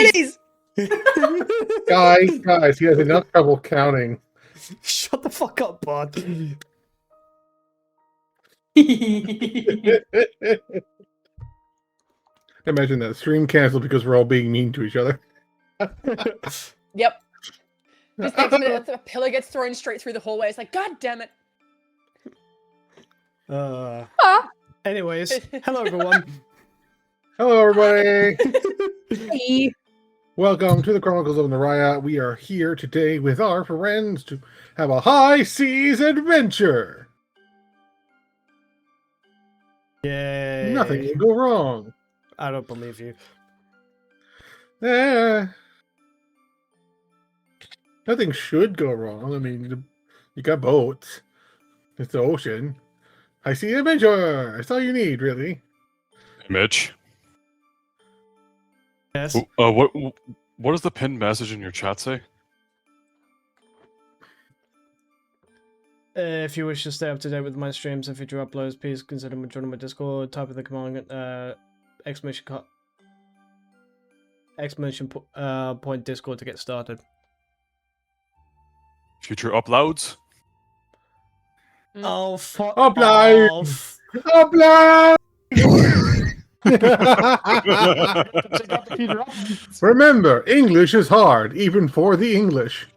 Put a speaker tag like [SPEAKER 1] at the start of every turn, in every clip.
[SPEAKER 1] ladies!
[SPEAKER 2] Guys, he has enough trouble counting.
[SPEAKER 1] Shut the fuck up, bud.
[SPEAKER 2] Imagine that stream canceled because we're all being mean to each other.
[SPEAKER 3] Yep. Just next minute, a pillar gets thrown straight through the hallway. It's like, God damn it.
[SPEAKER 1] Anyways, hello everyone.
[SPEAKER 2] Hello, everybody.
[SPEAKER 3] Hey.
[SPEAKER 2] Welcome to the Chronicles of Narhi'ya. We are here today with our friends to have a high seas adventure.
[SPEAKER 1] Yay.
[SPEAKER 2] Nothing can go wrong.
[SPEAKER 1] I don't believe you.
[SPEAKER 2] Nothing should go wrong. I mean, you got boats. It's the ocean. High sea adventure. That's all you need, really.
[SPEAKER 4] Hey, Mitch.
[SPEAKER 1] Yes.
[SPEAKER 4] What does the pinned message in your chat say?
[SPEAKER 1] If you wish to stay up to date with my streams and future uploads, please consider joining my Discord. Type in the command exclamation point Discord to get started.
[SPEAKER 4] Future uploads?
[SPEAKER 1] Oh, fuck
[SPEAKER 2] Upload!
[SPEAKER 1] off.
[SPEAKER 2] Upload! Remember, English is hard, even for the English.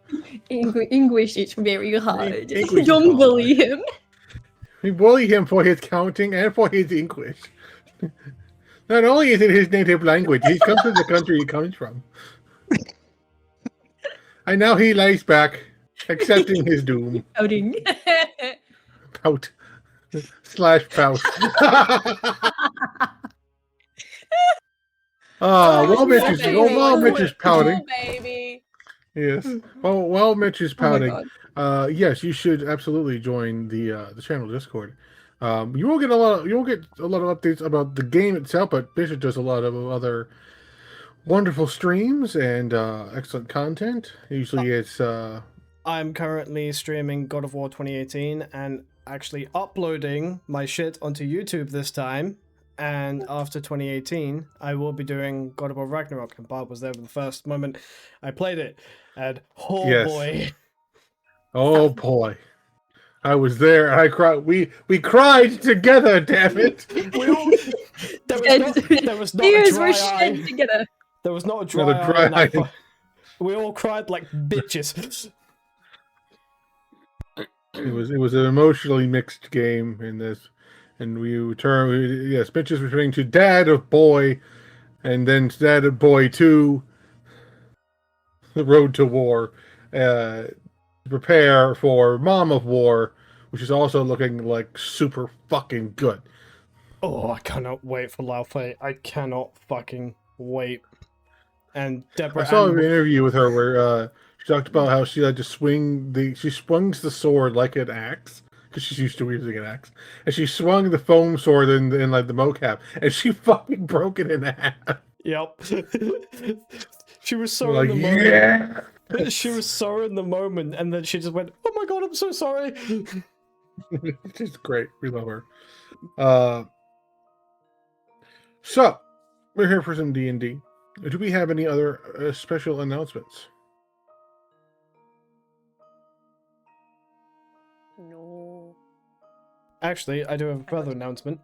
[SPEAKER 5] English is very hard.
[SPEAKER 2] English is
[SPEAKER 5] Don't
[SPEAKER 2] hard.
[SPEAKER 5] bully him.
[SPEAKER 2] We bully him for his counting and for his English. Not only is it his native language, he comes from the country he comes from. And now he lies back, accepting his doom.
[SPEAKER 5] Outing.
[SPEAKER 2] Pout. / pout. While Mitch is pouting.
[SPEAKER 3] Oh, baby.
[SPEAKER 2] Yes. While Mitch is pouting,
[SPEAKER 5] God.
[SPEAKER 2] yes, you should absolutely join the channel Discord. You won't get a lot of updates about the game itself, but Bishop does a lot of other wonderful streams and excellent content. Usually it's
[SPEAKER 1] I'm currently streaming God of War 2018 and actually uploading my shit onto YouTube this time. And after 2018, I will be doing God of War Ragnarok. And Bob was there for the first moment I played it. And oh
[SPEAKER 2] Yes.
[SPEAKER 1] boy.
[SPEAKER 2] oh boy. I was there and I cried. We cried together, damn it.
[SPEAKER 1] There was not a
[SPEAKER 5] Tears
[SPEAKER 1] dry
[SPEAKER 5] were
[SPEAKER 1] eye.
[SPEAKER 5] shed together.
[SPEAKER 1] There was not a dry,
[SPEAKER 2] Not a dry
[SPEAKER 1] eye. in that
[SPEAKER 2] eye.
[SPEAKER 1] fight. We all cried like bitches.
[SPEAKER 2] It was an emotionally mixed game in this, and yes, Mitch is returning to Dad of Boy, and then Dad of Boy 2, the Road to War, prepare for Mom of War, which is also looking like super fucking good.
[SPEAKER 1] Oh, I cannot wait for Laufey. I cannot fucking wait. And Deborah.
[SPEAKER 2] I saw an interview with her where she talked about how she had to she swings the sword like an axe because she's used to using an axe, and she swung the foam sword in like the mocap, and she fucking broke it in half.
[SPEAKER 1] Yep. She was so
[SPEAKER 2] Like,
[SPEAKER 1] in the moment.
[SPEAKER 2] yeah.
[SPEAKER 1] She was so in the moment, and then she just went, "Oh my god, I'm so sorry."
[SPEAKER 2] She's great. We love her. So we're here for some D&D. Do we have any other special announcements?
[SPEAKER 3] No.
[SPEAKER 1] Actually, I do have a further announcement.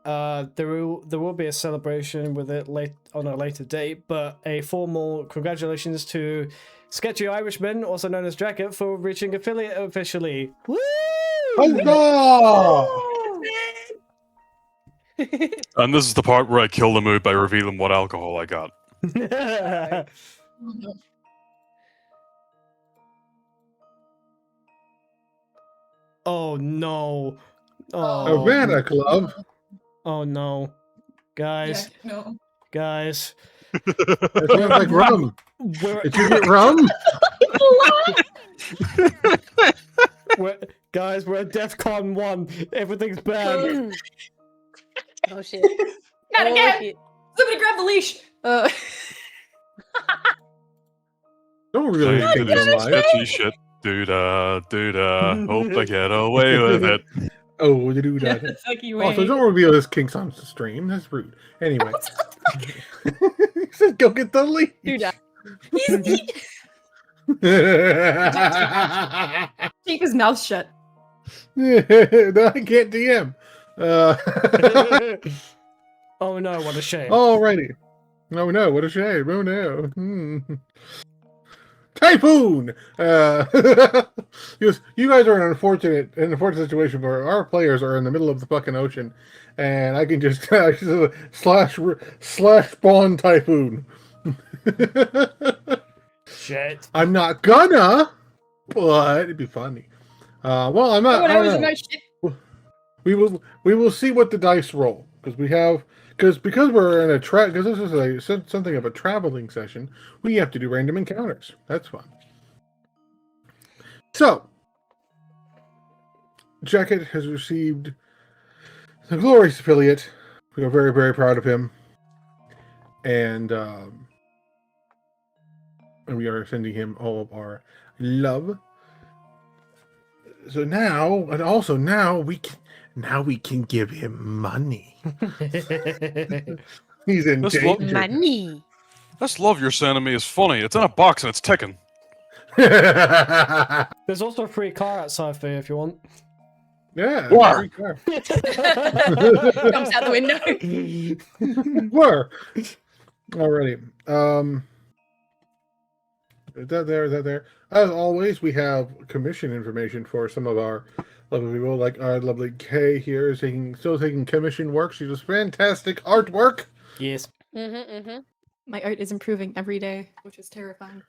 [SPEAKER 1] There will be a celebration with it on a later date, but a formal congratulations to Sketchy Irishman, also known as Jacket, for reaching affiliate officially. Woo!
[SPEAKER 2] Huzzah!
[SPEAKER 4] And this is the part where I kill the mood by revealing what alcohol I got.
[SPEAKER 1] Oh no.
[SPEAKER 2] A
[SPEAKER 1] Oh,
[SPEAKER 2] Havana Club.
[SPEAKER 1] oh no. Guys,
[SPEAKER 5] No.
[SPEAKER 1] guys.
[SPEAKER 2] It sounds like rum.
[SPEAKER 1] We're,
[SPEAKER 2] Did you get rum?
[SPEAKER 1] guys, we're at DEFCON 1. Everything's bad.
[SPEAKER 3] Oh shit.
[SPEAKER 5] Not
[SPEAKER 3] Oh,
[SPEAKER 5] again.
[SPEAKER 3] shit.
[SPEAKER 5] Somebody grab the leash.
[SPEAKER 2] Don't really
[SPEAKER 4] Saying
[SPEAKER 2] think
[SPEAKER 4] to this
[SPEAKER 2] I'm lying.
[SPEAKER 4] sketchy shit. Doo-da, hope I get away with it.
[SPEAKER 2] Oh, you do that.
[SPEAKER 5] Fuck you,
[SPEAKER 2] Also,
[SPEAKER 5] Wayne.
[SPEAKER 2] don't reveal his kinks on the stream. That's rude. Anyway. said, "Go get the leash."
[SPEAKER 3] Do that.
[SPEAKER 5] Keep his mouth shut.
[SPEAKER 2] No, I can't DM.
[SPEAKER 1] Oh no, what a shame.
[SPEAKER 2] Alrighty. Oh no, what a shame. Oh no. Typhoon! You guys are in an unfortunate situation where our players are in the middle of the fucking ocean, and I can just slash spawn typhoon.
[SPEAKER 1] Shit.
[SPEAKER 2] I'm not gonna, but it'd be funny. Well, I'm not.
[SPEAKER 5] Oh,
[SPEAKER 2] I
[SPEAKER 5] that was
[SPEAKER 2] don't
[SPEAKER 5] a
[SPEAKER 2] know.
[SPEAKER 5] nice shit.
[SPEAKER 2] We will see what the dice roll because we're in a because this is something of a traveling session. We have to do random encounters. That's fun. So, Jacket has received the Glorious Affiliate. We are very, very proud of him, and we are sending him all of our love. So now, and also now we can give him money. He's in
[SPEAKER 4] This
[SPEAKER 2] danger.
[SPEAKER 3] Money.
[SPEAKER 4] This love you're sending me is funny. It's in a box and it's ticking.
[SPEAKER 1] There's also a free car outside for you if you want.
[SPEAKER 2] Yeah.
[SPEAKER 4] Where?
[SPEAKER 2] free car.
[SPEAKER 3] Jumps out the window.
[SPEAKER 2] Where? Alrighty. Is that there? As always, we have commission information for some of our lovely people, like our lovely Kay here is still taking commission work. She does fantastic artwork.
[SPEAKER 1] Yes.
[SPEAKER 5] My art is improving every day, which is terrifying.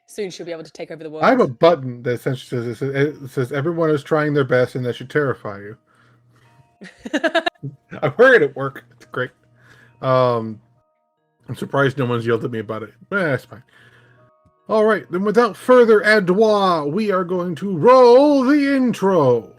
[SPEAKER 3] Soon she'll be able to take over the world.
[SPEAKER 2] I have a button that essentially says everyone is trying their best and that should terrify you. I've heard it at work. It's great. I'm surprised no one's yelled at me about it. That's fine. All right, then without further ado, we are going to roll the intro.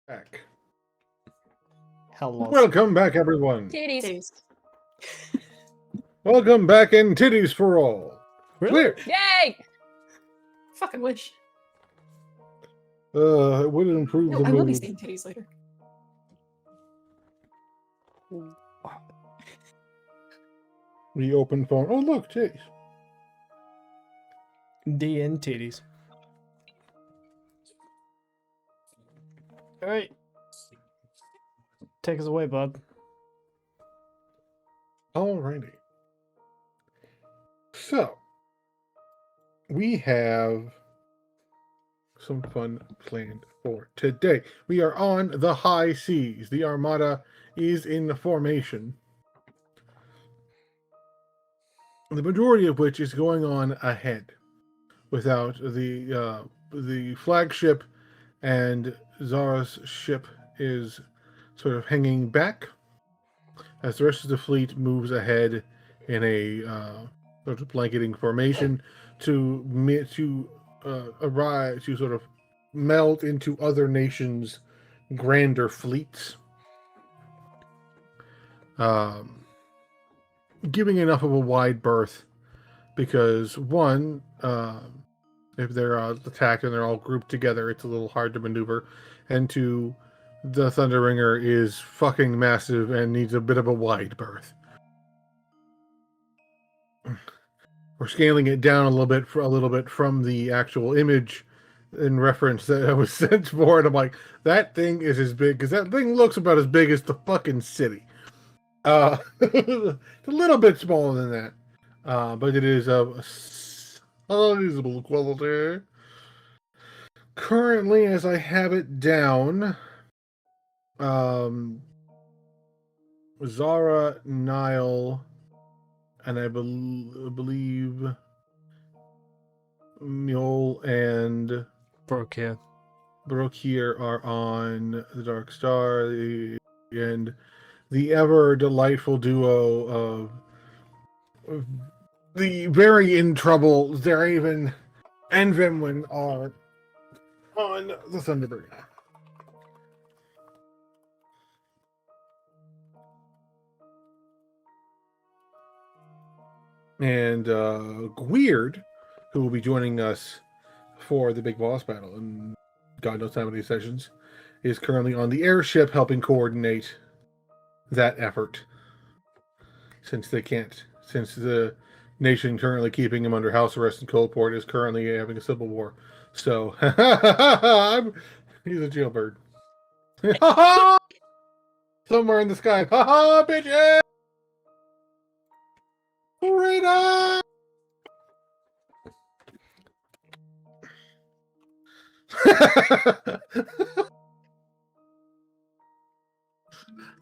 [SPEAKER 2] Back.
[SPEAKER 1] Hello.
[SPEAKER 2] Welcome back, everyone.
[SPEAKER 3] Titties.
[SPEAKER 5] Titties.
[SPEAKER 2] Welcome back in Titties for All.
[SPEAKER 1] Really?
[SPEAKER 2] Clear.
[SPEAKER 3] Yay!
[SPEAKER 5] Fucking wish.
[SPEAKER 2] It would improve
[SPEAKER 5] No,
[SPEAKER 2] the
[SPEAKER 5] I will be
[SPEAKER 2] mood.
[SPEAKER 5] seeing titties later.
[SPEAKER 2] Reopen phone. Oh, look, titties.
[SPEAKER 1] DN titties. Alright. Take us away, bud.
[SPEAKER 2] Alrighty. So, we have some fun planned for today. We are on the high seas. The Armada is in formation. the majority of which is going on ahead, without the flagship and Zara's ship is sort of hanging back as the rest of the fleet moves ahead in a sort of blanketing formation to arrive to sort of meld into other nations' grander fleets, giving enough of a wide berth because one, if they're attacked and they're all grouped together, it's a little hard to maneuver, and two, the Thunderbringer is fucking massive and needs a bit of a wide berth. We're scaling it down a little bit from the actual image in reference that I was sent for, and I'm like, that thing is as big because that thing looks about as big as the fucking city. It's a little bit smaller than that, but it is of a sizable quality. Currently, as I have it down, Zara, Nile, and I believe Mule and Brokir are on the Dark Star, and the ever delightful duo of the very in trouble Zeraven and Vemwin are on the Thunderbringer. And Gweird, who will be joining us for the big boss battle in God knows how many sessions, is currently on the airship helping coordinate that effort. Since the nation currently keeping him under house arrest in Coldport is currently having a civil war. So, he's a jailbird. Somewhere in the sky. Ha ha, bitches! Freedom!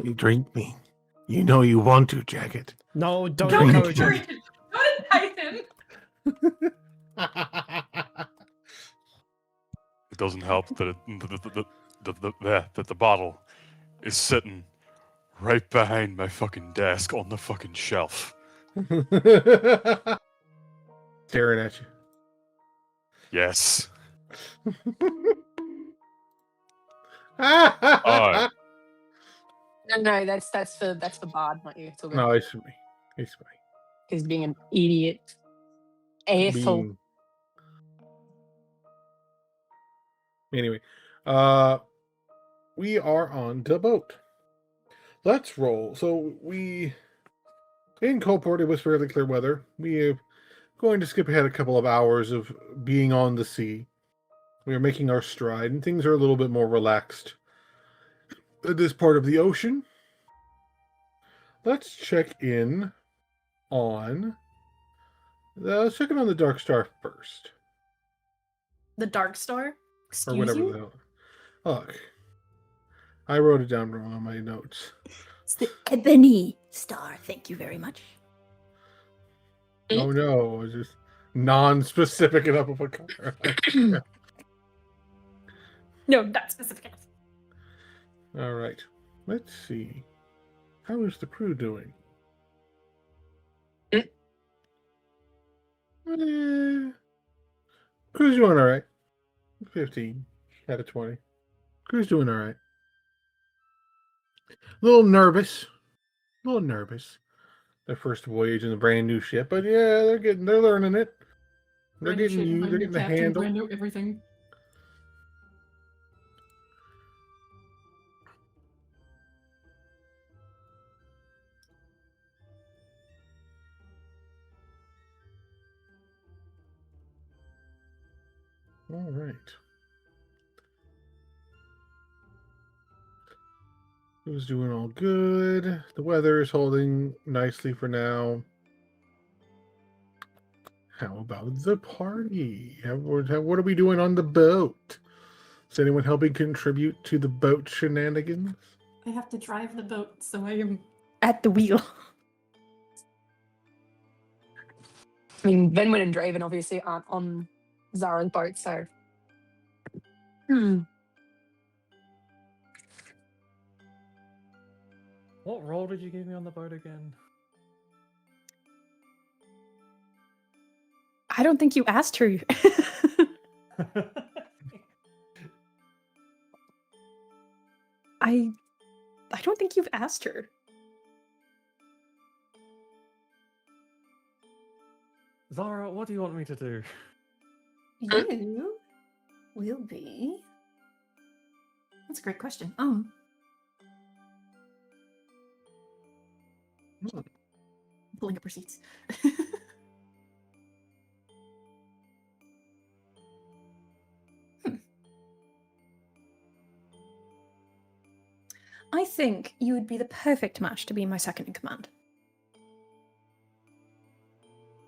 [SPEAKER 2] You drink me. You know you want to, Jacket.
[SPEAKER 1] No, don't
[SPEAKER 3] Don't
[SPEAKER 1] encourage
[SPEAKER 3] encourage
[SPEAKER 1] it.
[SPEAKER 3] it. Don't entice him.
[SPEAKER 4] It doesn't help that that the bottle is sitting right behind my fucking desk on the fucking shelf.
[SPEAKER 2] Staring at you.
[SPEAKER 4] Yes.
[SPEAKER 2] Oh,
[SPEAKER 3] No, that's the Bard, not you. It's all good.
[SPEAKER 2] no, it's for me. It's for me.
[SPEAKER 3] He's being an idiot. Asshole.
[SPEAKER 2] Being... Anyway, we are on the boat. Let's roll. So we in Coldport, it was fairly clear weather. We are going to skip ahead a couple of hours of being on the sea. We are making our stride, and things are a little bit more relaxed at this part of the ocean. Let's check in on the Dark Star first.
[SPEAKER 5] The Dark Star?
[SPEAKER 2] Or
[SPEAKER 5] Excuse
[SPEAKER 2] whatever
[SPEAKER 5] you?
[SPEAKER 2] the hell. Look. I wrote it down wrong on my notes.
[SPEAKER 6] It's the Ebony Star. Thank you very much.
[SPEAKER 2] Oh no, it's just non-specific enough of a color.
[SPEAKER 5] No, not specific enough.
[SPEAKER 2] All right. Let's see. How is the crew doing? Crew's doing all right. 15 out of 20. Crew's doing all right. A little nervous. Their first voyage in the brand new ship, but yeah, they're learning it. They're getting the handle.
[SPEAKER 5] Brand new everything.
[SPEAKER 2] All right. It was doing all good. The weather is holding nicely for now. How about the party? What are we doing on the boat? Is anyone helping contribute to the boat shenanigans?
[SPEAKER 5] I have to drive the boat, so I am
[SPEAKER 6] At the wheel.
[SPEAKER 3] I mean, Vinwin and Draven obviously aren't on Zara's boat, so.
[SPEAKER 7] What role did you give me on the boat again?
[SPEAKER 5] I don't think you asked her. I don't think you've asked her.
[SPEAKER 7] Zara, what do you want me to do?
[SPEAKER 6] You will be. That's a great question. Pulling up receipts. I think you would be the perfect match to be my second in command.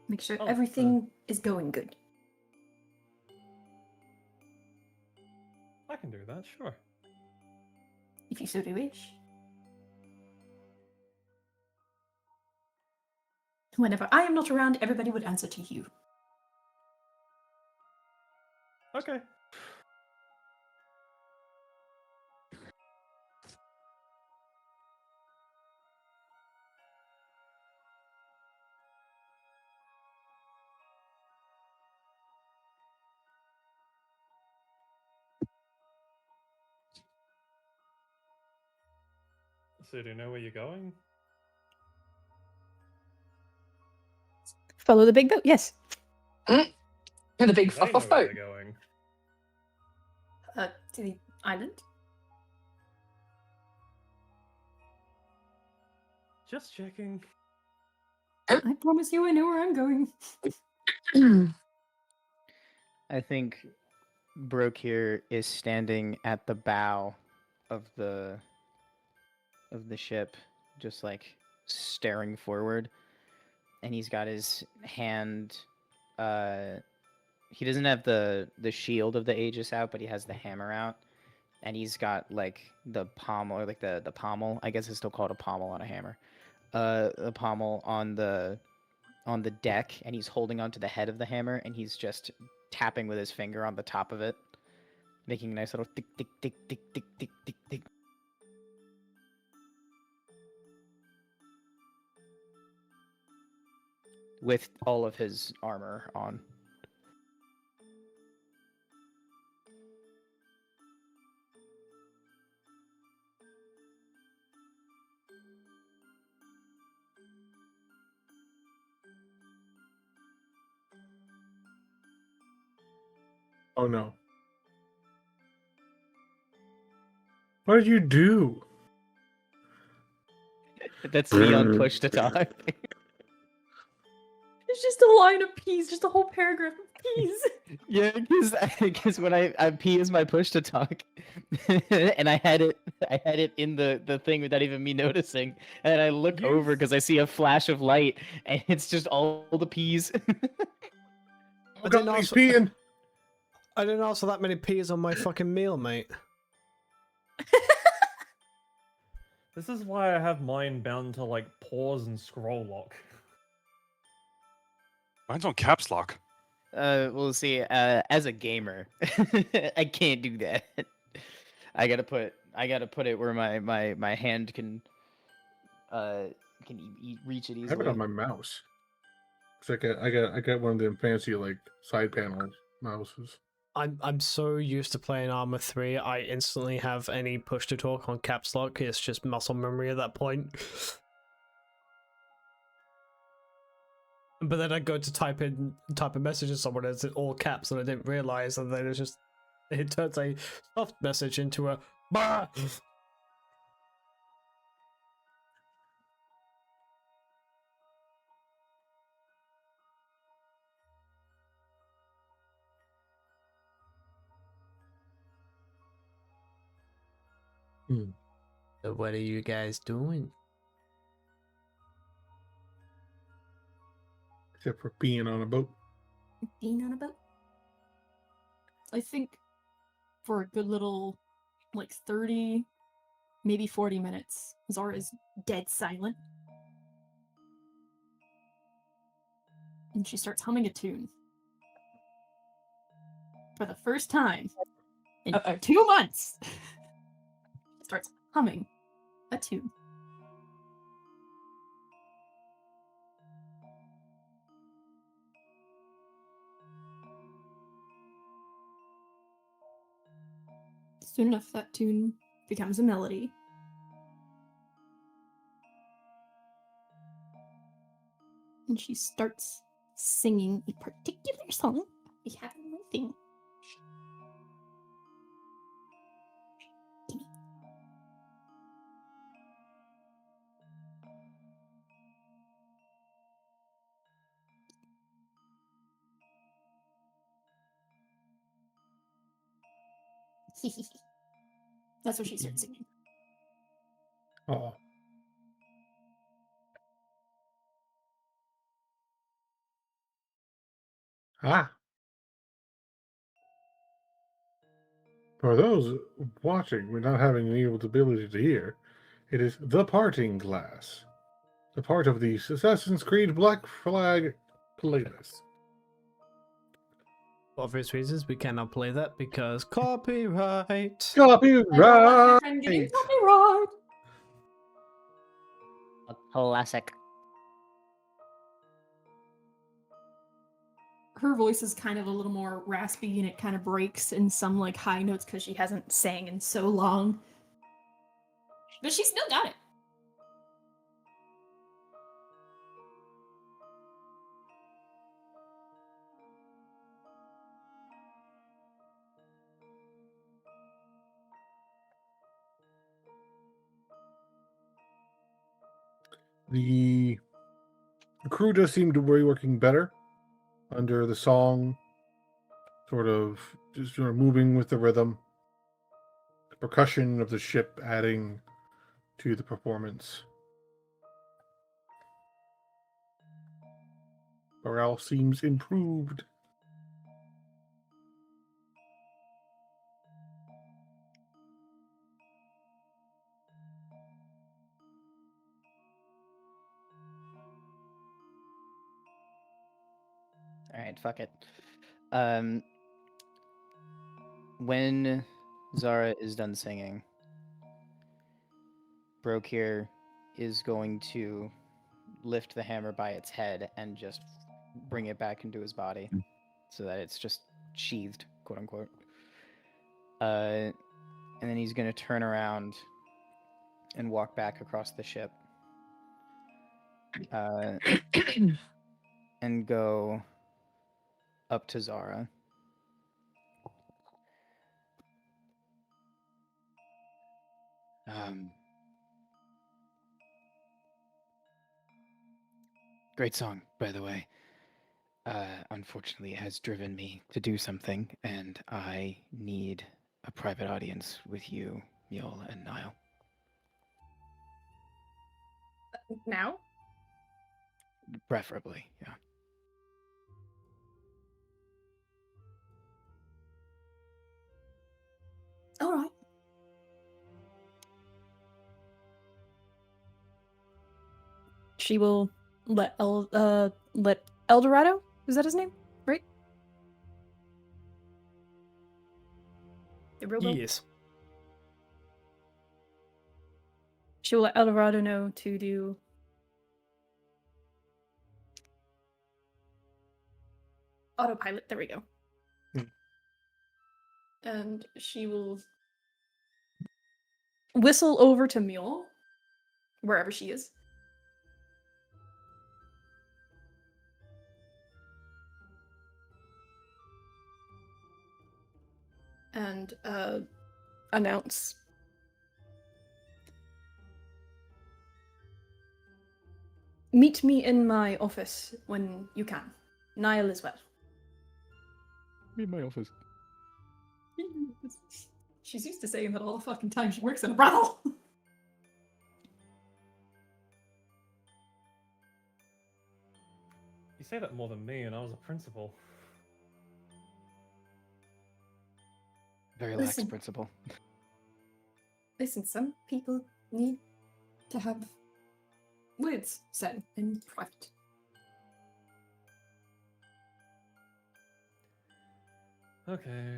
[SPEAKER 6] Make sure everything is going good.
[SPEAKER 7] I can do that, sure.
[SPEAKER 6] If you so do wish. Whenever I am not around, everybody would answer to you.
[SPEAKER 7] Okay. So do you know where you're going?
[SPEAKER 5] Follow the big boat. Yes.
[SPEAKER 3] The big
[SPEAKER 7] Do they
[SPEAKER 3] fuck
[SPEAKER 7] know
[SPEAKER 3] off
[SPEAKER 7] where
[SPEAKER 3] boat.
[SPEAKER 7] they're going?
[SPEAKER 6] To the island?
[SPEAKER 7] Just checking.
[SPEAKER 6] I promise you I know where I'm going.
[SPEAKER 8] I think Broke here is standing at the bow of the ship, just like staring forward, and he's got his hand. He doesn't have the shield of the Aegis out, but he has the hammer out, and he's got like the pommel, or like the pommel. I guess it's still called a pommel on a hammer. The pommel on the deck, and he's holding onto the head of the hammer, and he's just tapping with his finger on the top of it, making a nice little tick tick tick tick tick tick tick tick. With all of his armor on.
[SPEAKER 2] Oh no. What did you do?
[SPEAKER 8] That's me on push to talk.
[SPEAKER 6] It's just a line of peas, just a whole paragraph of peas.
[SPEAKER 8] Yeah, because when I P is my push to talk, and I had it in the thing without even me noticing, and I look over because I see a flash of light, and it's just all the peas.
[SPEAKER 1] I
[SPEAKER 2] God, he's peeing.
[SPEAKER 1] I didn't ask for that many peas on my fucking meal, mate.
[SPEAKER 7] This is why I have mine bound to like pause and scroll lock.
[SPEAKER 4] Mine's on caps lock.
[SPEAKER 8] We'll see. As a gamer, I can't do that. I gotta put it where my hand can reach it
[SPEAKER 2] I have it
[SPEAKER 8] easily.
[SPEAKER 2] on my mouse. It's like I got one of them fancy like side panel mouses.
[SPEAKER 1] I'm so used to playing Armor 3, I instantly have any push to talk on caps lock. It's just muscle memory at that point. But then I go to type a message to someone and it's in all caps and I didn't realize, and then it turns a soft message into a bah! So what are you guys doing?
[SPEAKER 2] Except for peeing on a boat.
[SPEAKER 6] Being on a boat? I think for a good little, like 30, maybe 40 minutes, Zara is dead silent. And she starts humming a tune. For the first time in 2 months, starts humming a tune. Soon enough, that tune becomes a melody. And she starts singing a particular song I have in my thing. That's what she starts singing.
[SPEAKER 2] Oh. Ah. For those watching, we're not having any ability to hear. It is the parting glass. The part of the Assassin's Creed Black Flag playlist.
[SPEAKER 1] For obvious reasons, we cannot play that because copyright.
[SPEAKER 2] Copyright!
[SPEAKER 6] I'm getting copyright.
[SPEAKER 8] A classic.
[SPEAKER 6] Her voice is kind of a little more raspy and it kind of breaks in some like high notes because she hasn't sang in so long. But she still got it.
[SPEAKER 2] The crew does seem to be working better under the song, just sort of moving with the rhythm. The percussion of the ship adding to the performance. Morale seems improved.
[SPEAKER 8] All right, fuck it. When Zara is done singing, Brokir is going to lift the hammer by its head and just bring it back into his body so that it's just sheathed, quote unquote. And then he's going to turn around and walk back across the ship and go up to Zara. Great song, by the way. Unfortunately, it has driven me to do something, and I need a private audience with you, Mule, and Niall.
[SPEAKER 6] Now?
[SPEAKER 8] Preferably, yeah.
[SPEAKER 6] All right. She will let Eldorado, is that his name? Right? The Robo?
[SPEAKER 1] Yes.
[SPEAKER 6] She will let Eldorado know to do autopilot. There we go. And she will whistle over to Mule, wherever she is. And announce. Meet me in my office when you can. Niall as well.
[SPEAKER 4] Me in my office.
[SPEAKER 6] She's used to saying that all the fucking time she works in a brothel.
[SPEAKER 7] You say that more than me, and I was a principal.
[SPEAKER 8] Very lax
[SPEAKER 6] Listen.
[SPEAKER 8] principle.
[SPEAKER 6] Listen, some people need to have words said in private.
[SPEAKER 7] Okay.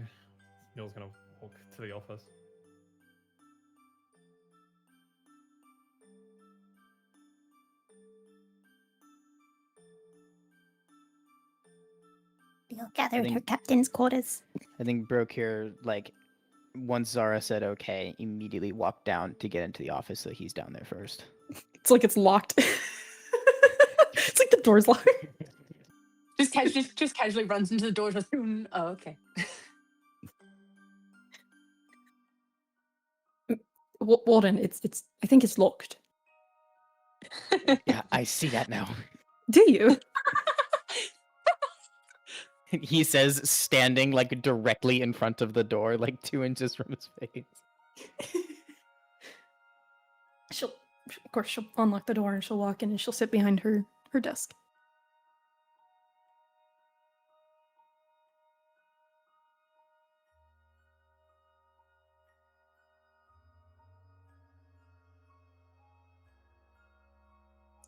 [SPEAKER 7] Neil's gonna walk to the office.
[SPEAKER 9] They all gathered
[SPEAKER 8] think-
[SPEAKER 9] her captain's quarters.
[SPEAKER 8] I think Broke here, like, once Zara said okay, immediately walked down to get into the office, so he's down there first.
[SPEAKER 5] It's like it's locked. It's like the door's locked.
[SPEAKER 3] Just casually runs into the door. Just, oh, okay.
[SPEAKER 5] Warden, it's. I think it's locked.
[SPEAKER 8] Yeah, I see that now.
[SPEAKER 5] Do you?
[SPEAKER 8] He says, standing like directly in front of the door, like 2 inches from his face.
[SPEAKER 5] Of course, she'll unlock the door and she'll walk in and she'll sit behind her desk.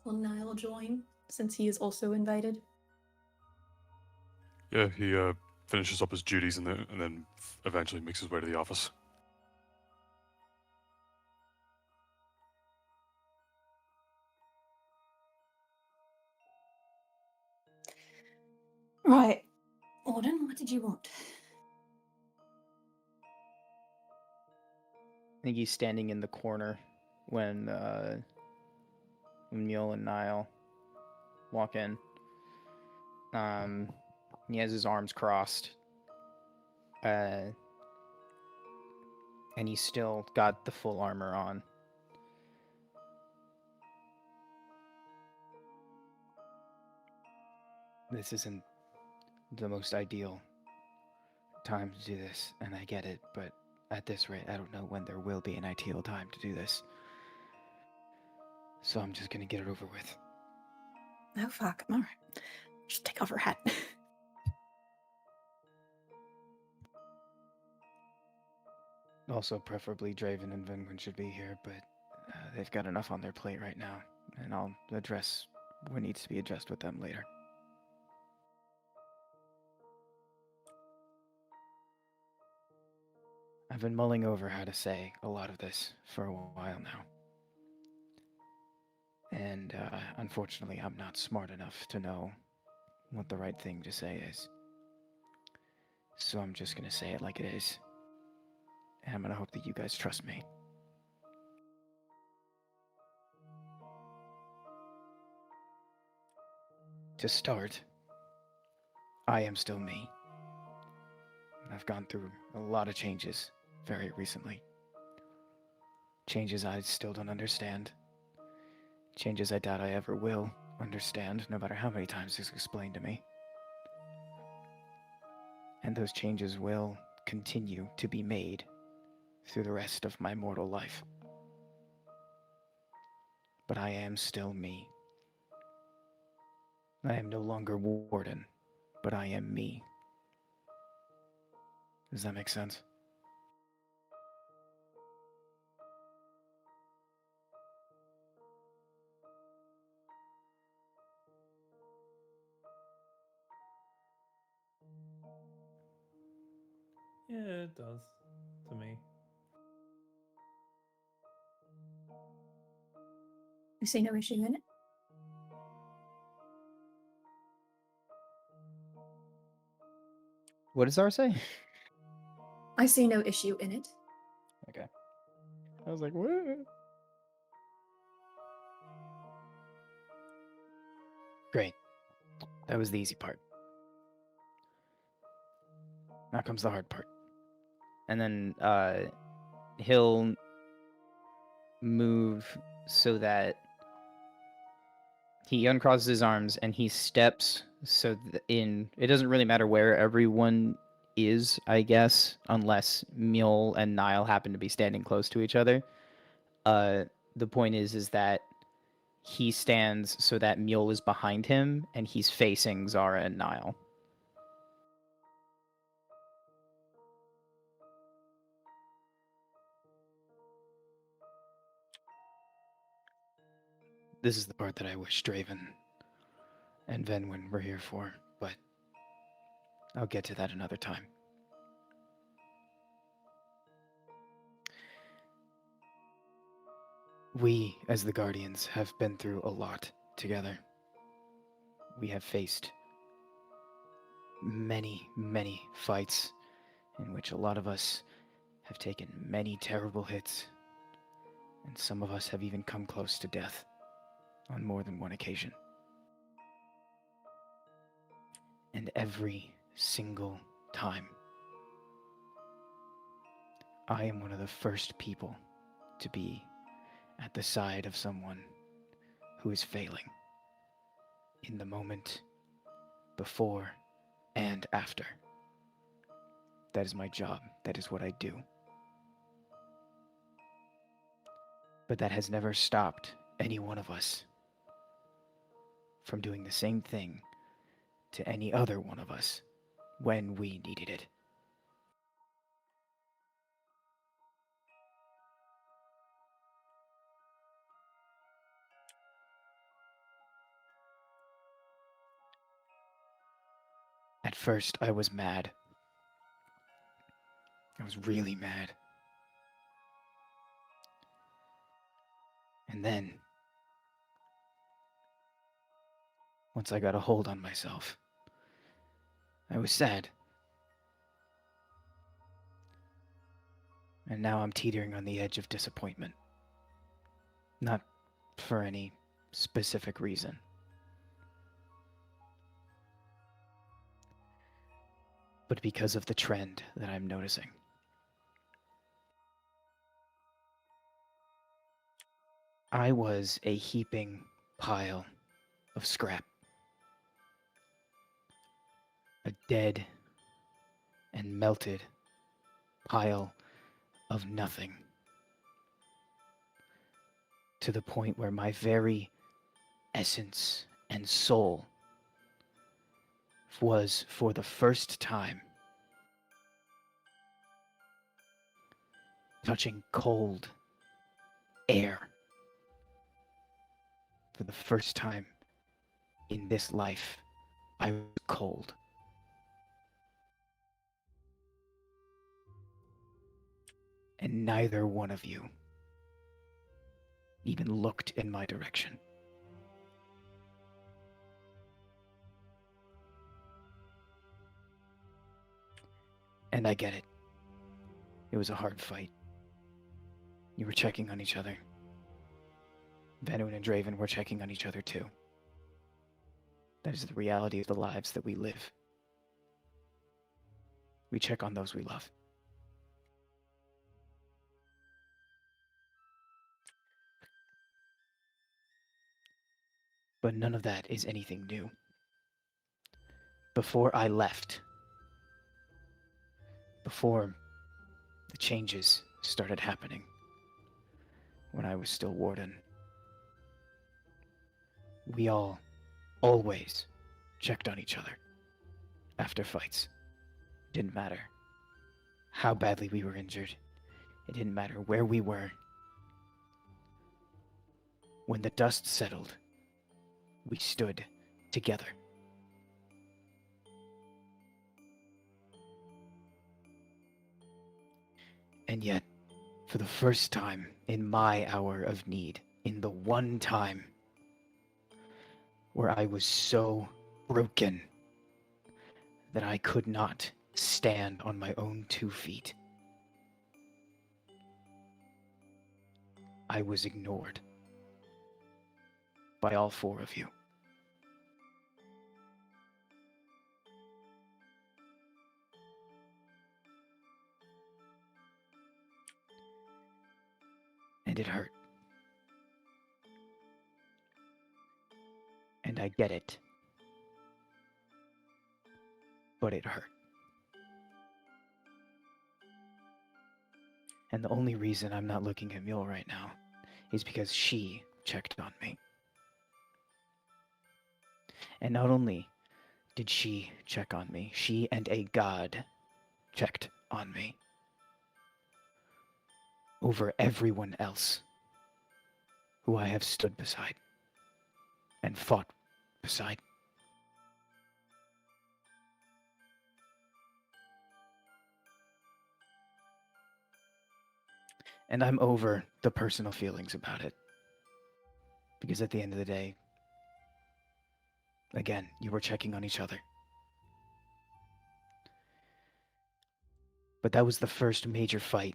[SPEAKER 5] Will Niall join since he is also invited?
[SPEAKER 4] Yeah, he finishes up his duties and then eventually makes his way to the office.
[SPEAKER 9] Right. Auden, what did you want?
[SPEAKER 8] I think he's standing in the corner when Mule and Niall walk in. He has his arms crossed. And he's still got the full armor on. This isn't the most ideal time to do this, and I get it, but at this rate, I don't know when there will be an ideal time to do this. So I'm just gonna get it over with.
[SPEAKER 5] Oh fuck! All right, just take off her hat.
[SPEAKER 8] Also, preferably Draven and Venwin should be here, but they've got enough on their plate right now, and I'll address what needs to be addressed with them later. I've been mulling over how to say a lot of this for a while now. And unfortunately, I'm not smart enough to know what the right thing to say is. So I'm just gonna say it like it is. And I'm gonna hope that you guys trust me. To start, I am still me. I've gone through a lot of changes very recently. Changes I still don't understand. Changes I doubt I ever will understand, no matter how many times it's explained to me. And those changes will continue to be made through the rest of my mortal life. But I am still me. I am no longer Warden, but I am me. Does that make sense?
[SPEAKER 7] Yeah, it does. To me.
[SPEAKER 9] You see no issue in it?
[SPEAKER 8] What does Zara say?
[SPEAKER 9] I see no issue in it.
[SPEAKER 8] Okay. I was like, what? Great. That was the easy part. Now comes the hard part. And then he'll move so that he uncrosses his arms and he steps so it doesn't really matter where everyone is, I guess, unless Mule and Niall happen to be standing close to each other. The point is that he stands so that Mule is behind him and he's facing Zara and Niall. This is the part that I wish Draven and Venwin were here for, but I'll get to that another time. We, as the Guardians, have been through a lot together. We have faced many, many fights in which a lot of us have taken many terrible hits, and some of us have even come close to death on more than one occasion. And every single time, I am one of the first people to be at the side of someone who is failing in the moment, before, and after. That is my job. That is what I do. But that has never stopped any one of us from doing the same thing to any other one of us when we needed it. At first, I was mad. I was really mad. And then, once I got a hold on myself, I was sad. And now I'm teetering on the edge of disappointment. Not for any specific reason. But because of the trend that I'm noticing. I was a heaping pile of scrap. A dead and melted pile of nothing. To the point where my very essence and soul was, for the first time, touching cold air. For the first time in this life, I was cold. And neither one of you even looked in my direction. And I get it. It was a hard fight. You were checking on each other. Vanoon and Draven were checking on each other too. That is the reality of the lives that we live. We check on those we love. But none of that is anything new. Before I left, before the changes started happening, when I was still Warden, we all always checked on each other after fights. Didn't matter how badly we were injured. It didn't matter where we were. When the dust settled, we stood together. And yet, for the first time in my hour of need, in the one time where I was so broken that I could not stand on my own 2 feet, I was ignored by all 4 of you. And it hurt. And I get it. But it hurt. And the only reason I'm not looking at Mule right now is because she checked on me. And not only did she check on me, she and a god checked on me over everyone else who I have stood beside and fought beside. And I'm over the personal feelings about it. Because at the end of the day, again, you were checking on each other. But that was the first major fight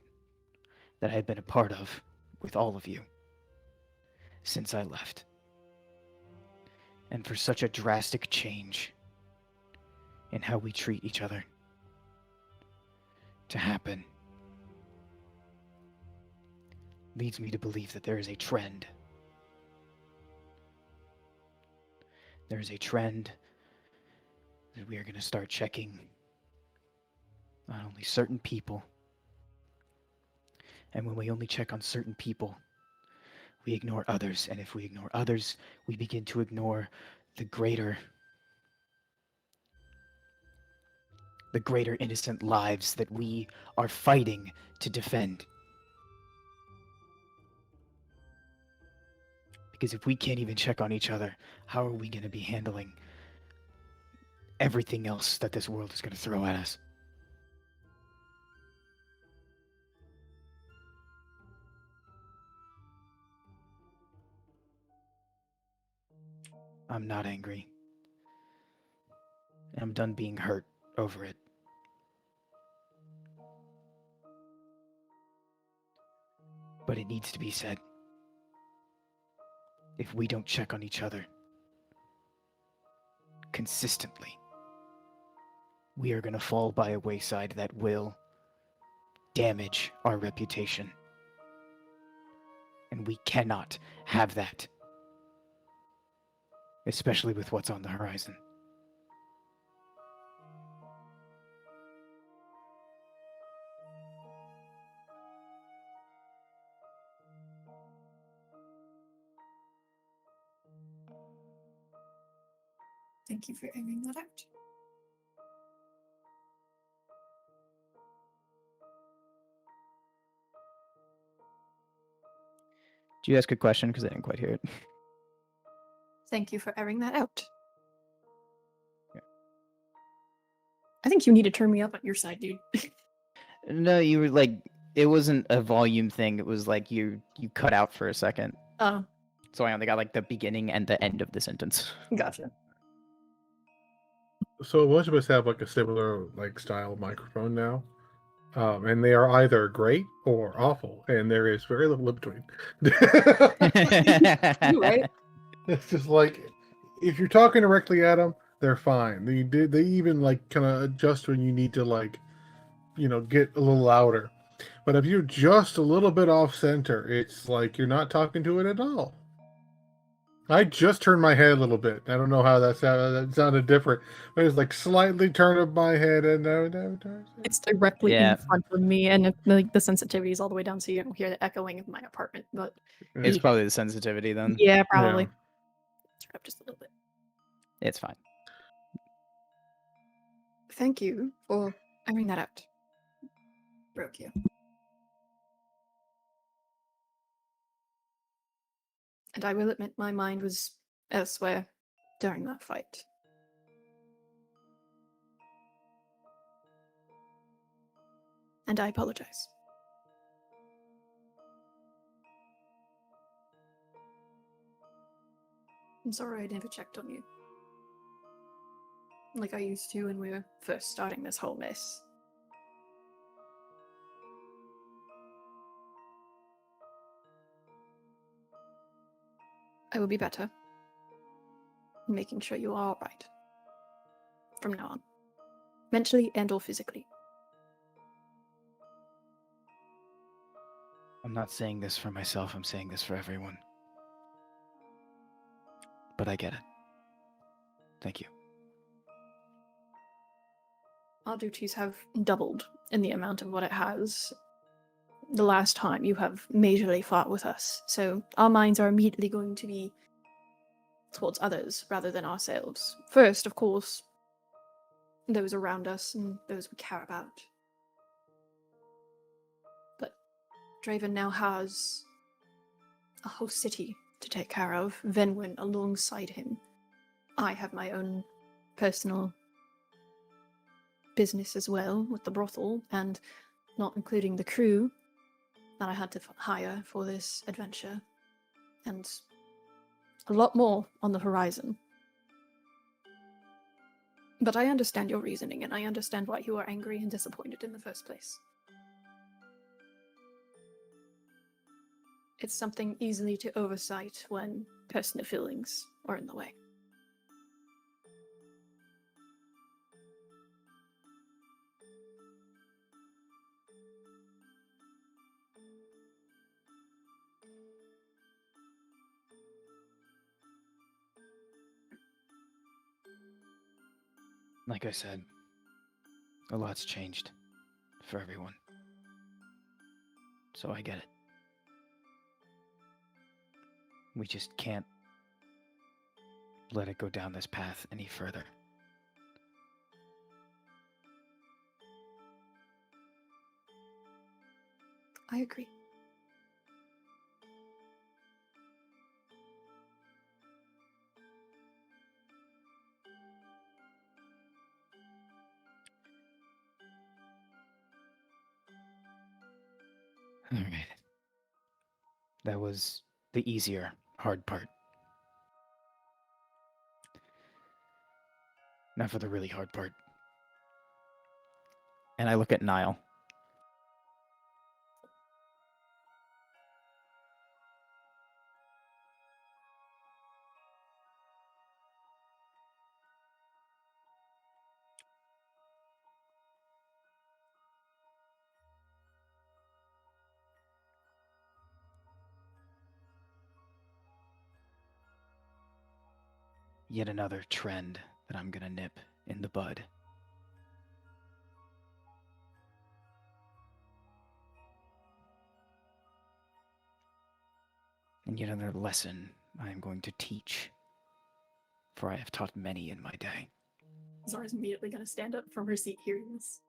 [SPEAKER 8] that I had been a part of with all of you since I left. And for such a drastic change in how we treat each other to happen leads me to believe that there is a trend. There is a trend that we are going to start checking not only certain people, and when we only check on certain people, we ignore others, and if we ignore others, we begin to ignore the greater innocent lives that we are fighting to defend. Because if we can't even check on each other, how are we going to be handling everything else that this world is going to throw at us? I'm not angry. I'm done being hurt over it. But it needs to be said. If we don't check on each other consistently, we are going to fall by a wayside that will damage our reputation. And we cannot have that. Especially with what's on the horizon.
[SPEAKER 9] Thank you for airing that out.
[SPEAKER 8] Did you ask a question? Because I didn't quite hear it.
[SPEAKER 5] Thank you for airing that out.
[SPEAKER 8] Yeah.
[SPEAKER 5] I think you need to turn me up on your side, dude.
[SPEAKER 8] No, you were like, it wasn't a volume thing. It was like you cut out for a second.
[SPEAKER 5] Oh,
[SPEAKER 8] So I only got like the beginning and the end of the sentence.
[SPEAKER 5] gotcha.
[SPEAKER 2] So most of us have like a similar like style microphone now, and they are either great or awful, and there is very little in between.
[SPEAKER 5] You right?
[SPEAKER 2] It's just like if you're talking directly at them, they're fine. They even like kind of adjust when you need to like, get a little louder. But if you're just a little bit off center, it's like you're not talking to it at all. I just turned my head a little bit. I don't know how that sounded different, but it's like slightly turn of my head and
[SPEAKER 5] It's directly
[SPEAKER 8] Yeah.
[SPEAKER 5] in front of me, and like the sensitivity is all the way down, so you don't hear the echoing of my apartment. But
[SPEAKER 8] It's probably the sensitivity then.
[SPEAKER 5] yeah, probably.
[SPEAKER 2] Yeah.
[SPEAKER 5] Turn up just a little bit.
[SPEAKER 8] It's fine.
[SPEAKER 5] Thank you for airing that out.
[SPEAKER 9] Broke you.
[SPEAKER 5] And I will admit my mind was elsewhere during that fight. And I apologize. I'm sorry I never checked on you. Like I used to when we were first starting this whole mess. I will be better. Making sure you are alright. From now on. Mentally and or physically.
[SPEAKER 8] I'm not saying this for myself, I'm saying this for everyone. But I get it. Thank you.
[SPEAKER 5] Our duties have doubled in the amount of what it has the last time you have majorly fought with us, so our minds are immediately going to be towards others rather than ourselves. First, of course, those around us and those we care about. But Draven now has a whole city to take care of, Venwin alongside him. I have my own personal business as well with the brothel, and not including the crew that I had to hire for this adventure. And a lot more on the horizon. But I understand your reasoning, and I understand why you are angry and disappointed in the first place. It's something easily to oversight when personal feelings are in the way.
[SPEAKER 8] Like I said, a lot's changed for everyone. So I get it. We just can't let it go down this path any further.
[SPEAKER 5] I agree.
[SPEAKER 8] All right. That was the easier, hard part. Now for the really hard part. And I look at Niall. Yet another trend that I'm gonna nip in the bud. And yet another lesson I am going to teach, for I have taught many in my day.
[SPEAKER 5] Zara's immediately going to stand up from her seat hearing this.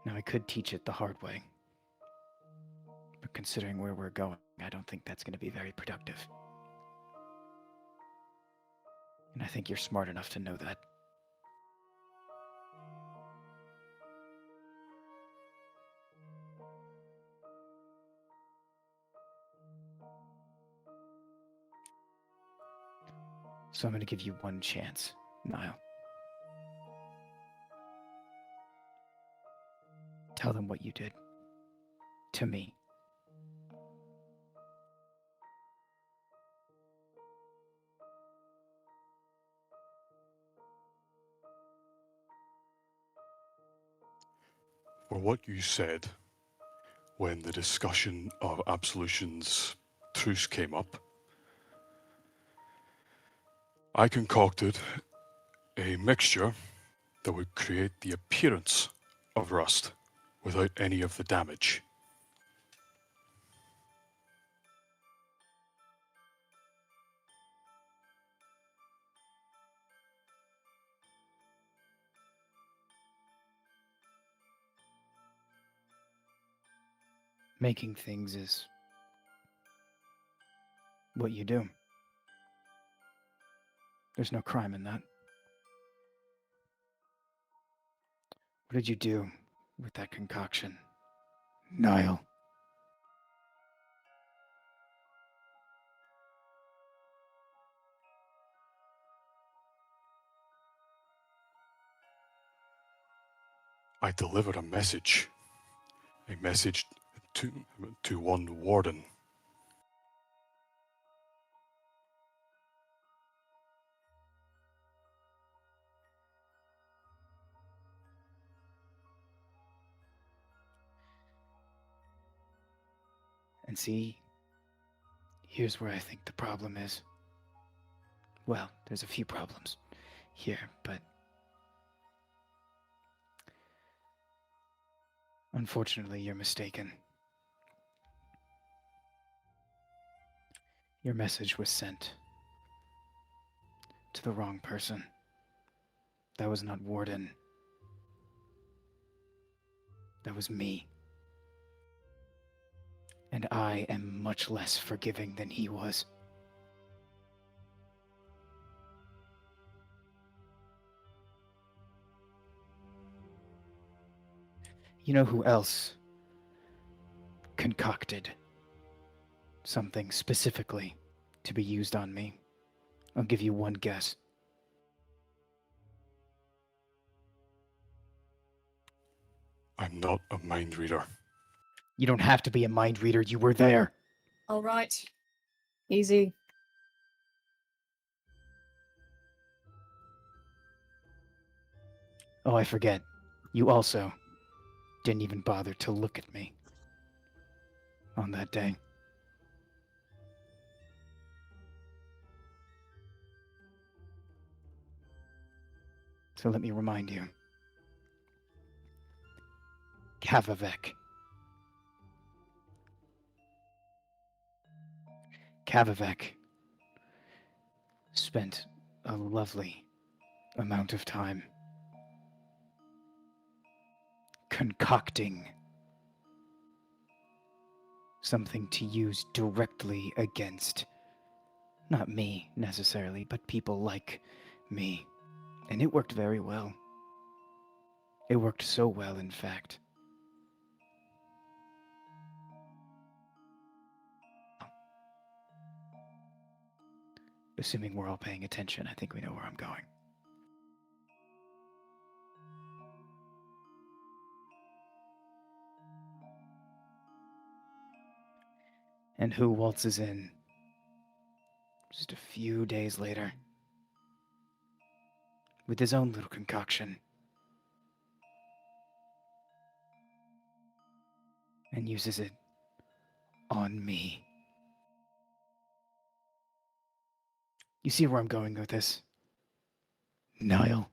[SPEAKER 8] Now I could teach it the hard way, but considering where we're going, I don't think that's going to be very productive. And I think you're smart enough to know that. So I'm going to give you one chance, Niall. Tell them what you did. To me.
[SPEAKER 4] For what you said when the discussion of Absolution's truce came up, I concocted a mixture that would create the appearance of rust without any of the damage.
[SPEAKER 8] Making things is what you do. There's no crime in that. What did you do with that concoction, Niall?
[SPEAKER 4] I delivered a message to one warden.
[SPEAKER 8] And see, here's where I think the problem is. Well, there's a few problems here, but unfortunately, you're mistaken. Your message was sent to the wrong person. That was not Warden. That was me. And I am much less forgiving than he was. You know who else concocted something specifically to be used on me? I'll give you one guess.
[SPEAKER 4] I'm not a mind reader.
[SPEAKER 8] You don't have to be a mind reader. You were there.
[SPEAKER 9] All right.
[SPEAKER 5] Easy.
[SPEAKER 8] Oh, I forget. You also didn't even bother to look at me on that day. So let me remind you. Kavavek. Kavavek spent a lovely amount of time concocting something to use directly against not me necessarily, but people like me. And it worked very well. It worked so well, in fact. Assuming we're all paying attention, I think we know where I'm going. And who waltzes in just a few days later with his own little concoction and uses it on me. You see where I'm going with this? Niall.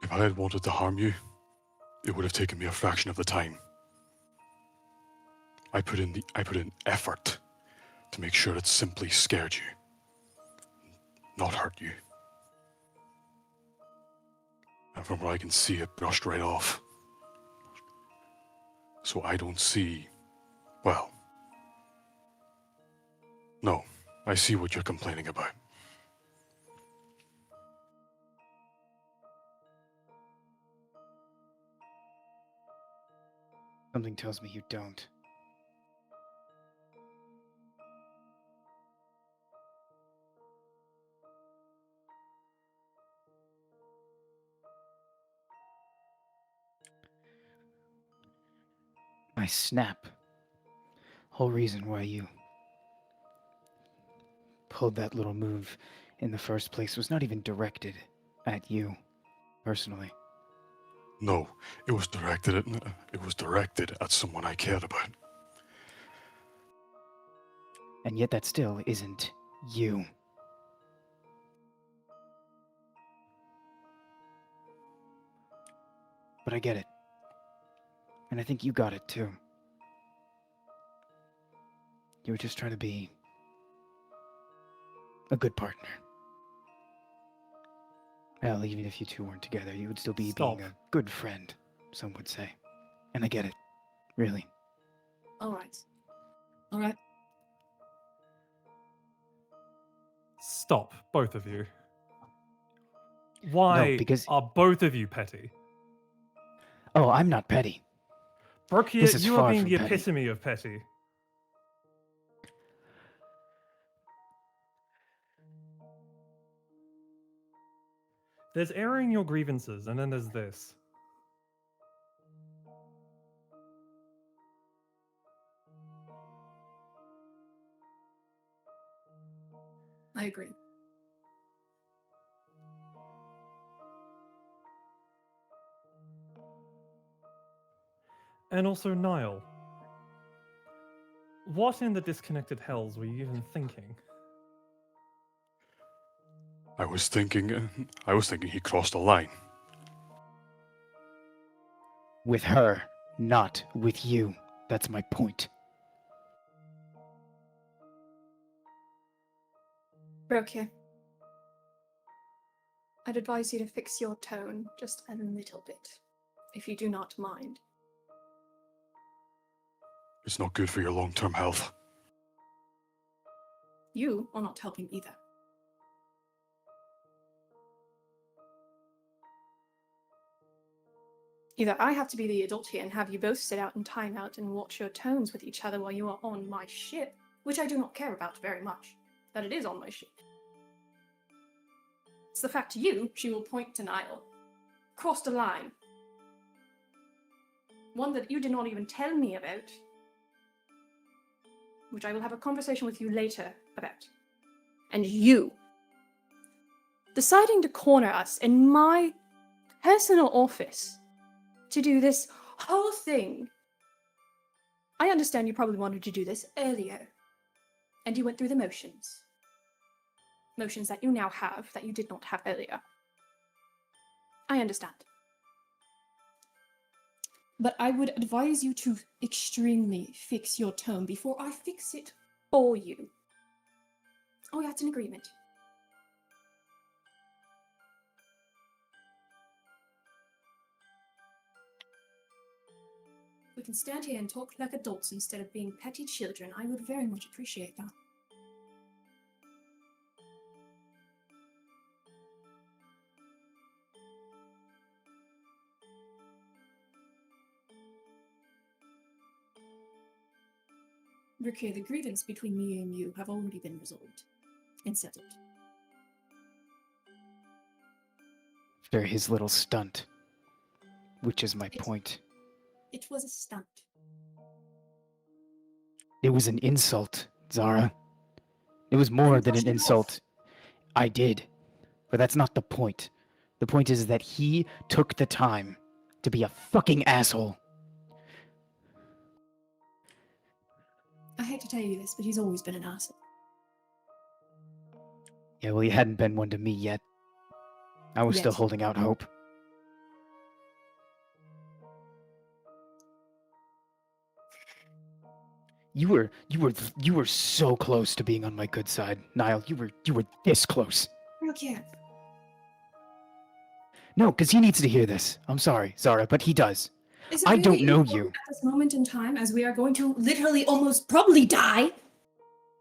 [SPEAKER 4] If I had wanted to harm you, it would have taken me a fraction of the time. I put in effort to make sure it simply scared you, not hurt you. And from what I can see, it brushed right off. So I don't see, well, no, I see what you're complaining about.
[SPEAKER 8] Something tells me you don't. My snap. Whole reason why you pulled that little move in the first place was not even directed at you, personally.
[SPEAKER 4] No, it was directed at someone I cared about.
[SPEAKER 8] And yet that still isn't you. But I get it. And I think you got it too. You were just trying to be a good partner. Well, even if you two weren't together, you would still be
[SPEAKER 7] Stop.
[SPEAKER 8] being a good friend, some would say. And I get it. Really.
[SPEAKER 9] All right. All right.
[SPEAKER 7] Stop, both of you. Why
[SPEAKER 8] because-
[SPEAKER 7] are both of you petty?
[SPEAKER 8] Oh, I'm not petty.
[SPEAKER 7] Brokia,
[SPEAKER 8] This is
[SPEAKER 7] you are
[SPEAKER 8] far
[SPEAKER 7] being
[SPEAKER 8] from
[SPEAKER 7] the
[SPEAKER 8] petty.
[SPEAKER 7] epitome of petty. There's airing your grievances, and then there's this.
[SPEAKER 9] I agree.
[SPEAKER 7] And also, Niall. What in the disconnected hells were you even thinking?
[SPEAKER 4] I was thinking he crossed a line.
[SPEAKER 8] With her, not with you. That's my point.
[SPEAKER 5] Brokia, I'd advise you to fix your tone just a little bit, if you do not mind.
[SPEAKER 4] It's not good for your long-term health.
[SPEAKER 9] You are not helping either.
[SPEAKER 5] Either I have to be the adult here and have you both sit out in timeout and watch your tones with each other while you are on my ship, which I do not care about very much, that it is on my ship. It's the fact you, she will point to Niall, crossed a line. One that you did not even tell me about, which I will have a conversation with you later about. And you, deciding to corner us in my personal office to do this whole thing. I understand you probably wanted to do this earlier, and you went through the motions. Motions that you now have that you did not have earlier. I understand.
[SPEAKER 9] But I would advise you to extremely fix your tone before I fix it.
[SPEAKER 5] For you. Oh, yeah, it's an agreement.
[SPEAKER 9] We can stand here and talk like adults instead of being petty children. I would very much appreciate that. Rukia, the grievance between me and you have already been resolved and settled.
[SPEAKER 8] For his little stunt, which is my point.
[SPEAKER 9] It was a stunt.
[SPEAKER 8] It was an insult, Zara. It was more than an insult. I did. But that's not the point. The point is that he took the time to be a fucking asshole.
[SPEAKER 9] I hate to tell you this, but he's always been an asshole.
[SPEAKER 8] Yeah, well, he hadn't been one to me yet. I was still
[SPEAKER 9] Yes.
[SPEAKER 8] holding out hope. You were so close to being on my good side, Niall. You were this close.
[SPEAKER 9] Rukia,
[SPEAKER 8] No, because he needs to hear this. I'm sorry, Zara, but he does.
[SPEAKER 9] is it
[SPEAKER 8] I don't
[SPEAKER 9] really
[SPEAKER 8] know
[SPEAKER 9] important
[SPEAKER 8] you.
[SPEAKER 9] at this moment in time, as we are going to literally almost probably die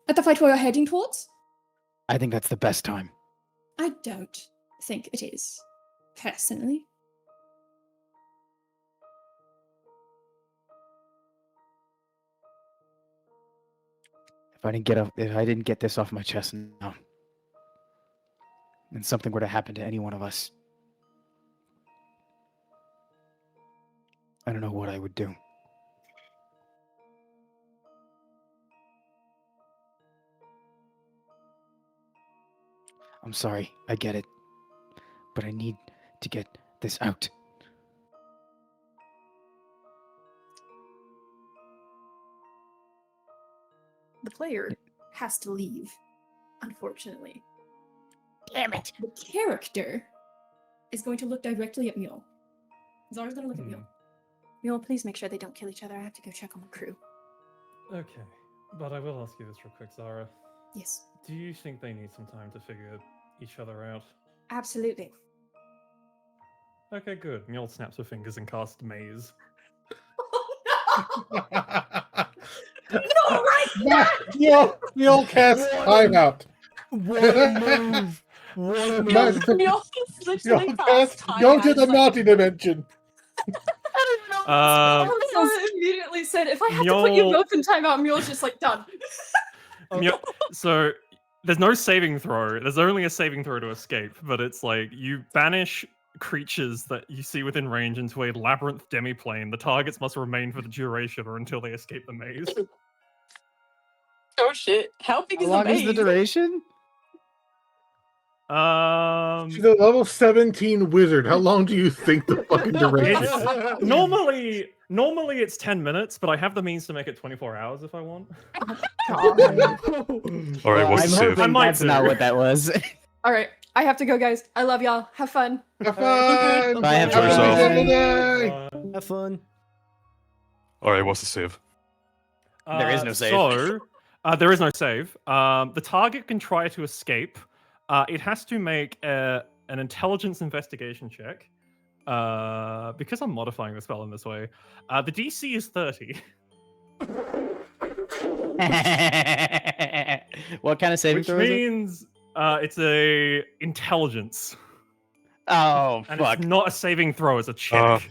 [SPEAKER 9] at the fight we are heading towards?
[SPEAKER 8] I think that's the best time.
[SPEAKER 9] I don't think it is, personally.
[SPEAKER 8] If I didn't get this off my chest now, and something were to happen to any one of us, I don't know what I would do. I'm sorry, I get it. But I need to get this out.
[SPEAKER 5] The player has to leave, unfortunately.
[SPEAKER 8] Damn it!
[SPEAKER 9] The character is going to look directly at Mule. Zara's going to look at Mule.
[SPEAKER 5] Mule, please make sure they don't kill each other. I have to go check on the crew.
[SPEAKER 7] Okay, but I will ask you this real quick, Zara.
[SPEAKER 9] Yes.
[SPEAKER 7] Do you think they need some time to figure each other out?
[SPEAKER 5] Absolutely.
[SPEAKER 7] Okay, good. Mule snaps her fingers and casts Maze.
[SPEAKER 9] No, right?
[SPEAKER 2] The old cast timeout.
[SPEAKER 7] What a move! What a move!
[SPEAKER 3] Mule is literally fast time.
[SPEAKER 2] Go to the naughty dimension.
[SPEAKER 5] Mule immediately said, if I had to put you
[SPEAKER 7] Mule-
[SPEAKER 5] both in timeout, Mule's just like, done.
[SPEAKER 7] So there's no saving throw. There's only a saving throw to escape, but it's like you banish creatures that you see within range into a labyrinth demiplane. The targets must remain for the duration or until they escape the maze.
[SPEAKER 3] Oh shit! How big
[SPEAKER 8] How
[SPEAKER 3] is
[SPEAKER 8] long
[SPEAKER 3] the
[SPEAKER 8] is the
[SPEAKER 3] maze?
[SPEAKER 8] duration?
[SPEAKER 2] She's a level 17 wizard. How long do you think the fucking duration is?
[SPEAKER 7] Normally it's 10 minutes, but I have the means to make it 24 hours if I want.
[SPEAKER 4] All right, what's
[SPEAKER 8] I'm
[SPEAKER 4] the save?
[SPEAKER 8] hoping
[SPEAKER 7] I might
[SPEAKER 8] that's not
[SPEAKER 7] do.
[SPEAKER 8] what that was.
[SPEAKER 5] All right, I have to go, guys. I love y'all. Have fun.
[SPEAKER 2] Have fun.
[SPEAKER 8] Bye, have
[SPEAKER 2] Have a
[SPEAKER 4] yourself.
[SPEAKER 2] wonderful day.
[SPEAKER 1] Have fun.
[SPEAKER 4] All right, what's the save?
[SPEAKER 8] There is no save.
[SPEAKER 7] So, There is no save. The target can try to escape. It has to make an intelligence investigation check. Because I'm modifying the spell in this way, the DC is 30.
[SPEAKER 8] What kind of saving
[SPEAKER 7] Which
[SPEAKER 8] throw is it?
[SPEAKER 7] means it's a intelligence.
[SPEAKER 8] Oh,
[SPEAKER 7] And
[SPEAKER 8] fuck.
[SPEAKER 7] it's not a saving throw, it's a check.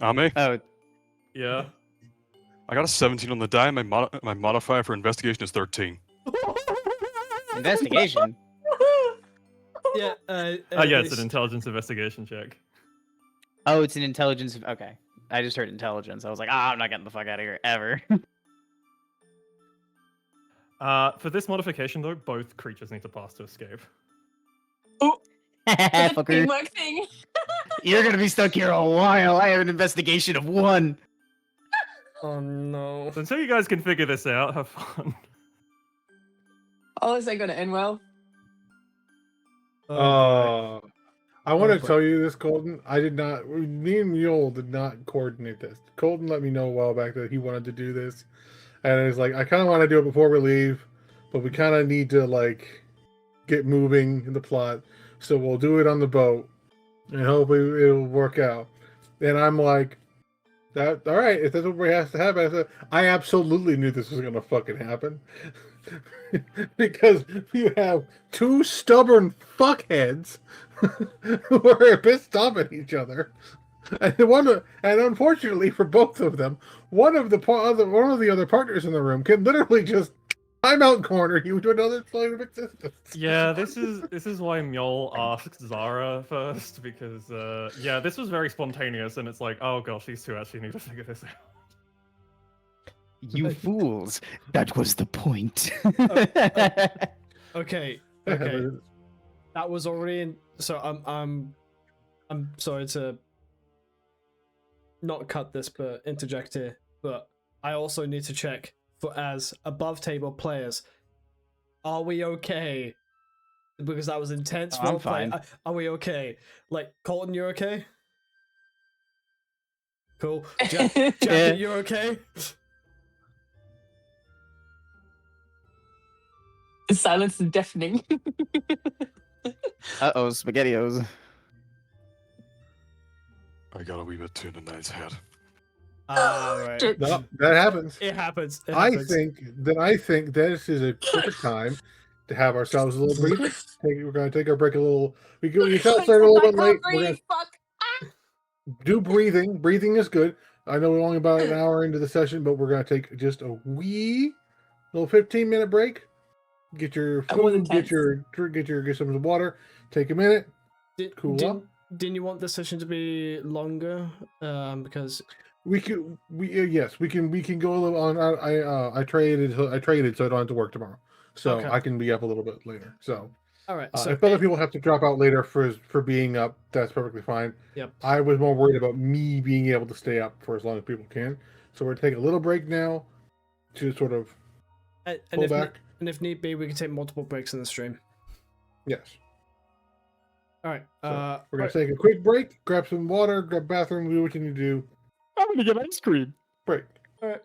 [SPEAKER 4] Ame,
[SPEAKER 8] Oh,
[SPEAKER 7] Yeah.
[SPEAKER 4] I got a 17 on the die. My modifier for investigation is 13.
[SPEAKER 8] investigation.
[SPEAKER 1] Yeah.
[SPEAKER 7] Yeah, it's an intelligence investigation check.
[SPEAKER 8] Oh, it's an intelligence. Okay. I just heard intelligence. I was like, I'm not getting the fuck out of here ever.
[SPEAKER 7] For this modification, though, both creatures need to pass to escape.
[SPEAKER 8] Fucker.
[SPEAKER 3] Teamwork thing.
[SPEAKER 8] You're gonna be stuck here a while. I have an investigation of 1.
[SPEAKER 1] Oh no.
[SPEAKER 7] So until you guys can figure this out, have fun.
[SPEAKER 3] Oh, is that gonna end well?
[SPEAKER 1] Oh, boy.
[SPEAKER 2] I want
[SPEAKER 1] Oh,
[SPEAKER 2] to
[SPEAKER 1] boy.
[SPEAKER 2] tell you this, Colton. I did not. Me and Mule did not coordinate this. Colton let me know a while back that he wanted to do this, and it was like I kind of want to do it before we leave, but we kind of need to like get moving in the plot, so we'll do it on the boat, and hopefully it'll work out. And I'm like, that all right? If that's what has to happen, I said I absolutely knew this was gonna fucking happen. Because you have 2 stubborn fuckheads who are pissed off at each other, and unfortunately for both of them, one of the other partners in the room can literally just timeout corner you to another plane of existence.
[SPEAKER 7] Yeah, this is why Mjol asked Zara first, because yeah, this was very spontaneous, and it's like, oh gosh, these two actually need to figure this out.
[SPEAKER 8] You fools. That was the point.
[SPEAKER 1] Okay. Okay. That was already in. So I'm sorry to not cut this, but interject here. But I also need to check for as above table players. Are we okay? Because that was intense.
[SPEAKER 8] I'm
[SPEAKER 1] roleplay.
[SPEAKER 8] fine.
[SPEAKER 1] Are we okay? Like Colton, you're okay? Cool. Jackie, you're okay?
[SPEAKER 3] The silence is deafening.
[SPEAKER 8] Uh-oh, SpaghettiOs.
[SPEAKER 4] I got a wee bit too in the night's head.
[SPEAKER 1] Right.
[SPEAKER 2] No, that happens.
[SPEAKER 1] It happens. It
[SPEAKER 2] I
[SPEAKER 1] happens.
[SPEAKER 2] think this is a perfect time to have ourselves a little breather. We're going to take our break a little. We started a little bit late. We're going to do breathing. Breathing is good. I know we're only about an hour into the session, but we're going to take just a wee little 15-minute break. Get your food, get some water. Take a minute. Cool up.
[SPEAKER 1] Didn't you want this session to be longer? Because
[SPEAKER 2] we can go a little on. I traded so I don't have to work tomorrow, so
[SPEAKER 1] Okay.
[SPEAKER 2] I can be up a little bit later. So
[SPEAKER 1] all right. So
[SPEAKER 2] if other people have to drop out later for being up, that's perfectly fine.
[SPEAKER 1] Yep.
[SPEAKER 2] I was more worried about me being able to stay up for as long as people can. So we're taking a little break now to sort of pull back.
[SPEAKER 1] And if need be, we can take multiple breaks in the stream.
[SPEAKER 2] Yes.
[SPEAKER 1] All right.
[SPEAKER 2] So we're gonna take a quick break, grab some water, grab bathroom, do what you need to do.
[SPEAKER 8] I'm gonna get ice cream.
[SPEAKER 2] Break.
[SPEAKER 1] All right.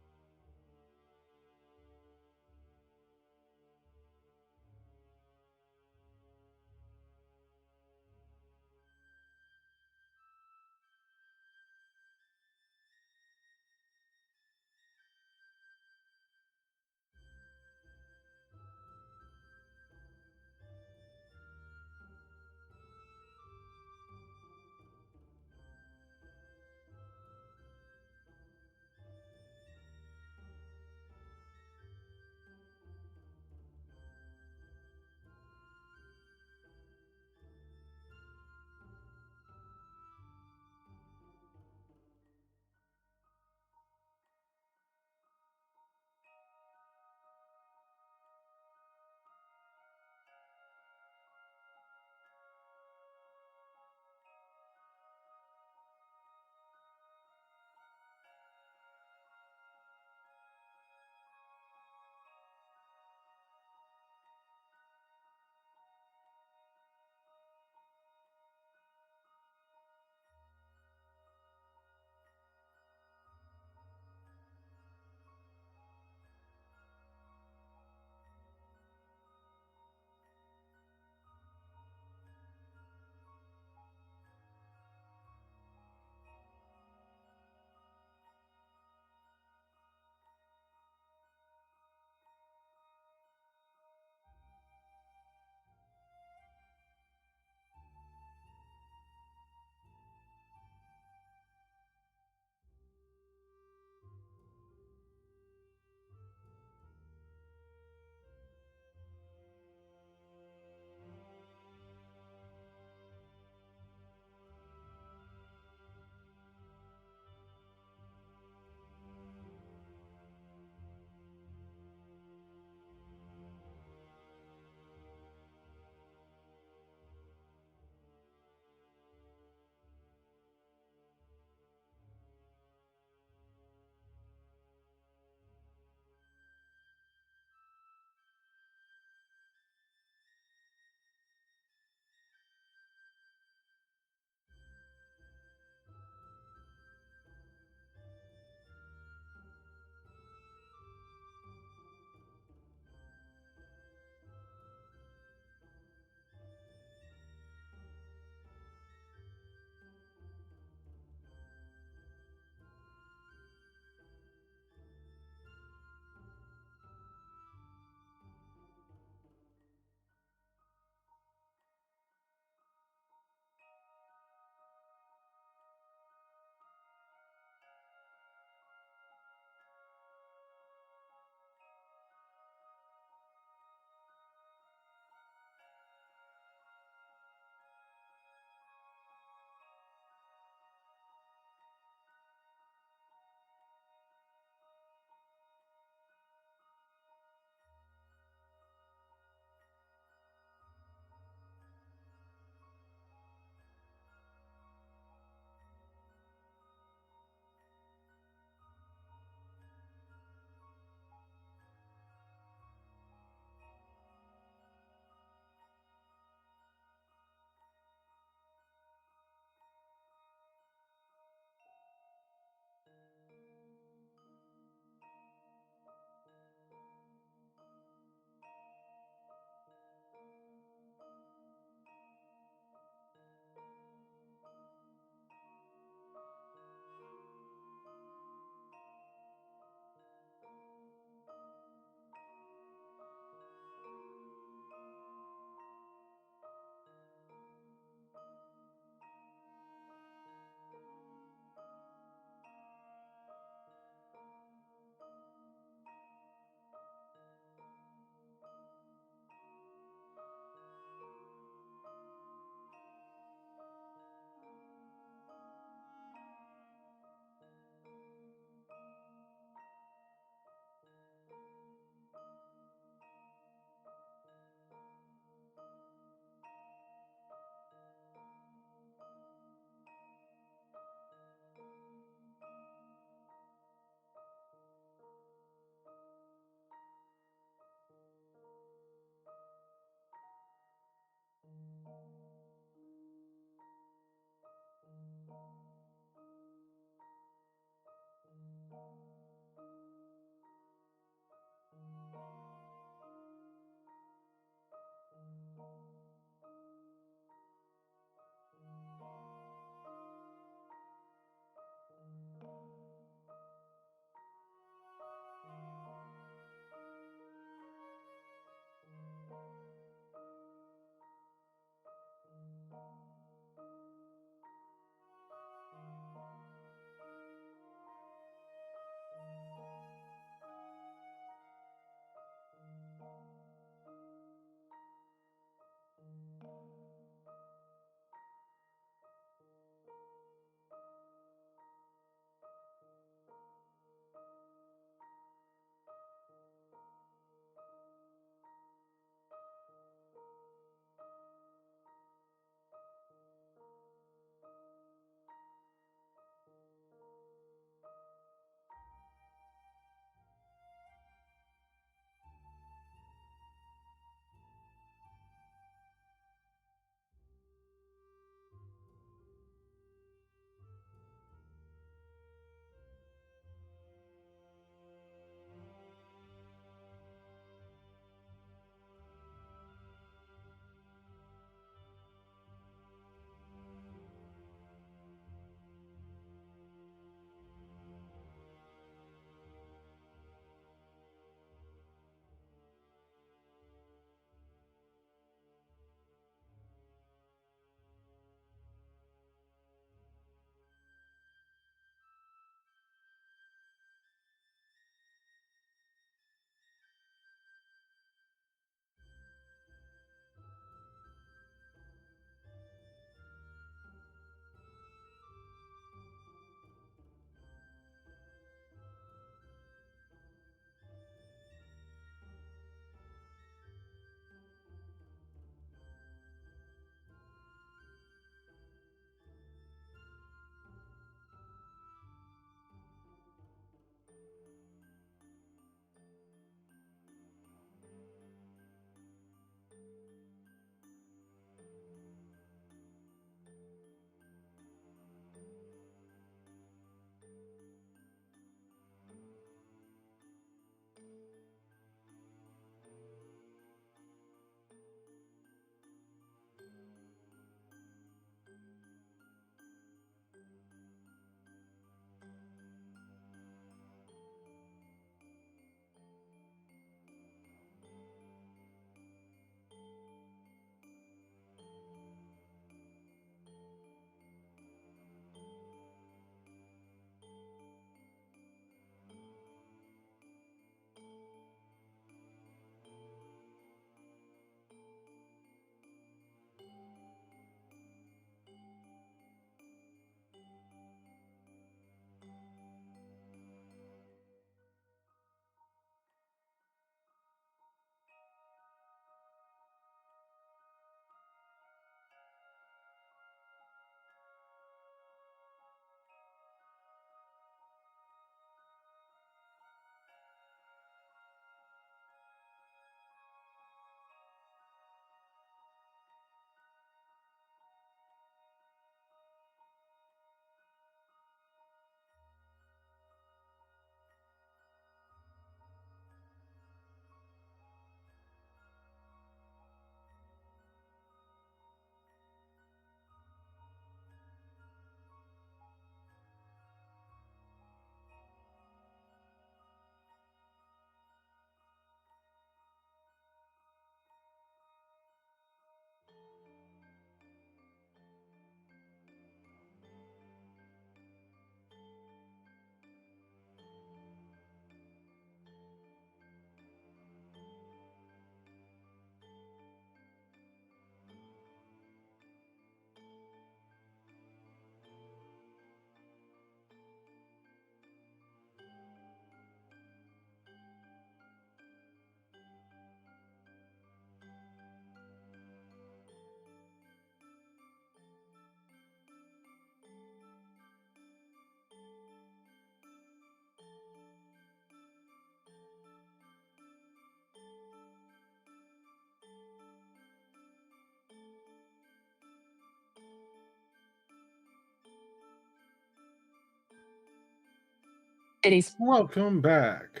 [SPEAKER 3] Titties.
[SPEAKER 2] Welcome back.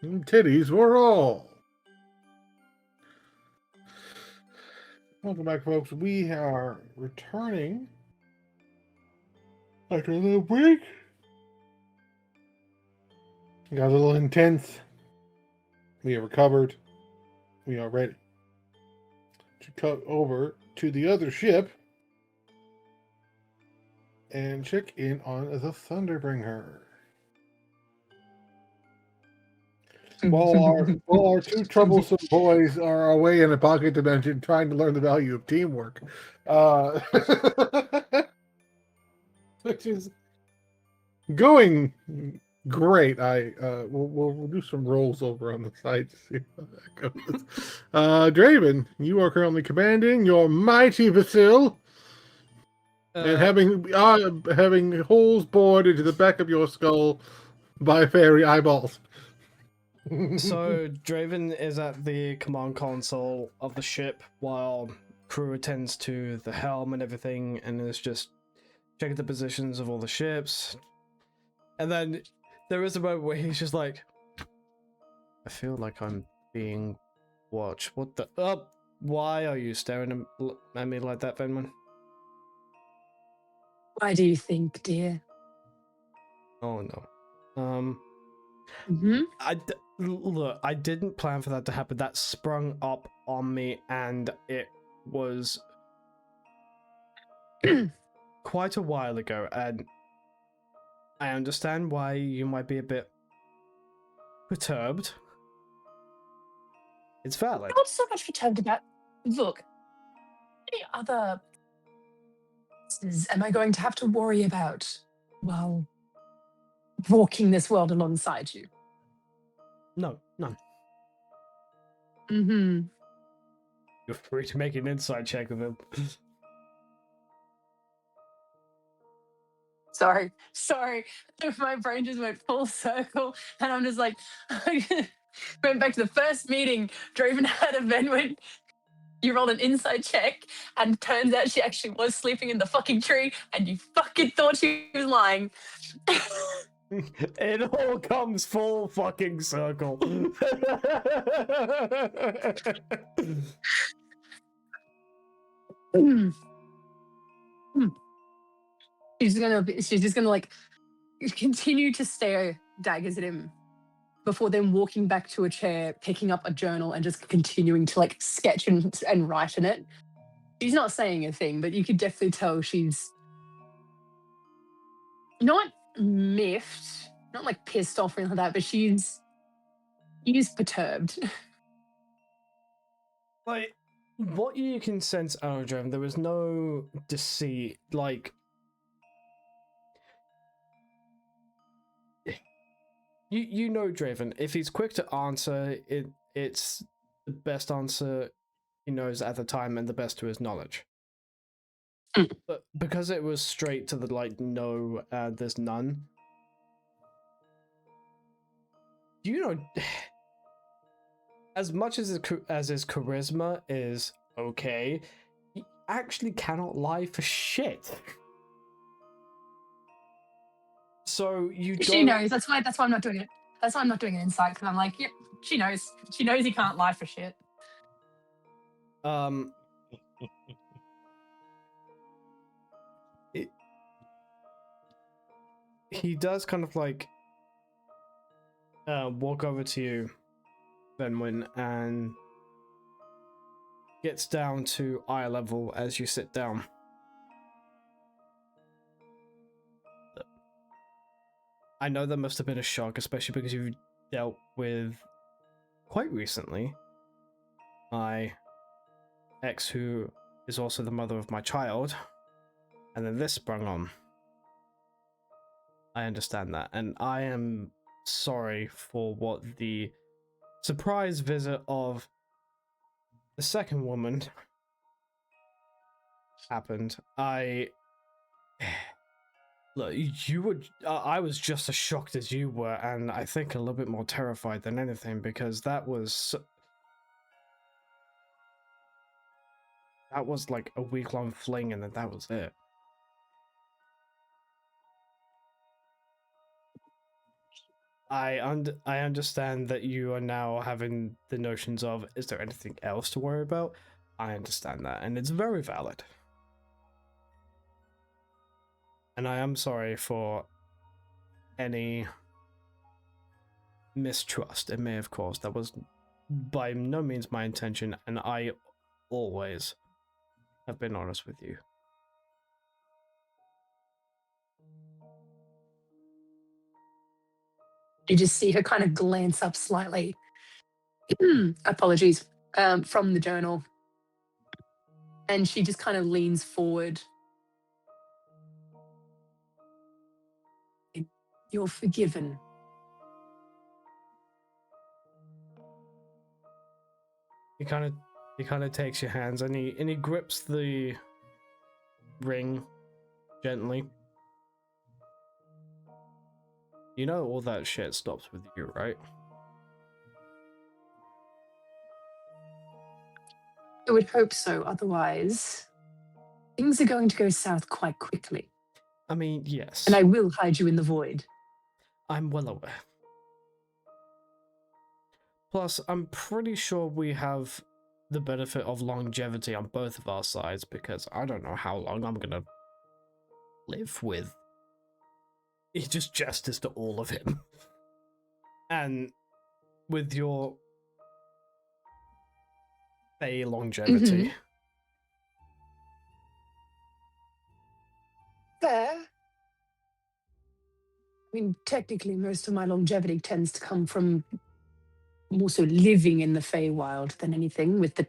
[SPEAKER 2] Titties were all. Welcome back, folks. We are returning after a little break. Got a little intense. We are recovered. We are ready to cut over to the other ship and check in on the Thunderbringer. While our two troublesome boys are away in a pocket dimension trying to learn the value of teamwork, which is going great. We'll do some rolls over on the side to see how that goes. Draven, you are currently commanding your mighty vessel and having holes bored into the back of your skull by fairy eyeballs.
[SPEAKER 1] So Draven is at the command console of the ship while crew attends to the helm and everything, and is just checking the positions of all the ships. And then there is a moment where he's just like, I feel like I'm being watched. What the? Why are you staring at me like that, Venman?
[SPEAKER 3] Why do you think, dear?
[SPEAKER 1] Oh no.
[SPEAKER 3] Mm-hmm.
[SPEAKER 1] Look, I didn't plan for that to happen. That sprung up on me, and it was quite a while ago, and I understand why you might be a bit perturbed. It's valid.
[SPEAKER 3] Not so much perturbed about. Look, any other am I going to have to worry about while walking this world alongside you?
[SPEAKER 1] No, none.
[SPEAKER 3] Mm-hmm.
[SPEAKER 1] You're free to make an insight check of him.
[SPEAKER 3] Sorry. My brain just went full circle, and I'm just like, went back to the first meeting. Draven had a Venwin. You rolled an inside check, and turns out she actually was sleeping in the fucking tree, and you fucking thought she was lying.
[SPEAKER 1] It all comes full fucking circle.
[SPEAKER 3] She's just gonna like continue to stare daggers at him before then walking back to a chair, picking up a journal, and just continuing to like sketch and write in it. She's not saying a thing, but you could definitely tell she's not miffed, not like pissed off or anything like that, but she's perturbed.
[SPEAKER 1] Like, what you can sense out of Draven, there was no deceit. Like, you know Draven. If he's quick to answer, it's the best answer he knows at the time and the best to his knowledge. But because it was straight to the like, no, there's none. You know, as much as his charisma is okay, he actually cannot lie for shit. So you don't...
[SPEAKER 3] She knows. That's why I'm not doing it. That's why I'm not doing an insight, because I'm like, yep, she knows. She knows he can't lie for shit.
[SPEAKER 1] He does kind of like walk over to you, Benwin, and gets down to eye level as you sit down. I know that must have been a shock, especially because you've dealt with, quite recently, my ex, who is also the mother of my child, and then this sprung on. I understand that, and I am sorry for what the surprise visit of the second woman happened. Look, you were. I was just as shocked as you were, and I think a little bit more terrified than anything, because that was like a week-long fling, and then that was it. I understand that you are now having the notions of, is there anything else to worry about? I understand that, and it's very valid. And I am sorry for any mistrust it may have caused. That was by no means my intention, and I always have been honest with you.
[SPEAKER 3] You just see her kind of glance up slightly. Apologies, from the journal. And she just kind of leans forward. You're forgiven.
[SPEAKER 1] He kind of takes your hands and he grips the ring gently. You know all that shit stops with you, right?
[SPEAKER 3] I would hope so. Otherwise, things are going to go south quite quickly.
[SPEAKER 1] I mean, yes.
[SPEAKER 3] And I will hide you in the void.
[SPEAKER 1] I'm well aware. Plus, I'm pretty sure we have the benefit of longevity on both of our sides, because I don't know how long I'm gonna live with. He just gestures to all of him. And with your Fey longevity.
[SPEAKER 3] Fair. I mean, technically, most of my longevity tends to come from more so living in the Feywild than anything, with the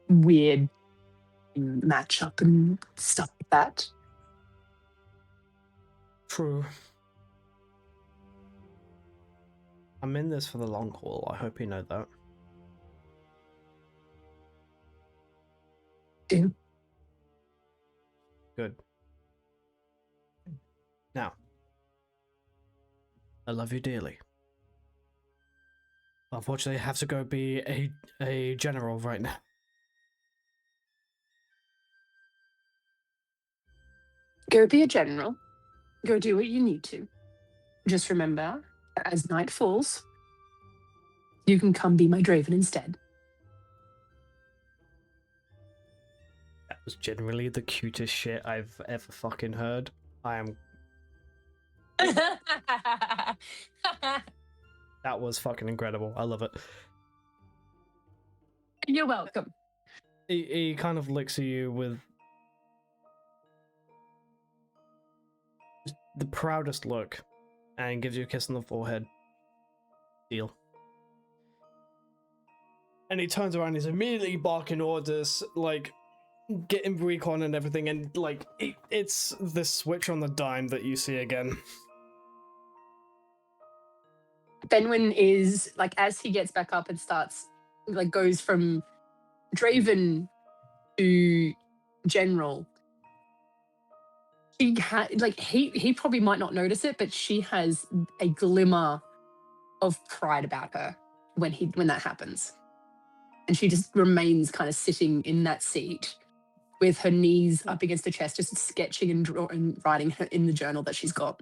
[SPEAKER 3] weird matchup and stuff like that.
[SPEAKER 1] True. I'm in this for the long haul. I hope you know that.
[SPEAKER 3] Do.
[SPEAKER 1] Good. Now, I love you dearly. Unfortunately, I have to go be a general right now.
[SPEAKER 3] Go be a general. Go do what you need to. Just remember, as night falls, you can come be my Draven instead.
[SPEAKER 1] That was generally the cutest shit I've ever fucking heard. I am... That was fucking incredible. I love it.
[SPEAKER 3] You're welcome.
[SPEAKER 1] He kind of looks at you with the proudest look and gives you a kiss on the forehead. Deal. And he turns around, he's immediately barking orders, like, getting recon and everything, and, like, it's the switch on the dime that you see again.
[SPEAKER 3] Benwyn is, like, as he gets back up and starts, like, goes from Draven to General, he probably might not notice it, but she has a glimmer of pride about her when that happens. And she just remains kind of sitting in that seat with her knees up against her chest, just sketching and drawing, writing her in the journal that she's got.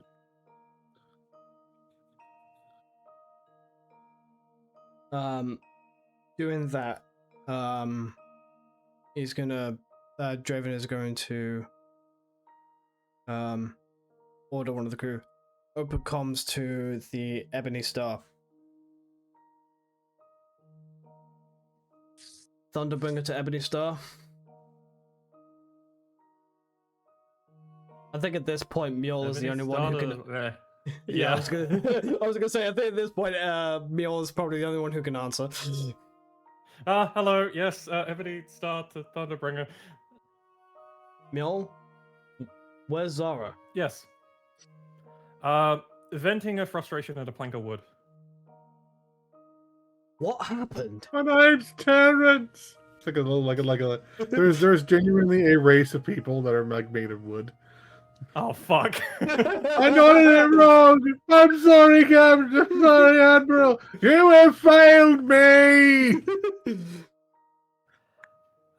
[SPEAKER 1] Doing that, he's gonna, Draven is going to, order one of the crew. Open comms to the Ebony Star. Thunderbringer to Ebony Star. I think at this point, Mule is the only one who can... Yeah, I was gonna say, I think at this point, Mule is probably the only one who can answer.
[SPEAKER 7] Hello, yes, Ebony Star to Thunderbringer.
[SPEAKER 1] Mule? Where's Zara?
[SPEAKER 7] Yes. Venting a frustration at a plank of wood.
[SPEAKER 1] What happened?
[SPEAKER 2] My name's Terrence. It's like there's genuinely a race of people that are like made of wood.
[SPEAKER 7] Oh fuck!
[SPEAKER 2] I noted it wrong. I'm sorry, Captain. I'm sorry, Admiral. You have failed me.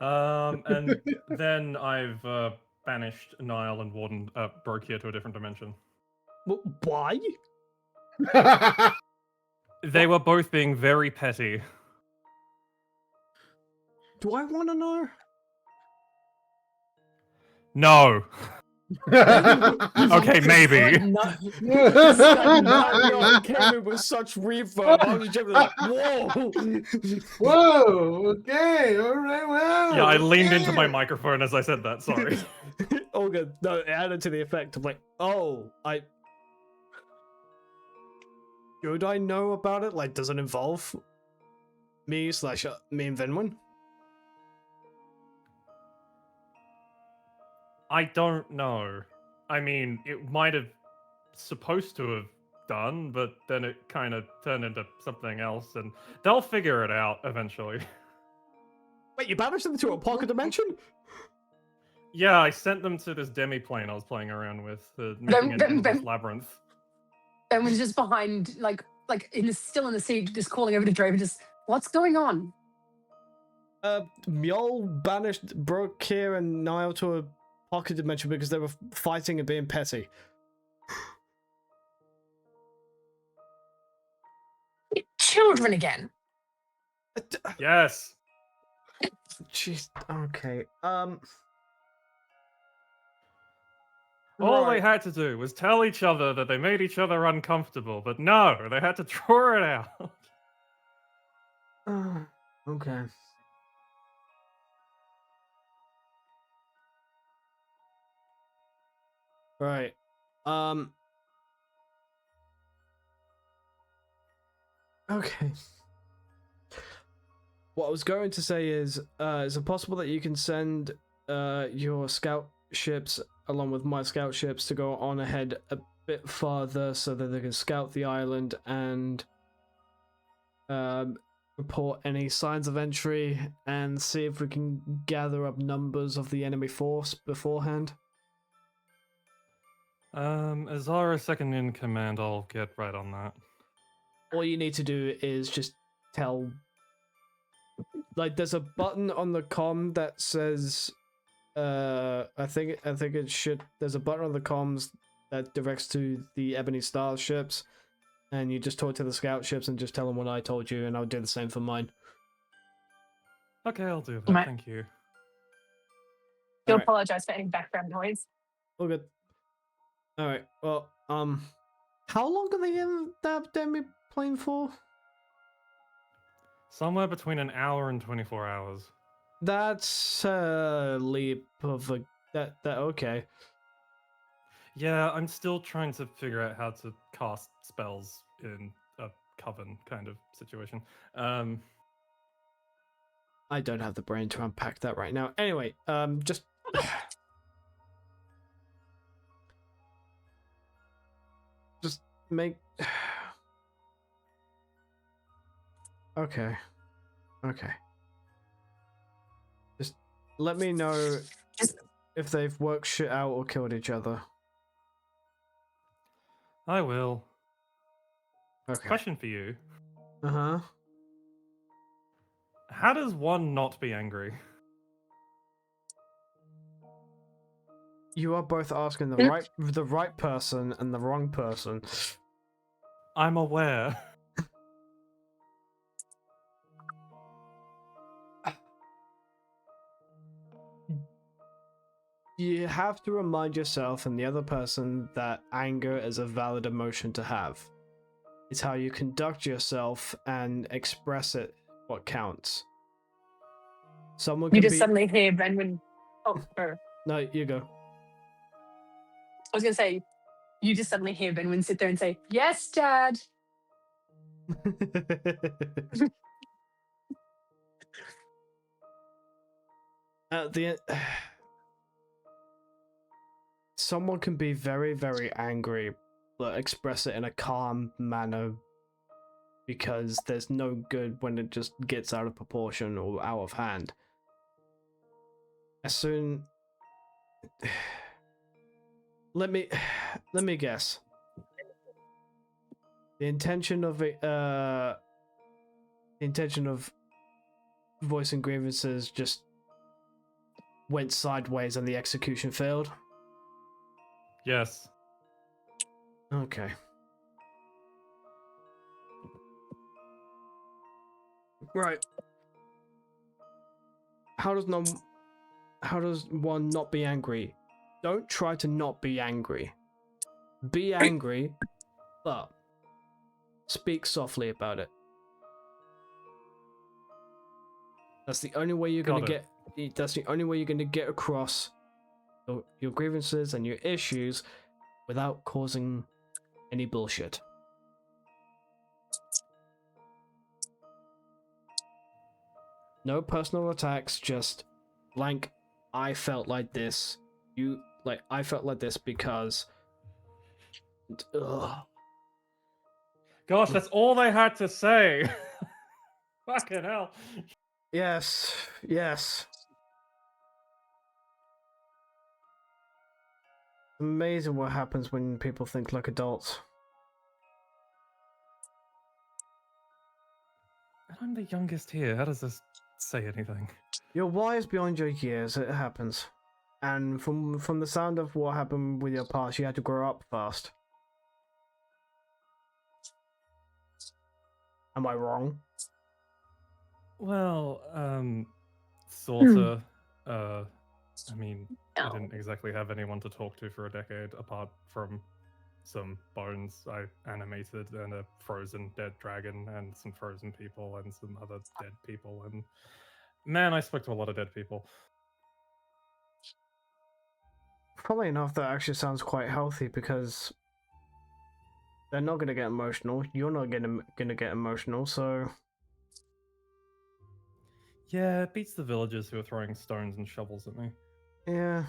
[SPEAKER 7] And then I've banished Niall and Warden Broke here to a different dimension.
[SPEAKER 1] Why?
[SPEAKER 7] They were both being very petty.
[SPEAKER 1] Do I want to know?
[SPEAKER 7] No. Okay, maybe.
[SPEAKER 1] This guy not came in with such reverb. I was just like, whoa!
[SPEAKER 2] Whoa! Okay, all right, wow.
[SPEAKER 7] Yeah, I leaned into my
[SPEAKER 2] okay.
[SPEAKER 7] microphone as I said that, sorry.
[SPEAKER 1] Oh, good. No, it added to the effect of like, oh, should I know about it? Like, does it involve me / me and Venwin?
[SPEAKER 7] I don't know. I mean, it might have supposed to have done, but then it kind of turned into something else, and they'll figure it out eventually.
[SPEAKER 1] Wait, you banished them to a pocket dimension?
[SPEAKER 7] Yeah, I sent them to this demi-plane I was playing around with, making an endless labyrinth.
[SPEAKER 3] Ben was just behind, still in the seat, just calling over to Draven, just, what's going on?
[SPEAKER 1] Mjol banished Brokir and Niall to a pocket dimension because they were fighting and being petty.
[SPEAKER 3] Children again.
[SPEAKER 7] Yes.
[SPEAKER 1] Jeez. Okay.
[SPEAKER 7] All
[SPEAKER 1] Right.
[SPEAKER 7] they had to do was tell each other that they made each other uncomfortable, but no, they had to draw it out.
[SPEAKER 1] Okay. Right. Okay. What I was going to say is it possible that you can send your scout ships along with my scout ships to go on ahead a bit farther so that they can scout the island and report any signs of entry and see if we can gather up numbers of the enemy force beforehand?
[SPEAKER 7] As our second in command, I'll get right on that.
[SPEAKER 1] All you need to do is just tell, like, there's a button on the comm that says I think it should, there's a button on the comms that directs to the Ebony Star ships, and you just talk to the scout ships and just tell them what I told you, and I'll do the same for mine.
[SPEAKER 7] Okay, I'll do that.
[SPEAKER 3] Right.
[SPEAKER 7] Thank you.
[SPEAKER 3] Do
[SPEAKER 1] Alright.
[SPEAKER 3] apologize for any background noise.
[SPEAKER 1] All good. Alright, well, how long are they in that demi plane for?
[SPEAKER 7] Somewhere between an hour and 24 hours.
[SPEAKER 1] That's a leap of a that okay.
[SPEAKER 7] Yeah, I'm still trying to figure out how to cast spells in a coven kind of situation.
[SPEAKER 1] I don't have the brain to unpack that right now. Anyway, just just make okay. Just let me know if they've worked shit out or killed each other.
[SPEAKER 7] I will.
[SPEAKER 1] Okay.
[SPEAKER 7] Question for you.
[SPEAKER 1] Uh-huh.
[SPEAKER 7] How does one not be angry?
[SPEAKER 1] You are both asking the right person and the wrong person.
[SPEAKER 7] I'm aware.
[SPEAKER 1] You have to remind yourself and the other person that anger is a valid emotion to have. It's how you conduct yourself and express it what counts. Someone
[SPEAKER 3] You
[SPEAKER 1] can
[SPEAKER 3] just
[SPEAKER 1] be...
[SPEAKER 3] suddenly hear Benwin.
[SPEAKER 1] No, you go.
[SPEAKER 3] I was going to say, you just suddenly hear Benwin sit there and say, yes, Dad.
[SPEAKER 1] At the end... Someone can be very, very angry, but express it in a calm manner because there's no good when it just gets out of proportion or out of hand. As soon... Let me guess. The intention of voicing grievances just went sideways and the execution failed.
[SPEAKER 7] Yes.
[SPEAKER 1] Okay. Right. How does one not be angry? Don't try to not be angry. Be angry, but speak softly about it. That's the only way you're gonna get. That's the only way you're gonna get across your grievances and your issues without causing any bullshit. No personal attacks, just blank. I felt like this. I felt like this because. Ugh.
[SPEAKER 7] Gosh, that's all they had to say. Fucking hell.
[SPEAKER 1] Yes, yes. Amazing what happens when people think like adults.
[SPEAKER 7] And I'm the youngest here. How does this say anything?
[SPEAKER 1] You're wise beyond your years. It happens, and from the sound of what happened with your past, you had to grow up fast. Am I wrong?
[SPEAKER 7] Well, sorta. I mean, I didn't exactly have anyone to talk to for a decade, apart from some bones I animated and a frozen dead dragon and some frozen people and some other dead people. And man, I spoke to a lot of dead people.
[SPEAKER 1] Probably enough, that actually sounds quite healthy because they're not gonna get emotional. You're not gonna get emotional, so.
[SPEAKER 7] Yeah, it beats the villagers who are throwing stones and shovels at me.
[SPEAKER 1] Yeah.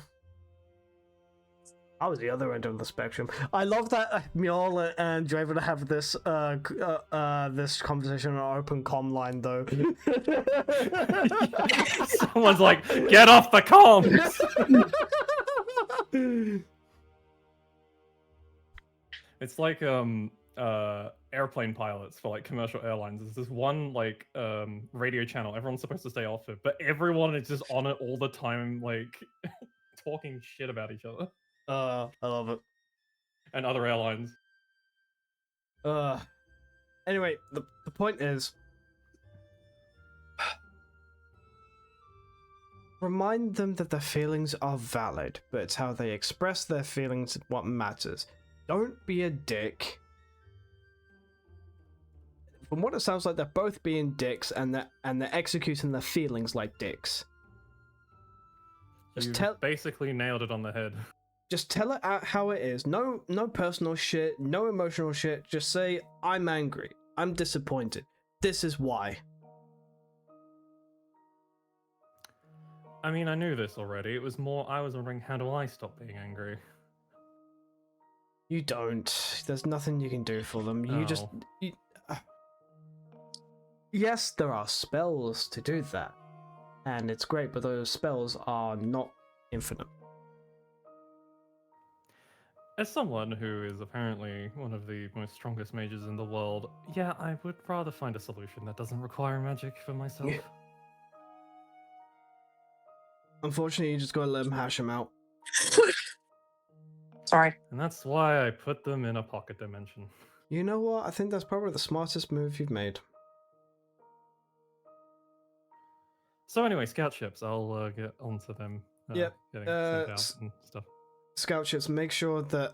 [SPEAKER 1] I was the other end of the spectrum. I love that Mjol and Draven have this this conversation on open comm line though.
[SPEAKER 7] Someone's like, "Get off the comms!" It's like airplane pilots for like commercial airlines. There's this one like radio channel everyone's supposed to stay off it, but everyone is just on it all the time, like talking shit about each other.
[SPEAKER 1] I love it.
[SPEAKER 7] And other airlines.
[SPEAKER 1] Anyway, the point is, remind them that their feelings are valid, but it's how they express their feelings what matters. Don't be a dick. From what it sounds like, they're both being dicks, and they're executing their feelings like dicks.
[SPEAKER 7] You basically nailed it on the head.
[SPEAKER 1] Just tell it out how it is. No personal shit, no emotional shit. Just say, I'm angry. I'm disappointed. This is why.
[SPEAKER 7] I mean, I knew this already. It was more, I was wondering, how do I stop being angry?
[SPEAKER 1] You don't. There's nothing you can do for them. You just... Yes, there are spells to do that. And it's great, but those spells are not infinite.
[SPEAKER 7] As someone who is apparently one of the most strongest mages in the world, yeah, I would rather find a solution that doesn't require magic for myself.
[SPEAKER 1] Yeah. Unfortunately, you just gotta let them hash them out.
[SPEAKER 3] Sorry.
[SPEAKER 7] And that's why I put them in a pocket dimension.
[SPEAKER 1] You know what? I think that's probably the smartest move you've made.
[SPEAKER 7] So anyway, scout ships. I'll get onto them.
[SPEAKER 1] Yep.
[SPEAKER 7] Getting sent out and stuff.
[SPEAKER 1] Scout ships, make sure that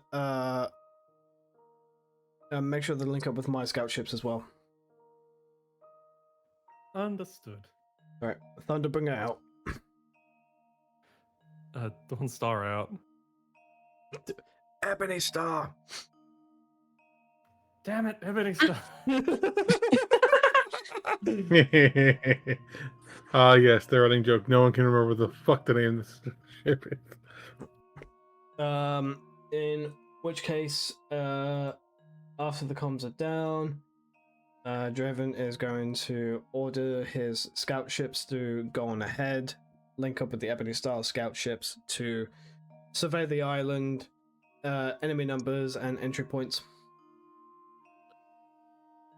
[SPEAKER 1] they link up with my scout ships as well.
[SPEAKER 7] Understood.
[SPEAKER 1] Alright, Thunder, bring it out.
[SPEAKER 7] Dawn Star out.
[SPEAKER 1] Ebony Star!
[SPEAKER 7] Damn it, Ebony Star!
[SPEAKER 2] Yes, the running joke. No one can remember the fuck the name of this ship is.
[SPEAKER 1] In which case, after the comms are down, Draven is going to order his scout ships to go on ahead, link up with the Ebony Star scout ships to survey the island, enemy numbers, and entry points.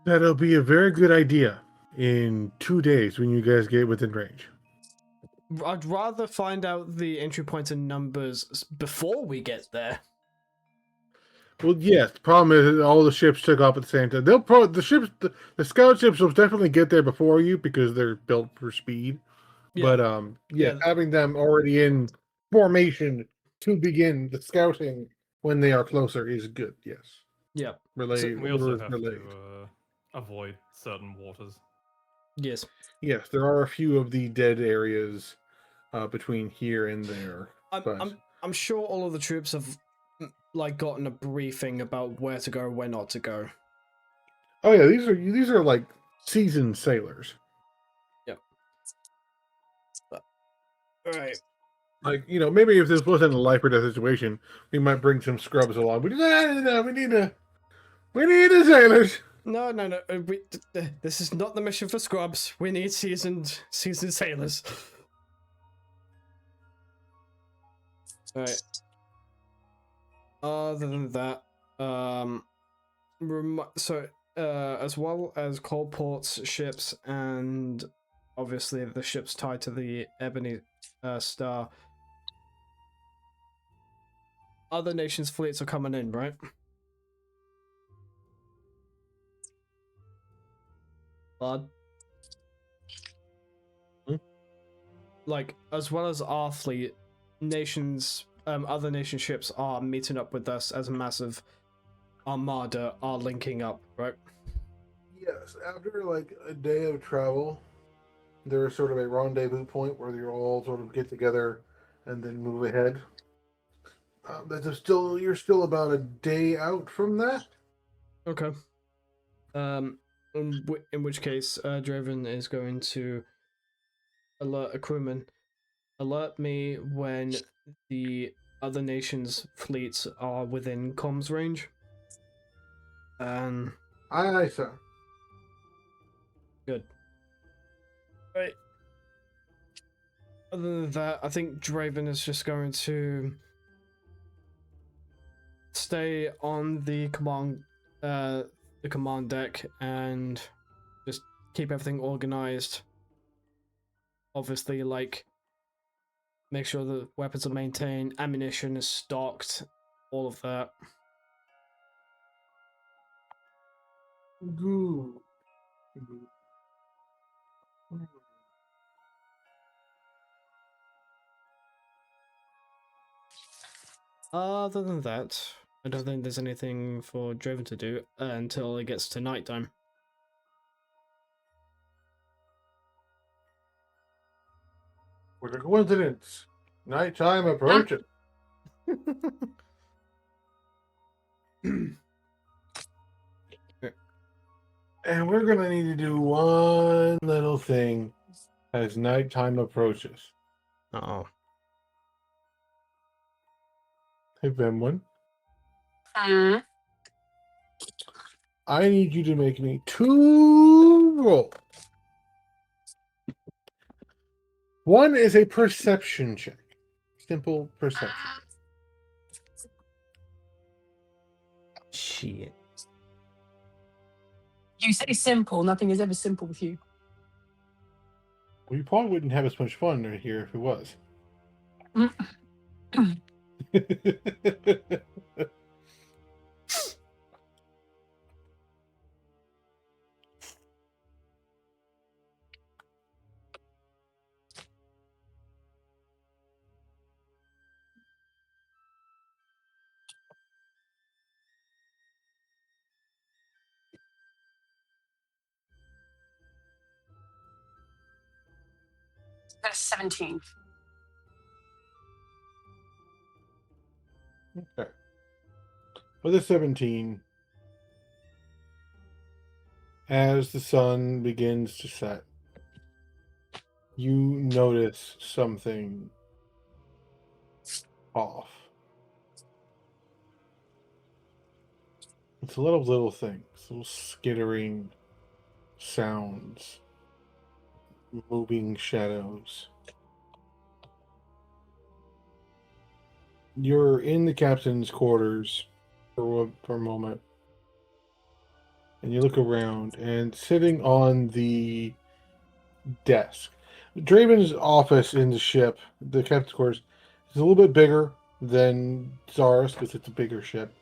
[SPEAKER 2] That'll be a very good idea in 2 days when you guys get within range.
[SPEAKER 1] I'd rather find out the entry points and numbers before we get there.
[SPEAKER 2] Well, yes. The problem is that all the ships took off at the same time. The scout ships will definitely get there before you because they're built for speed.
[SPEAKER 1] Yeah.
[SPEAKER 2] But yeah,
[SPEAKER 1] Yeah.
[SPEAKER 2] having them already in formation to begin the scouting when they are closer is good. Yes.
[SPEAKER 1] Yeah.
[SPEAKER 2] Relay.
[SPEAKER 7] We also
[SPEAKER 2] orders
[SPEAKER 7] have
[SPEAKER 2] relayed.
[SPEAKER 7] to avoid certain waters.
[SPEAKER 1] Yes.
[SPEAKER 2] Yes, there are a few of the dead areas between here and there. But
[SPEAKER 1] I'm sure all of the troops have like gotten a briefing about where to go, where not to go.
[SPEAKER 2] oh yeah, these are like seasoned sailors.
[SPEAKER 1] Right.
[SPEAKER 2] Like, maybe if this wasn't a life or death situation, we might bring some scrubs along. But no, we need the sailors.
[SPEAKER 1] No. This is not the mission for scrubs. We need seasoned sailors. Alright. Other than that, as well as Coalport's ships and obviously the ships tied to the Ebony Star, other nations' fleets are coming in, right? Bud? Like, as well as our fleet, other nation ships are meeting up with us as a massive armada, are linking up, right?
[SPEAKER 2] Yes, after like a day of travel, there is sort of a rendezvous point where you all sort of get together and then move ahead. You're still about a day out from that.
[SPEAKER 1] Okay. In which case, Draven is going to alert a crewman. Alert me when the other nation's fleets are within comms range.
[SPEAKER 2] Aye, sir.
[SPEAKER 1] Good. Right. Other than that, I think Draven is just going to stay on the command deck and just keep everything organized. Obviously, like, make sure the weapons are maintained, ammunition is stocked, all of that.
[SPEAKER 2] Good.
[SPEAKER 1] Other than that, I don't think there's anything for Draven to do until it gets to nighttime.
[SPEAKER 2] What a coincidence. Nighttime approaching. And we're going to need to do one little thing as nighttime approaches.
[SPEAKER 1] Uh-oh.
[SPEAKER 2] Hey, Venwin.
[SPEAKER 3] Mm.
[SPEAKER 2] I need you to make me 2 rolls. One is a perception check. Simple perception.
[SPEAKER 1] Shit.
[SPEAKER 3] You say simple. Nothing is ever simple with you.
[SPEAKER 2] We probably wouldn't have as much fun right here if it was.
[SPEAKER 3] That's 17.
[SPEAKER 2] Okay. With a 17, as the sun begins to set, you notice something off. It's a lot of little things, little skittering sounds, moving shadows. You're in the captain's quarters for a moment, and you look around, and sitting on the desk, Draven's office in the ship, the captain's quarters, is a little bit bigger than Zara's because it's a bigger ship.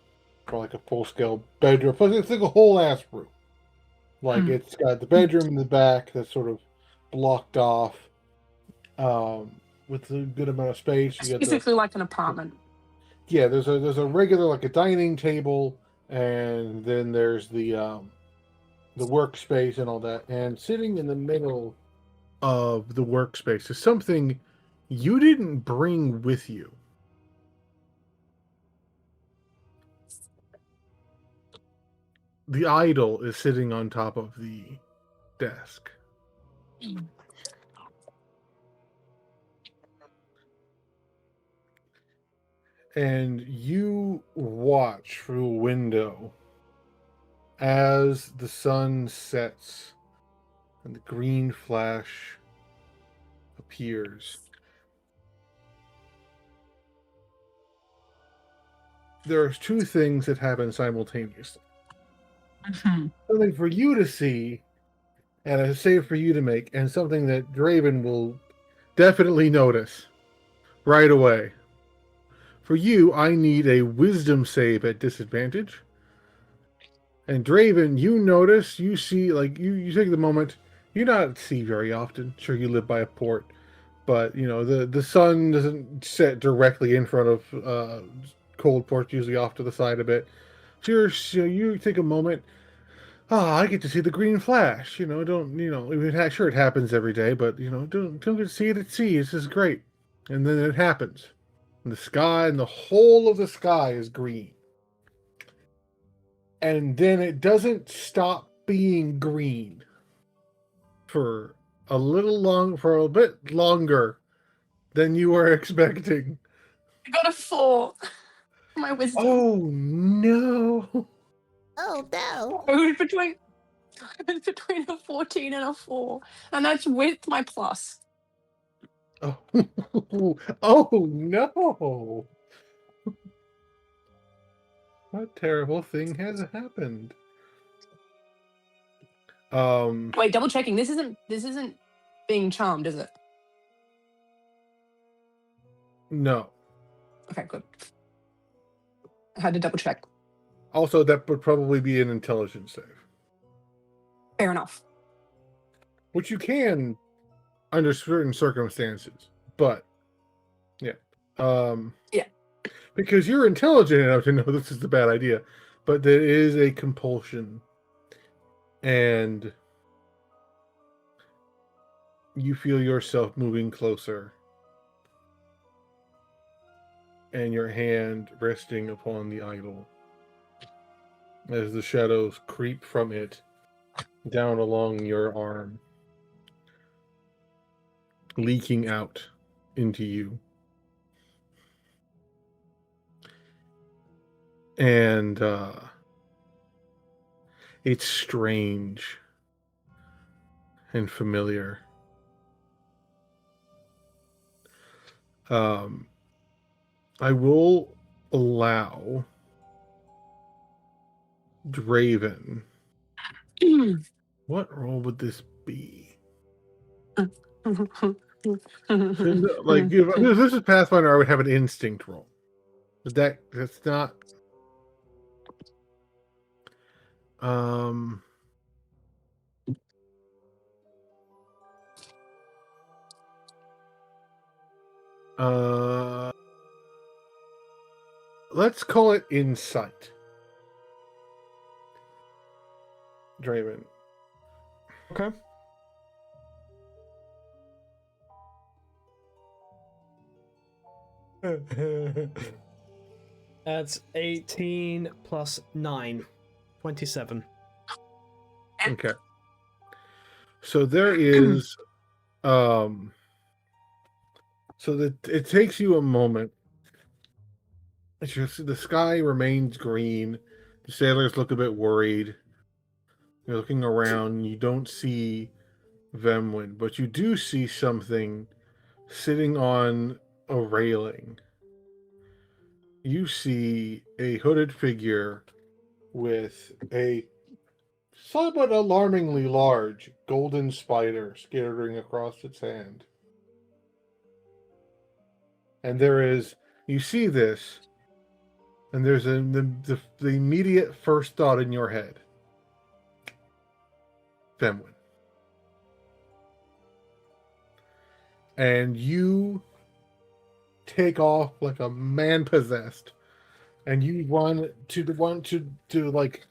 [SPEAKER 2] for like a full scale bedroom. Plus, it's like a whole ass room. Like it's got the bedroom in the back that's sort of blocked off, with a good amount of space.
[SPEAKER 3] It's
[SPEAKER 2] You get
[SPEAKER 3] basically like an apartment.
[SPEAKER 2] there's a regular like a dining table, and then there's the workspace and all that. And sitting in the middle of the workspace is something you didn't bring with you. The idol is sitting on top of the desk. And you watch through a window as the sun sets and the green flash appears. There are two things that happen simultaneously. Something for you to see and a save for you to make, and something that Draven will definitely notice right away. For you, I need a wisdom save at disadvantage. And Draven, you notice, you see, like, you take the moment, you not see very often. Sure, you live by a port, but, you know, the sun doesn't set directly in front of cold ports, usually off to the side a bit. So you take a moment, I get to see the green flash. You know, sure it happens every day, but you know, don't get to see it at sea. This is great. And then it happens. And the sky and the whole of the sky is green. And then it doesn't stop being green for a bit longer than you were expecting.
[SPEAKER 3] I got a 4. My wisdom.
[SPEAKER 2] Oh no.
[SPEAKER 10] Oh no.
[SPEAKER 3] I was between a 14 and a 4. And that's with my plus.
[SPEAKER 2] Oh, oh no. What terrible thing has happened?
[SPEAKER 3] Wait, double checking. This isn't being charmed, is it?
[SPEAKER 2] No.
[SPEAKER 3] Okay, good. I had to double check.
[SPEAKER 2] Also, that would probably be an intelligence save.
[SPEAKER 3] Fair enough.
[SPEAKER 2] Which you can under certain circumstances. But yeah.
[SPEAKER 3] Yeah.
[SPEAKER 2] Because you're intelligent enough to know this is a bad idea. But there is a compulsion. And you feel yourself moving closer. And your hand resting upon the idol. As the shadows creep from it down along your arm, leaking out into you. And it's strange and familiar. I will allow Draven. What role would this be? Like, if this is Pathfinder, I would have an instinct roll. But that's not. Let's call it insight. Draven.
[SPEAKER 1] Okay. That's 18 plus 9. 27.
[SPEAKER 2] Okay. So there is so that it takes you a moment. It's just, the sky remains green. The sailors look a bit worried. You're looking around. You don't see Vemwin, but you do see something sitting on a railing. You see a hooded figure with a somewhat alarmingly large golden spider skittering across its hand. And you see this, And there's the immediate first thought in your head. Fenwin. And you take off like a man possessed. And you run to the one to like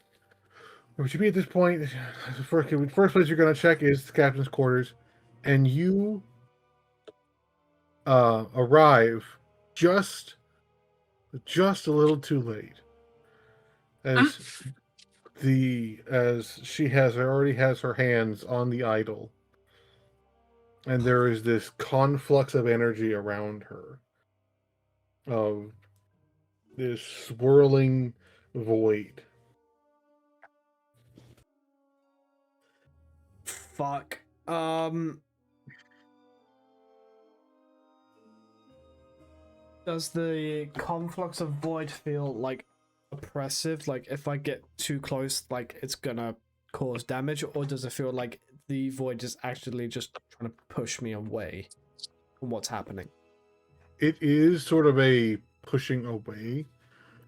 [SPEAKER 2] where should be at this point. The first place you're gonna check is the captain's quarters. And you arrive just a little too late. As she already has her hands on the idol, and there is this conflux of energy around her, of this swirling void.
[SPEAKER 1] Fuck. Does the conflux of void feel like oppressive? Like if I get too close, like it's gonna cause damage, or does it feel like the void is actually just trying to push me away from what's happening?
[SPEAKER 2] It is sort of a pushing away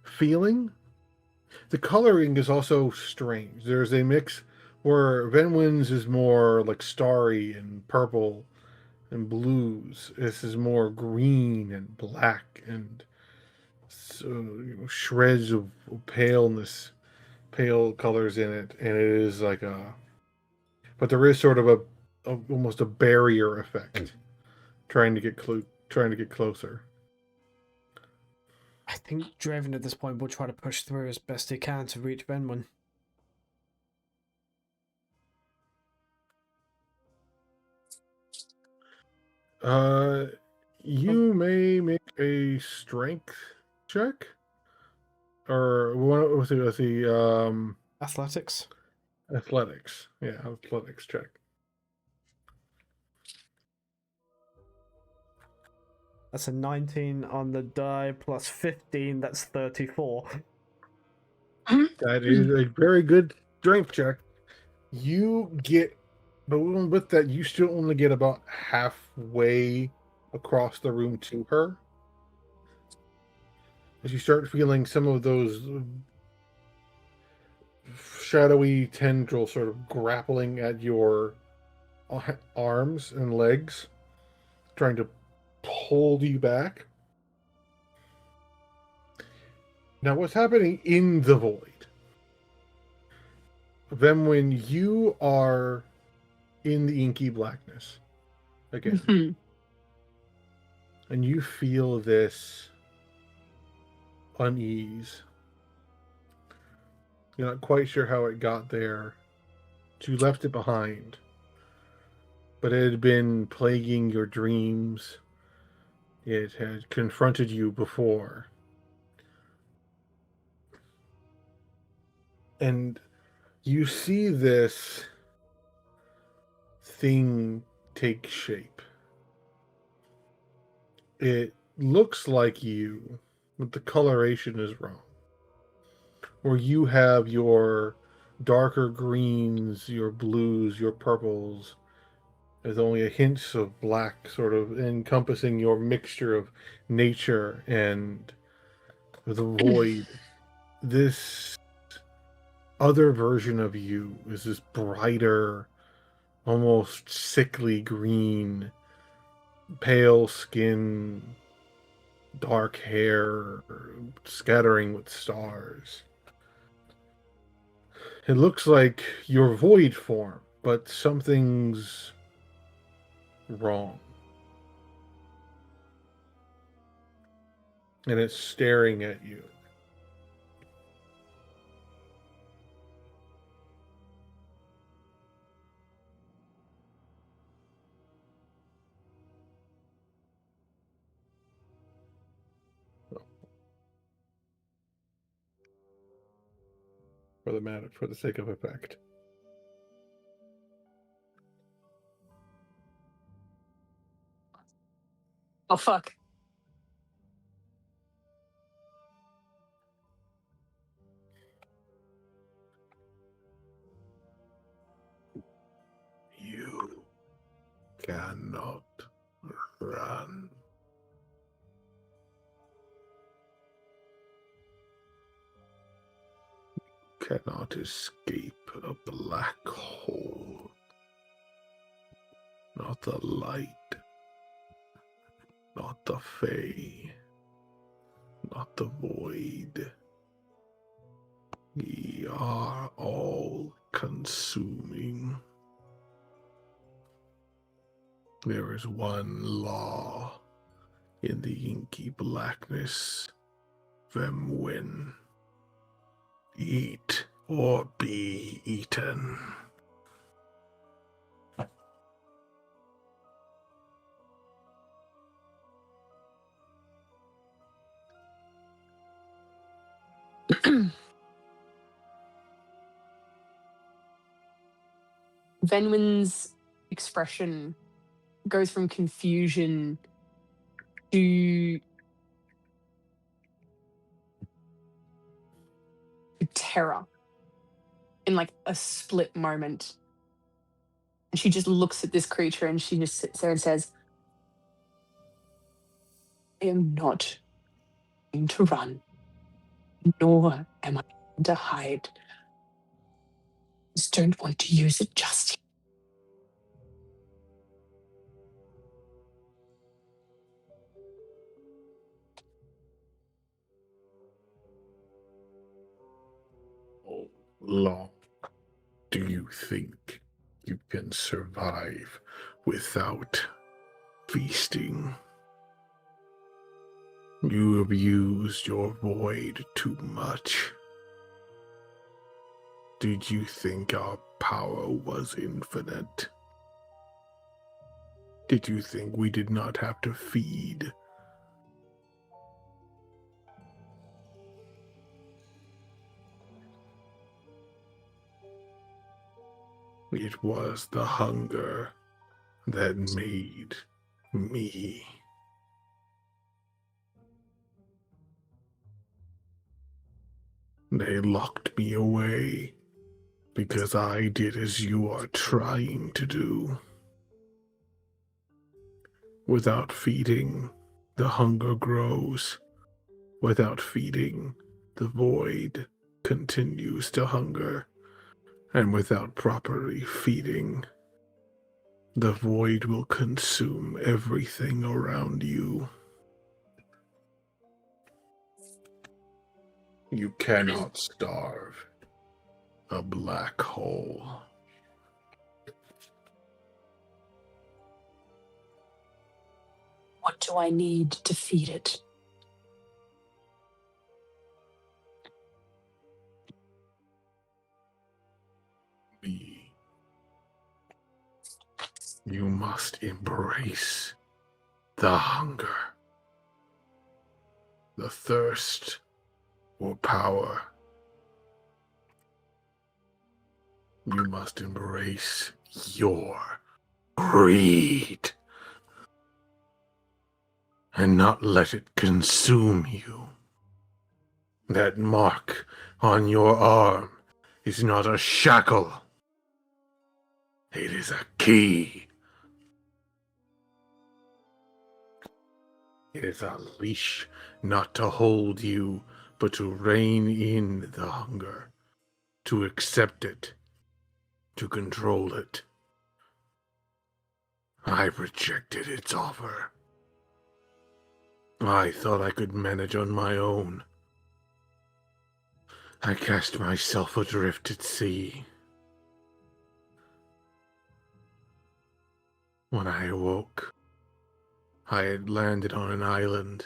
[SPEAKER 2] feeling. The coloring is also strange. There's a mix where Venwin's is more like starry and purple and blues. This is more green and black and shreds of paleness, pale colors in it, and it is like but there is sort of a almost a barrier effect, trying to get closer.
[SPEAKER 1] I think Draven at this point will try to push through as best he can to reach Benwin.
[SPEAKER 2] You may make a strength check, or what was the
[SPEAKER 1] Athletics.
[SPEAKER 2] Athletics? Yeah, athletics check.
[SPEAKER 1] That's a 19 on the die plus 15. That's 34.
[SPEAKER 2] That is a very good strength check. You get, but with that, you still only get about halfway across the room to her. As you start feeling some of those shadowy tendrils sort of grappling at your arms and legs, trying to pull you back. Now, what's happening in the void? Then when you are in the inky blackness again, and you feel this unease, you're not quite sure how it got there. You left it behind, but it had been plaguing your dreams. It had confronted you before. And you see this thing take shape. It looks like you, but the coloration is wrong. Where you have your darker greens, your blues, your purples, there's only a hint of black sort of encompassing your mixture of nature and the void. This other version of you is this brighter, almost sickly green, pale skin, dark hair, scattering with stars. It looks like your void form, but something's wrong. And it's staring at you. For the sake of effect.
[SPEAKER 3] Oh, fuck.
[SPEAKER 2] You cannot run. cannot escape a black hole. Not the light, not the Fae, not the void. Ye are all consuming. There is one law in the inky blackness. Vemwin. Eat or be eaten.
[SPEAKER 3] Venwin's expression goes from confusion to terror in like a split moment. And she just looks at this creature and she just sits there and says, I am not going to run, nor am I going to hide. I just don't want to use it just yet.
[SPEAKER 2] How long do you think you can survive without feasting? You have used your void too much. Did you think our power was infinite? Did you think we did not have to feed? It was the hunger that made me. They locked me away because I did as you are trying to do. Without feeding, the hunger grows. Without feeding, the void continues to hunger. And without properly feeding, the void will consume everything around you. You cannot starve a black hole.
[SPEAKER 3] What do I need to feed it?
[SPEAKER 2] Me. You must embrace the hunger, the thirst for power. You must embrace your greed and not let it consume you. That mark on your arm is not a shackle. It is a key. It is a leash not to hold you, but to rein in the hunger, to accept it, to control it. I rejected its offer. I thought I could manage on my own. I cast myself adrift at sea. When I awoke, I had landed on an island.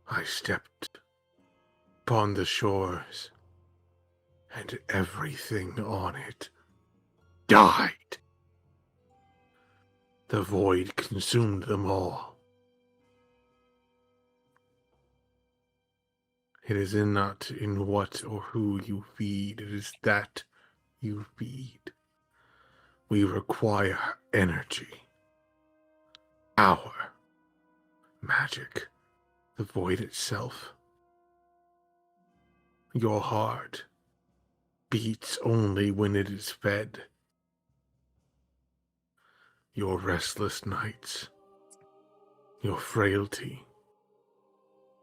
[SPEAKER 2] I stepped upon the shores, and everything on it died. The void consumed them all. It is not in what or who you feed, it is that you feed. We require energy, power, magic, the void itself. Your heart beats only when it is fed. Your restless nights, your frailty,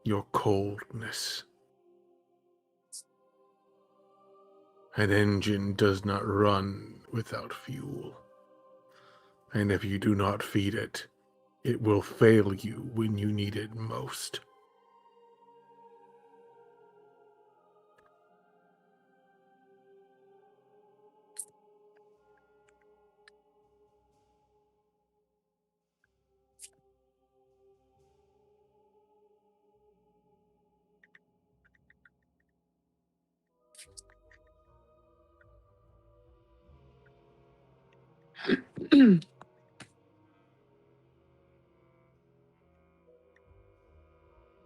[SPEAKER 2] your coldness, An engine does not run without fuel. And if you do not feed it, it will fail you when you need it most.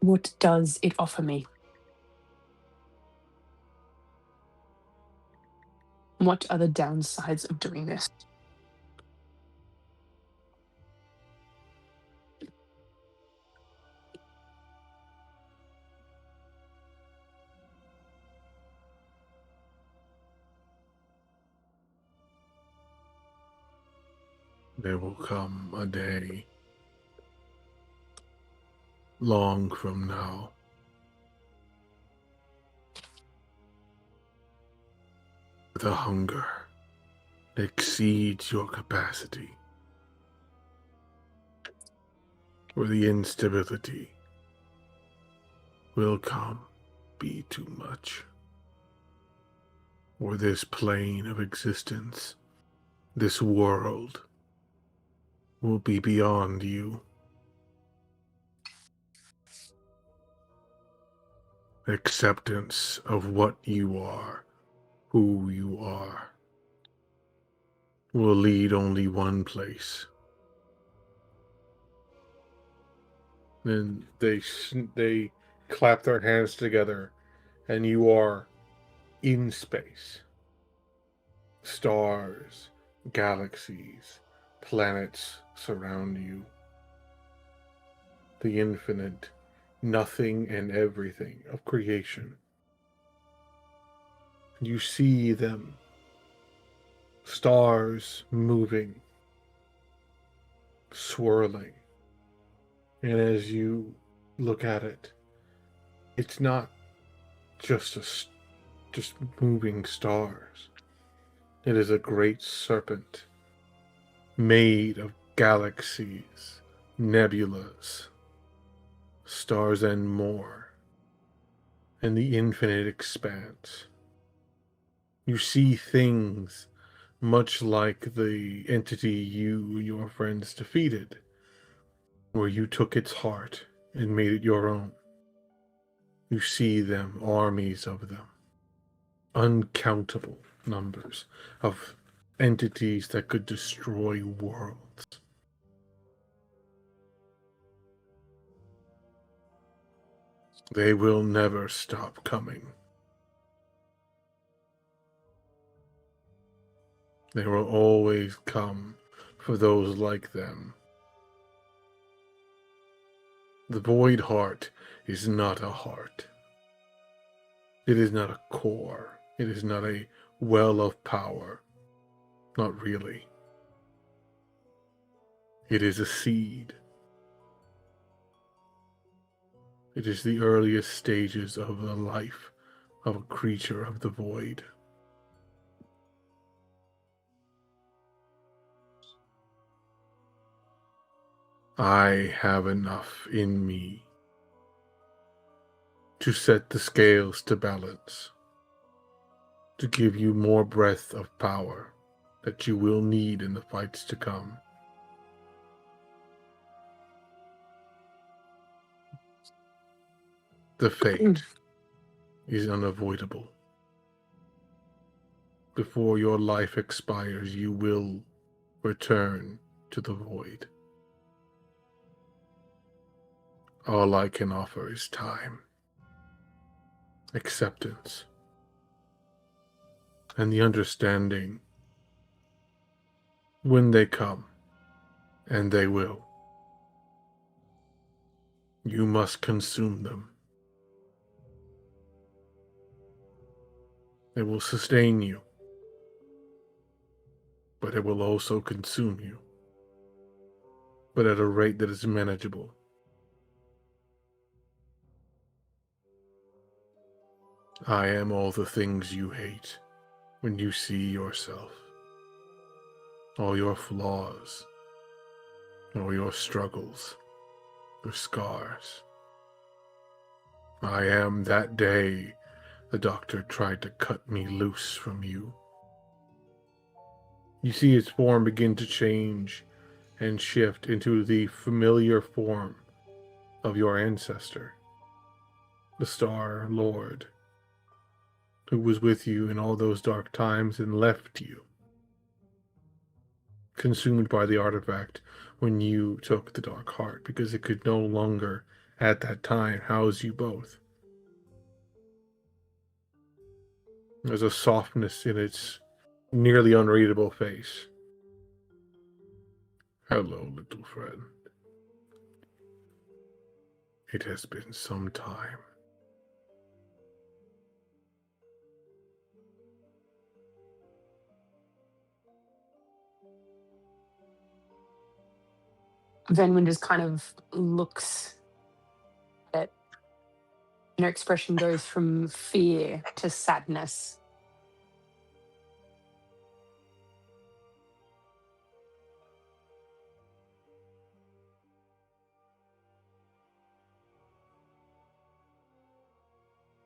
[SPEAKER 3] What does it offer me? What are the downsides of doing this?
[SPEAKER 2] There will come a day, long from now, the hunger exceeds your capacity, where the instability will come be too much, where this plane of existence, this world, will be beyond you. Acceptance of what you are, who you are, will lead only one place. Then they clap their hands together, and you are in space. Stars, galaxies, planets surround you. The infinite, nothing and everything of creation. You see them, stars moving, swirling. And as you look at it, it's not just moving stars. It is a great serpent made of galaxies, nebulas, stars, and more, and the infinite expanse. You see things much like the entity you and your friends defeated, where you took its heart and made it your own. You see them, armies of them, uncountable numbers of entities that could destroy worlds. They will never stop coming. They will always come for those like them. The void heart is not a heart. It is not a core. It is not a well of power. Not really. It is a seed. It is the earliest stages of the life of a creature of the void. I have enough in me to set the scales to balance, to give you more breadth of power that you will need in the fights to come. The fate is unavoidable. Before your life expires, you will return to the void. All I can offer is time, acceptance, and the understanding when they come, and they will. You must consume them. It will sustain you, but it will also consume you, but at a rate that is manageable. I am all the things you hate, when you see yourself, all your flaws, all your struggles, your scars. I am that day the doctor tried to cut me loose from you. You see its form begin to change and shift into the familiar form of your ancestor, the Star Lord, who was with you in all those dark times and left you, consumed by the artifact when you took the Dark Heart, because it could no longer, at that time, house you both. There's a softness in its nearly unreadable face. Hello, little friend. It has been some time.
[SPEAKER 3] Venwin just kind of looks at it. And her expression goes from fear to sadness.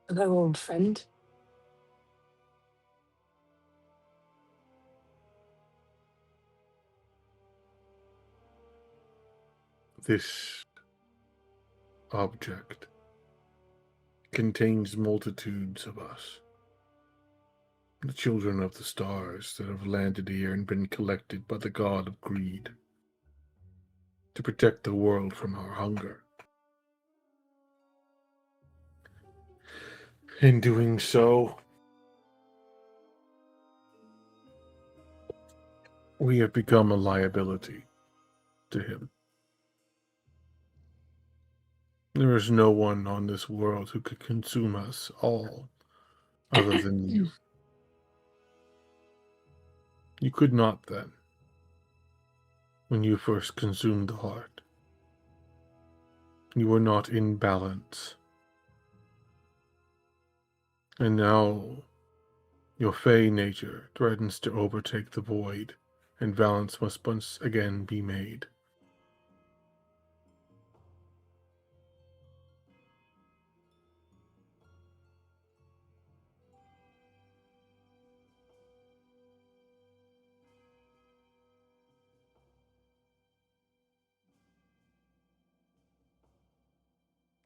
[SPEAKER 3] Hello, old friend.
[SPEAKER 2] This object contains multitudes of us, the children of the stars that have landed here and been collected by the god of greed to protect the world from our hunger. In doing so, we have become a liability to him. There is no one on this world who could consume us all other than you. You could not then, when you first consumed the heart. You were not in balance. And now your fey nature threatens to overtake the void, and balance must once again be made.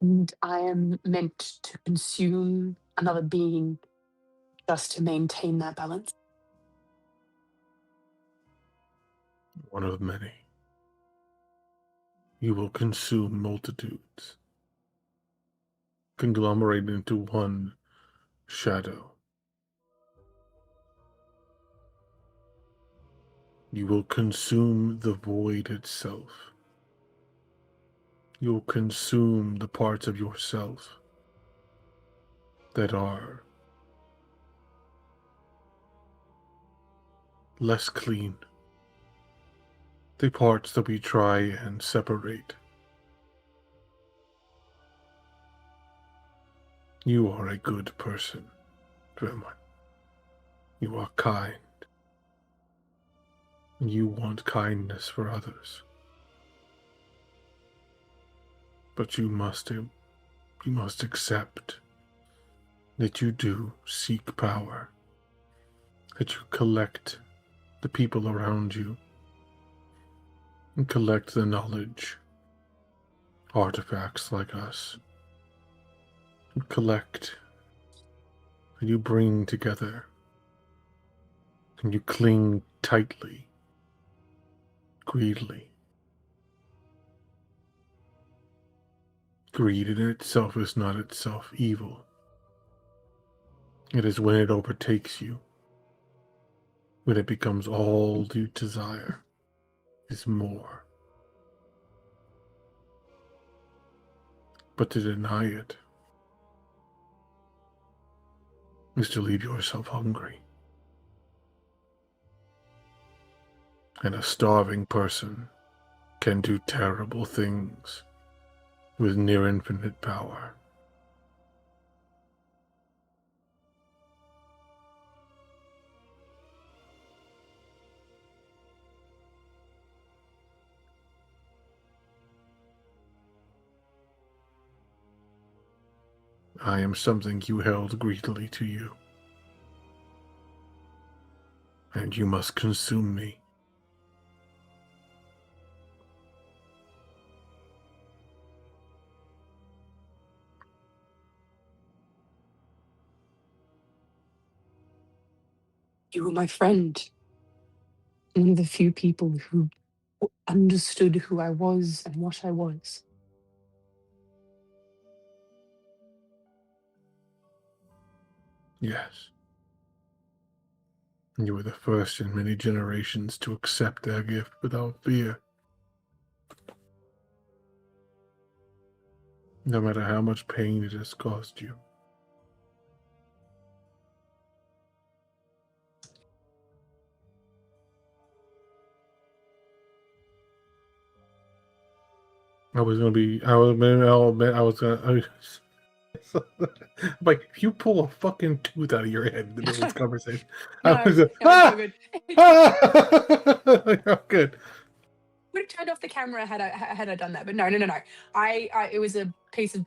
[SPEAKER 3] And I am meant to consume another being just to maintain that balance.
[SPEAKER 2] One of many. You will consume multitudes, conglomerate into one shadow. You will consume the void itself. You will consume the parts of yourself that are less clean, the parts that we try and separate. You are a good person, Dremon. You are kind. You want kindness for others. But you must accept that you do seek power, that you collect the people around you, and collect the knowledge, artifacts like us, and collect, and you bring together, and you cling tightly, greedily. Greed in itself is not itself evil. It is when it overtakes you, when it becomes all you desire is more. But to deny it is to leave yourself hungry. And a starving person can do terrible things with near infinite power. I am something you held greedily to you. And you must consume me.
[SPEAKER 3] You were my friend. One of the few people who understood who I was and what I was.
[SPEAKER 2] Yes. You were the first in many generations to accept their gift without fear. No matter how much pain it has caused you. I was gonna, like, if you pull a fucking tooth out of your head in the middle of this conversation,
[SPEAKER 3] No,
[SPEAKER 2] I was
[SPEAKER 3] no, it's all good.
[SPEAKER 2] Oh, good.
[SPEAKER 3] Would have turned off the camera had I done that, but no. I it was a piece of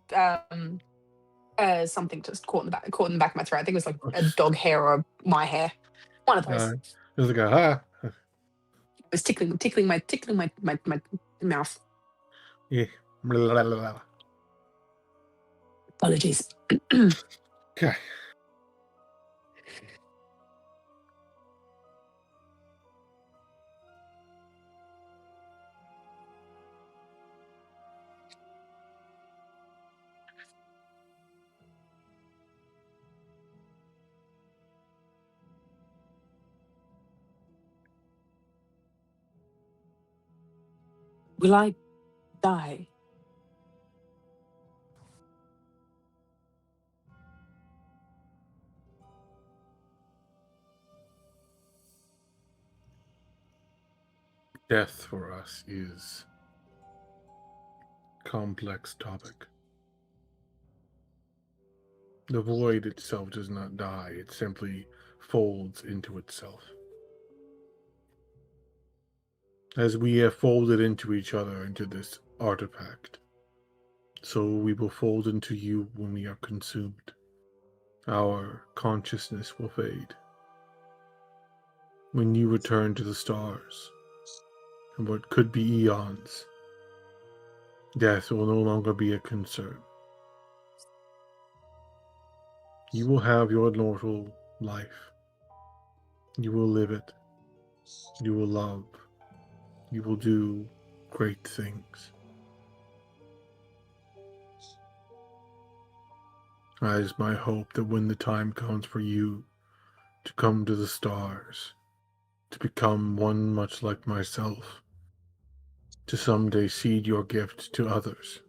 [SPEAKER 3] something just caught in the back of my throat. I think it was like a dog hair or my hair, one of those.
[SPEAKER 2] It was like a
[SPEAKER 3] It was tickling my mouth.
[SPEAKER 2] Yeah. Blah, blah, blah.
[SPEAKER 3] Apologies.
[SPEAKER 2] Okay.
[SPEAKER 3] Will I die?
[SPEAKER 2] Death for us is a complex topic. The void itself does not die, it simply folds into itself. As we have folded into each other into this artifact, so we will fold into you when we are consumed. Our consciousness will fade. When you return to the stars, and what could be eons, death will no longer be a concern. You will have your immortal life. You will live it. You will love. You will do great things. That is my hope, that when the time comes for you to come to the stars, to become one much like myself, to someday seed your gift to others.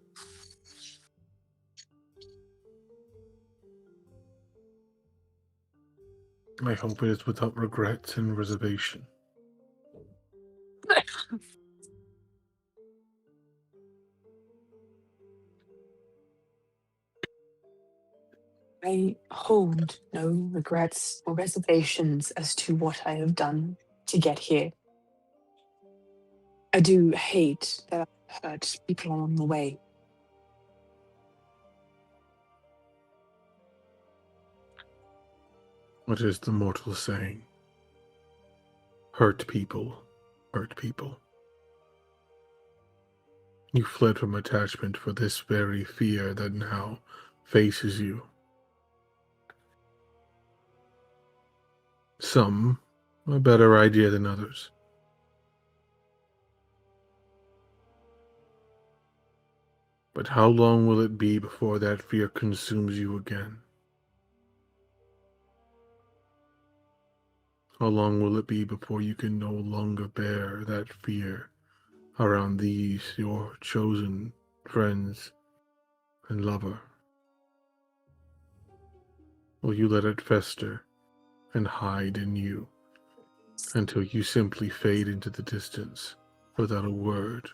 [SPEAKER 2] I hope it is without regrets and reservation.
[SPEAKER 3] I hold no regrets or reservations as to what I have done to get here. I do hate that I've hurt people along the way.
[SPEAKER 2] What is the mortal saying? Hurt people, hurt people. You fled from attachment for this very fear that now faces you. Some a better idea than others. But how long will it be before that fear consumes you again? How long will it be before you can no longer bear that fear around these, your chosen friends and lover? Will you let it fester and hide in you until you simply fade into the distance without a word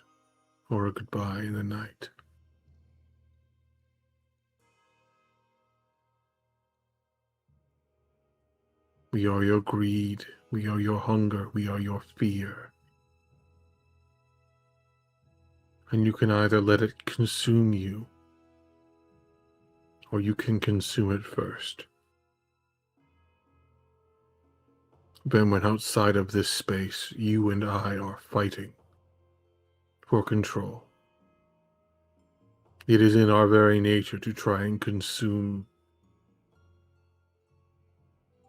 [SPEAKER 2] or a goodbye in the night? We are your greed, we are your hunger, we are your fear. And you can either let it consume you, or you can consume it first. Then when outside of this space, you and I are fighting for control. It is in our very nature to try and consume.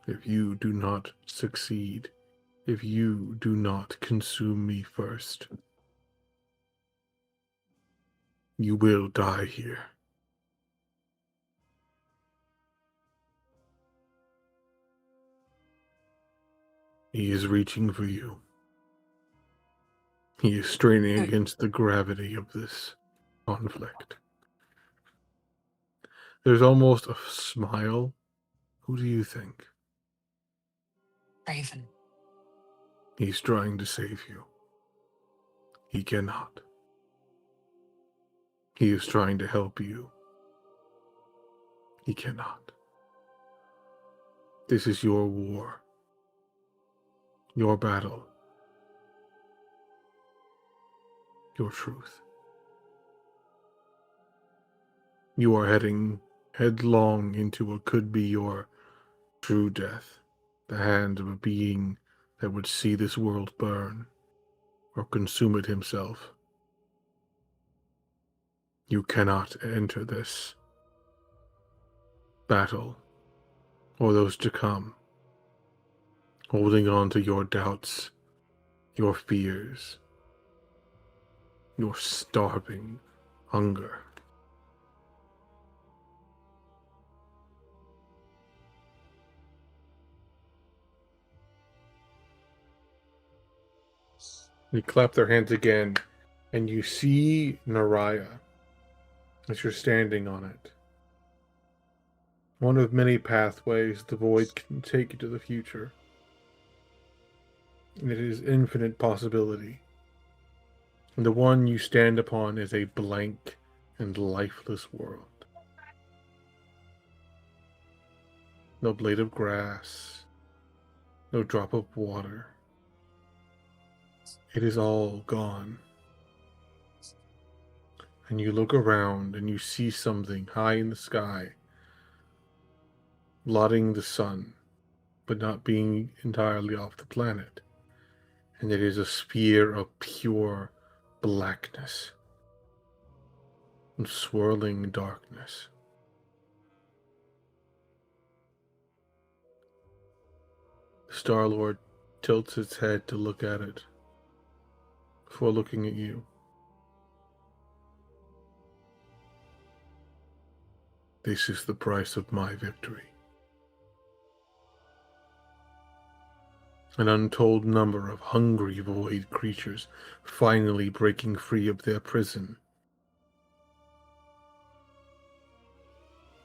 [SPEAKER 2] If you do not succeed, if you do not consume me first, you will die here. He is reaching for you. He is straining against the gravity of this conflict. There's almost a smile. Who do you think?
[SPEAKER 3] Raven.
[SPEAKER 2] He's trying to save you. He cannot. He is trying to help you. He cannot. This is your war. Your battle. Your truth. You are heading headlong into what could be your true death, the hand of a being that would see this world burn or consume it himself. You cannot enter this battle or those to come, holding on to your doubts, your fears, your starving hunger. They clap their hands again, and you see Narhi'ya as you're standing on it. One of many pathways the void can take you to the future. And it is infinite possibility. And the one you stand upon is a blank and lifeless world. No blade of grass, no drop of water. It is all gone. And you look around and you see something high in the sky, blotting the sun, but not being entirely off the planet. And it is a sphere of pure blackness and swirling darkness. The Star-Lord tilts its head to look at it before looking at you. This is the price of my victory. An untold number of hungry void creatures finally breaking free of their prison.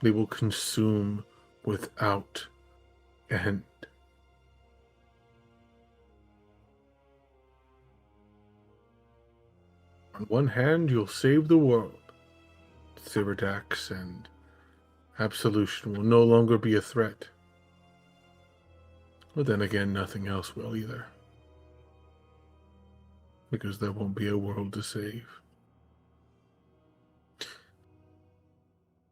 [SPEAKER 2] They will consume without end. On one hand, you'll save the world. Cyradax and absolution will no longer be a threat. But then again, nothing else will either. Because there won't be a world to save.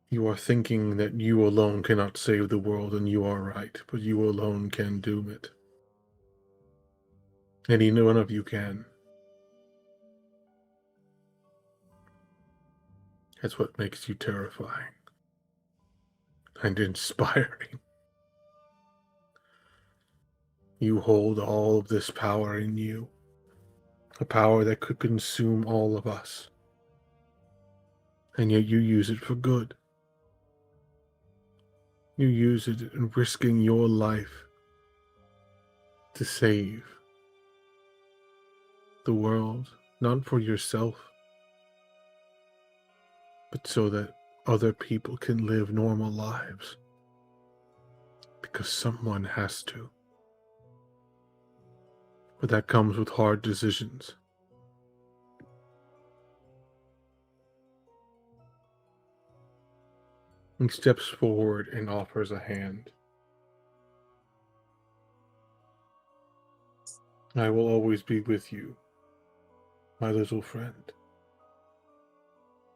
[SPEAKER 2] You are thinking that you alone cannot save the world, and you are right, but you alone can doom it. Any one of you can. That's what makes you terrifying and inspiring. You hold all of this power in you, a power that could consume all of us, and yet you use it for good. You use it in risking your life to save the world, not for yourself, but so that other people can live normal lives. Because someone has to. But that comes with hard decisions. He steps forward and offers a hand. I will always be with you, my little friend,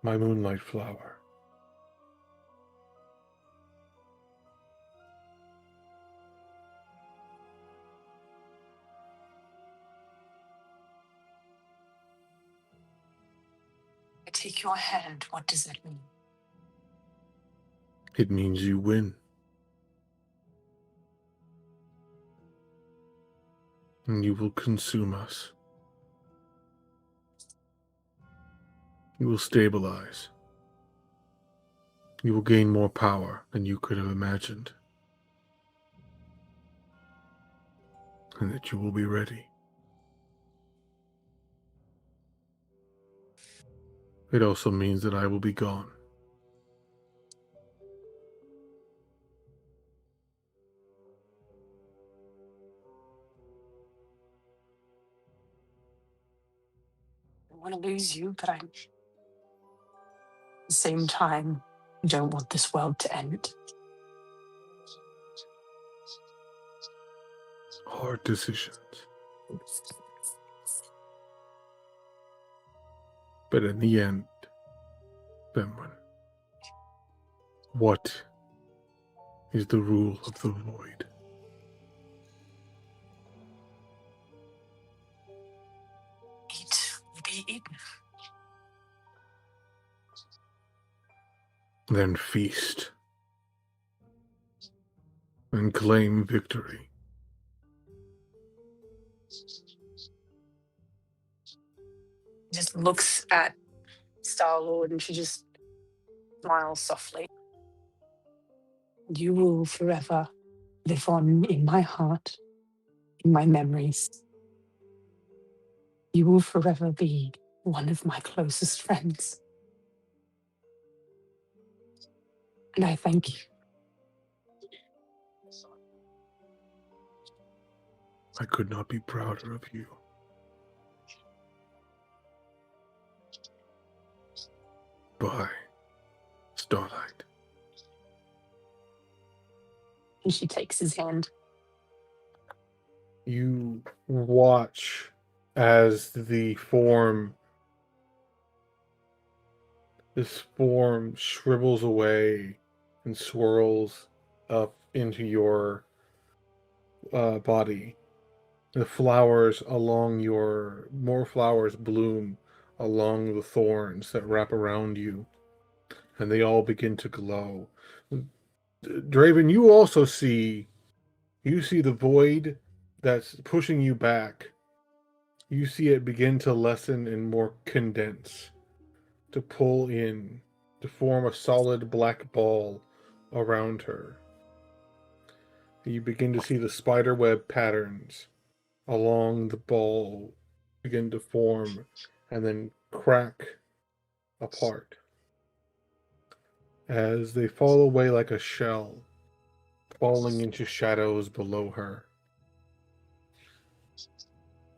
[SPEAKER 2] my moonlight flower.
[SPEAKER 3] take your hand, what does that mean?
[SPEAKER 2] It means you win. And you will consume us. You will stabilize. You will gain more power than you could have imagined. And that you will be ready. It also means that I will be gone.
[SPEAKER 3] I don't want to lose you, but at the same time, I don't want this world to end.
[SPEAKER 2] Hard decisions. But in the end, Benwin, what is the rule of the void?
[SPEAKER 3] Eat will be eaten.
[SPEAKER 2] Then feast and claim victory.
[SPEAKER 3] Just looks at Star-Lord and she just smiles softly. You will forever live on in my heart, in my memories. You will forever be one of my closest friends. And I thank you.
[SPEAKER 2] I could not be prouder of you. Bye, Starlight.
[SPEAKER 3] And she takes his hand.
[SPEAKER 2] You watch as this form shrivels away and swirls up into your body. The flowers more flowers bloom along the thorns that wrap around you, and they all begin to glow. Draven, you also see the void that's pushing you back. You see it begin to lessen and more condense, to pull in, to form a solid black ball around her. You begin to see the spiderweb patterns along the ball begin to form and then crack apart as they fall away like a shell, falling into shadows below her.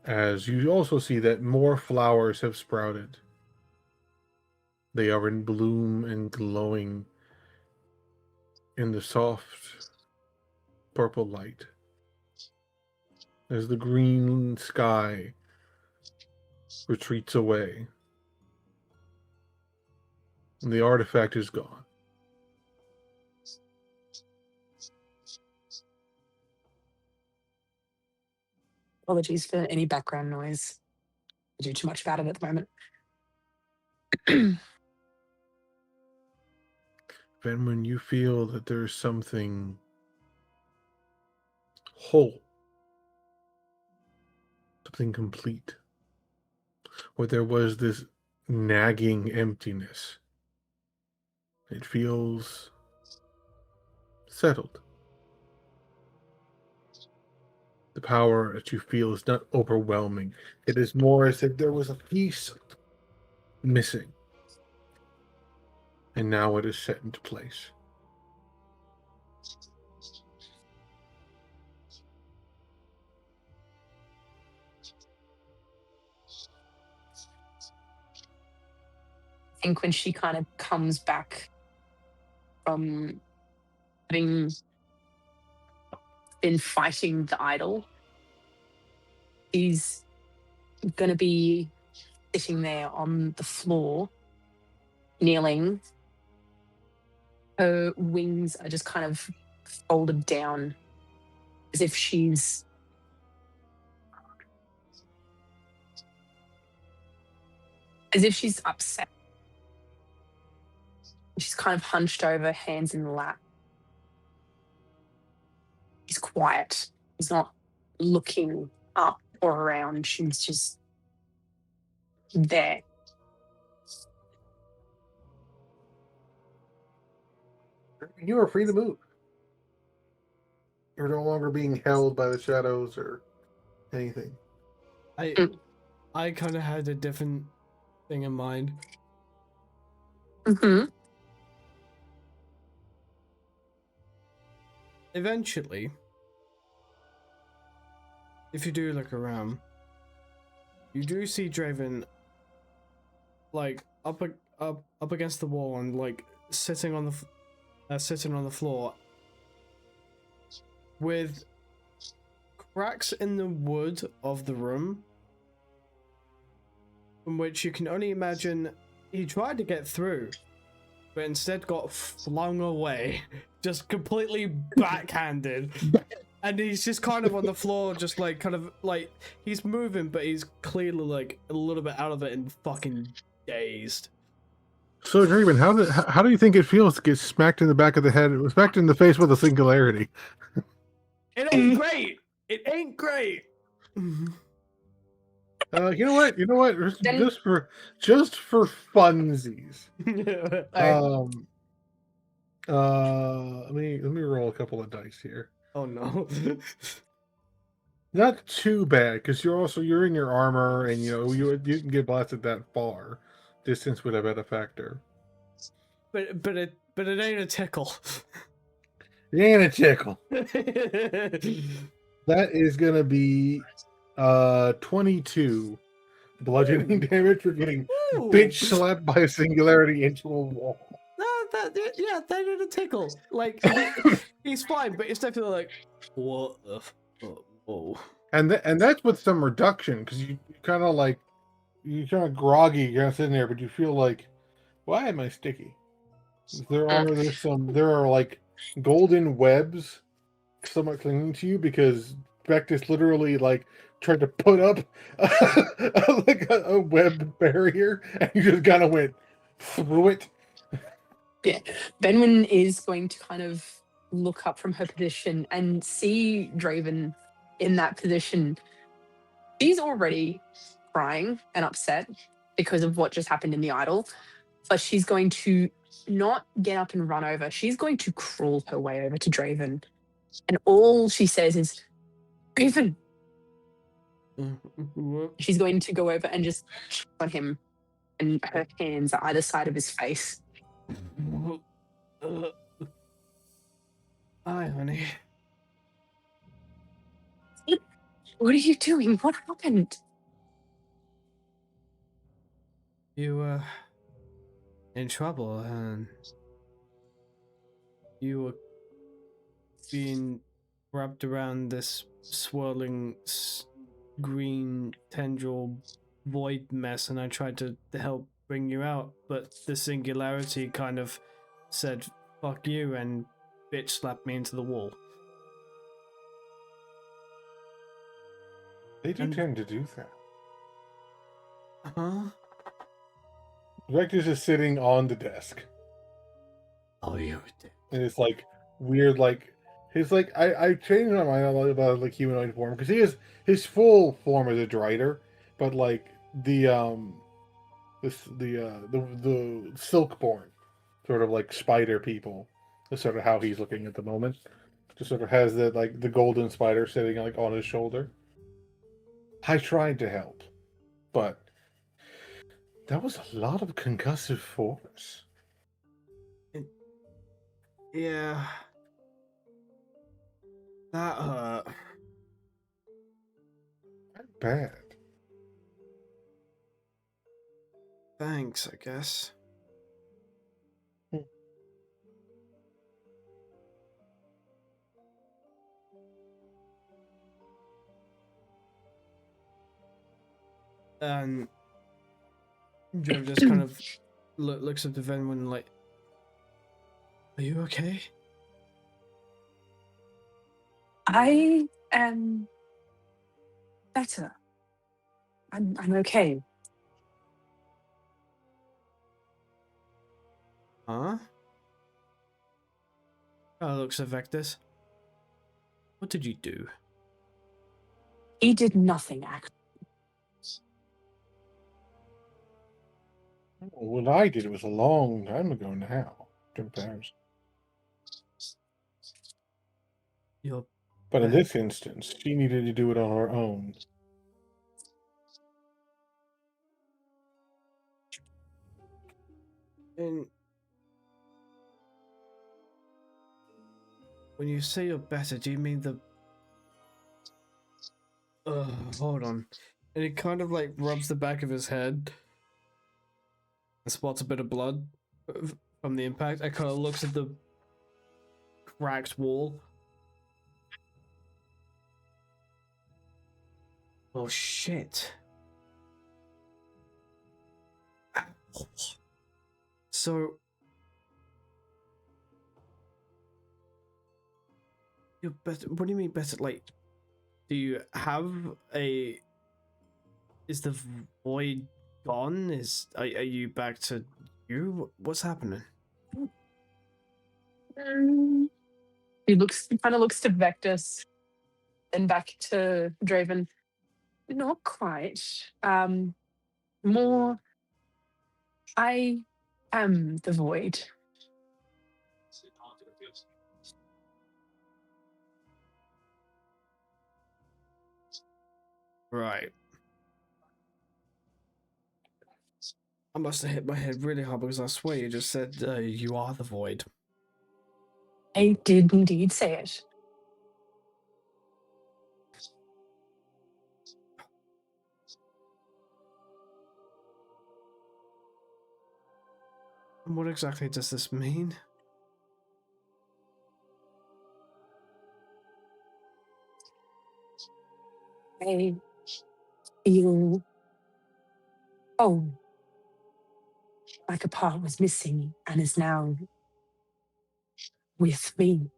[SPEAKER 2] As you also see that more flowers have sprouted. They are in bloom and glowing in the soft purple light. As the green sky retreats away, and the artifact is gone.
[SPEAKER 3] Apologies for any background noise. I do too much about it at the moment.
[SPEAKER 2] Then when you feel that there's something whole, something complete, or there was this nagging emptiness, it feels settled. The power that you feel is not overwhelming. It is more as if there was a piece missing. And now it is set into place.
[SPEAKER 3] I think when she kind of comes back from having been fighting the idol, she's going to be sitting there on the floor, kneeling. Her wings are just kind of folded down as if she's upset. She's kind of hunched over, hands in the lap. She's quiet. She's not looking up or around. She's just there.
[SPEAKER 2] You are free to move. You're no longer being held by the shadows or anything.
[SPEAKER 1] I kind of had a different thing in mind.
[SPEAKER 3] Mm-hmm.
[SPEAKER 1] Eventually, if you do look around, you do see Draven like up against the wall and like sitting on the floor with cracks in the wood of the room, from which you can only imagine he tried to get through, but instead got flung away, just completely backhanded. And he's just kind of on the floor, just like kind of like he's moving, but he's clearly like a little bit out of it and fucking dazed.
[SPEAKER 2] So, Draven, how do you think it feels to get smacked in the back of the head, smacked in the face with a singularity?
[SPEAKER 1] It ain't great. It ain't great.
[SPEAKER 2] You know what?
[SPEAKER 3] Then-
[SPEAKER 2] Just for funsies.
[SPEAKER 3] Alright.
[SPEAKER 2] Let me roll a couple of dice here.
[SPEAKER 1] Oh no.
[SPEAKER 2] Not too bad, because you're in your armor, and you can get blasted that far. Distance would have been a factor.
[SPEAKER 1] But it ain't a tickle.
[SPEAKER 2] It ain't a tickle. That is gonna be 22 bludgeoning damage for getting
[SPEAKER 1] Ooh.
[SPEAKER 2] bitch slapped by a singularity into a wall.
[SPEAKER 1] That ain't a tickle. Like he's fine, but it's definitely like what the whoa.
[SPEAKER 2] And that's with some reduction, because you kind of groggy, you're kind of sitting there, but you feel like, why am I sticky? There are like golden webs somewhat clinging to you, because Vectus literally like tried to put up a web barrier, and you just kind of went through it.
[SPEAKER 3] Yeah. Benwyn is going to kind of look up from her position and see Draven in that position. She's already crying and upset because of what just happened in the idol, but she's going to not get up and run over. She's going to crawl her way over to Draven. And all she says is, Draven. She's going to go over and just check on him, and her hands are either side of his face.
[SPEAKER 1] Hi, honey.
[SPEAKER 3] What are you doing? What happened?
[SPEAKER 1] You were in trouble, and you were being wrapped around this swirling green tendril void mess, and I tried to help bring you out, but the singularity kind of said fuck you and bitch slapped me into the wall.
[SPEAKER 2] They do tend to do that.
[SPEAKER 1] Huh?
[SPEAKER 2] Vectus is sitting on the desk.
[SPEAKER 1] Oh, you did.
[SPEAKER 2] And it's like weird, like he's like I changed my mind about like humanoid form, because his full form is a Drider, but like the Silkborn sort of like spider people is sort of how he's looking at the moment. Just sort of has the golden spider sitting like on his shoulder. I tried to help, but that was a lot of concussive force.
[SPEAKER 1] Yeah. That hurt.
[SPEAKER 2] Bad.
[SPEAKER 1] Thanks, I guess. And Joe just kind of looks at the Venwin and like, are you okay?
[SPEAKER 3] I am better. I'm okay.
[SPEAKER 1] Huh? Looks at Vectus. What did you do?
[SPEAKER 3] He did nothing, actually.
[SPEAKER 2] What I did was a long time ago now. Compares.
[SPEAKER 1] You're
[SPEAKER 2] But in
[SPEAKER 1] bad.
[SPEAKER 2] this instance, she needed to do it on her own.
[SPEAKER 1] And when you say you're better, do you mean the... hold on. And he kind of like rubs the back of his head and spots a bit of blood from the impact. And kind of looks at the cracked wall. Oh shit. So you're better. What do you mean better? Like, do you have a? Is the void gone? Are you back to you? What's happening?
[SPEAKER 3] He kind of looks to Vectus and back to Draven. Not quite. More. I am the void.
[SPEAKER 1] Right. I must have hit my head really hard because I swear you just said you are the void.
[SPEAKER 3] I did indeed say it.
[SPEAKER 1] And what exactly does this mean?
[SPEAKER 3] I feel like a part was missing and is now with me.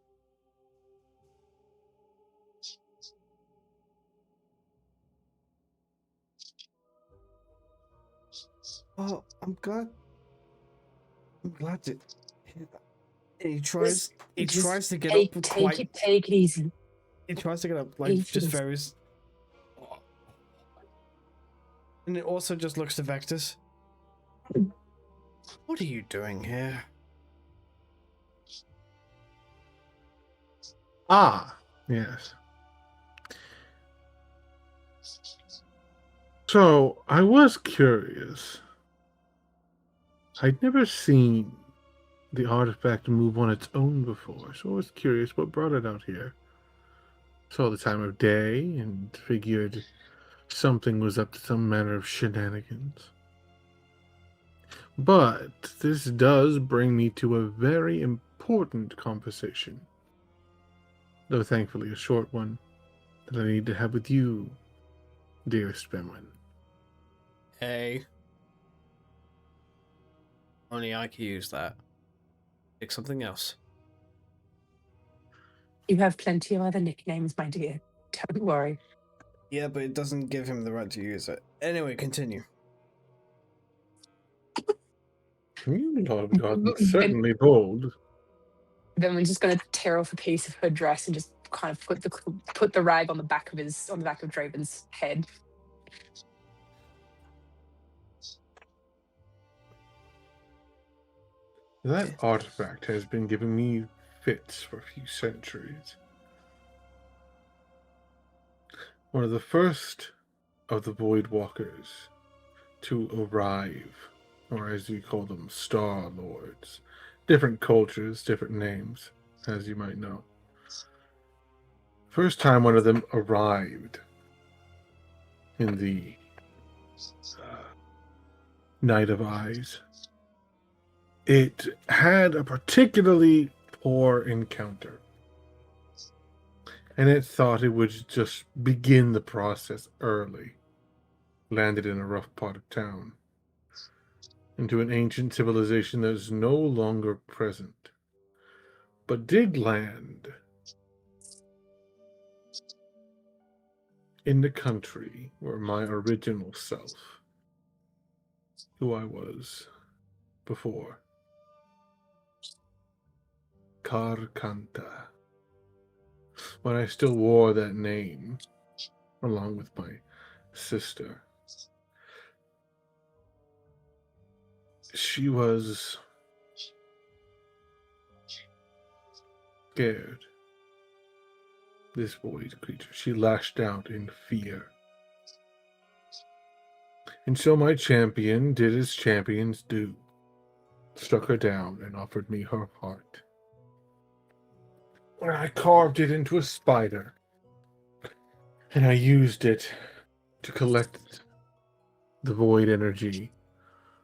[SPEAKER 1] Oh, I'm glad to hear that. He tries to get up quite...
[SPEAKER 3] Take it easy.
[SPEAKER 1] He tries to get up like just very... And it also just looks to Vectus. What are you doing here?
[SPEAKER 2] Ah, yes. So, I was curious. I'd never seen the artifact move on its own before, so I was curious what brought it out here. Saw the time of day and figured something was up to some manner of shenanigans. But this does bring me to a very important conversation, though thankfully a short one, that I need to have with you, dearest Benwin.
[SPEAKER 1] Hey. Only I can use that. Pick something else.
[SPEAKER 3] You have plenty of other nicknames, my dear. Don't worry.
[SPEAKER 1] Yeah, but it doesn't give him the right to use it. Anyway, continue.
[SPEAKER 2] You have gotten certainly bold.
[SPEAKER 3] Then we're just going to tear off a piece of her dress and just kind of put the rag on the back of Draven's head.
[SPEAKER 2] That artifact has been giving me fits for a few centuries. One of the first of the Void Walkers to arrive, or as you call them, Star Lords. Different cultures, different names, as you might know. First time one of them arrived in the Night of Eyes, it had a particularly poor encounter. And it thought it would just begin the process early. Landed in a rough part of town. Into an ancient civilization that is no longer present. But did land in the country where my original self, who I was before, Karkanta, when I still wore that name, along with my sister. She was scared. This void creature. She lashed out in fear. And so my champion did as champions do. Struck her down and offered me her heart. I carved it into a spider. And I used it to collect the void energy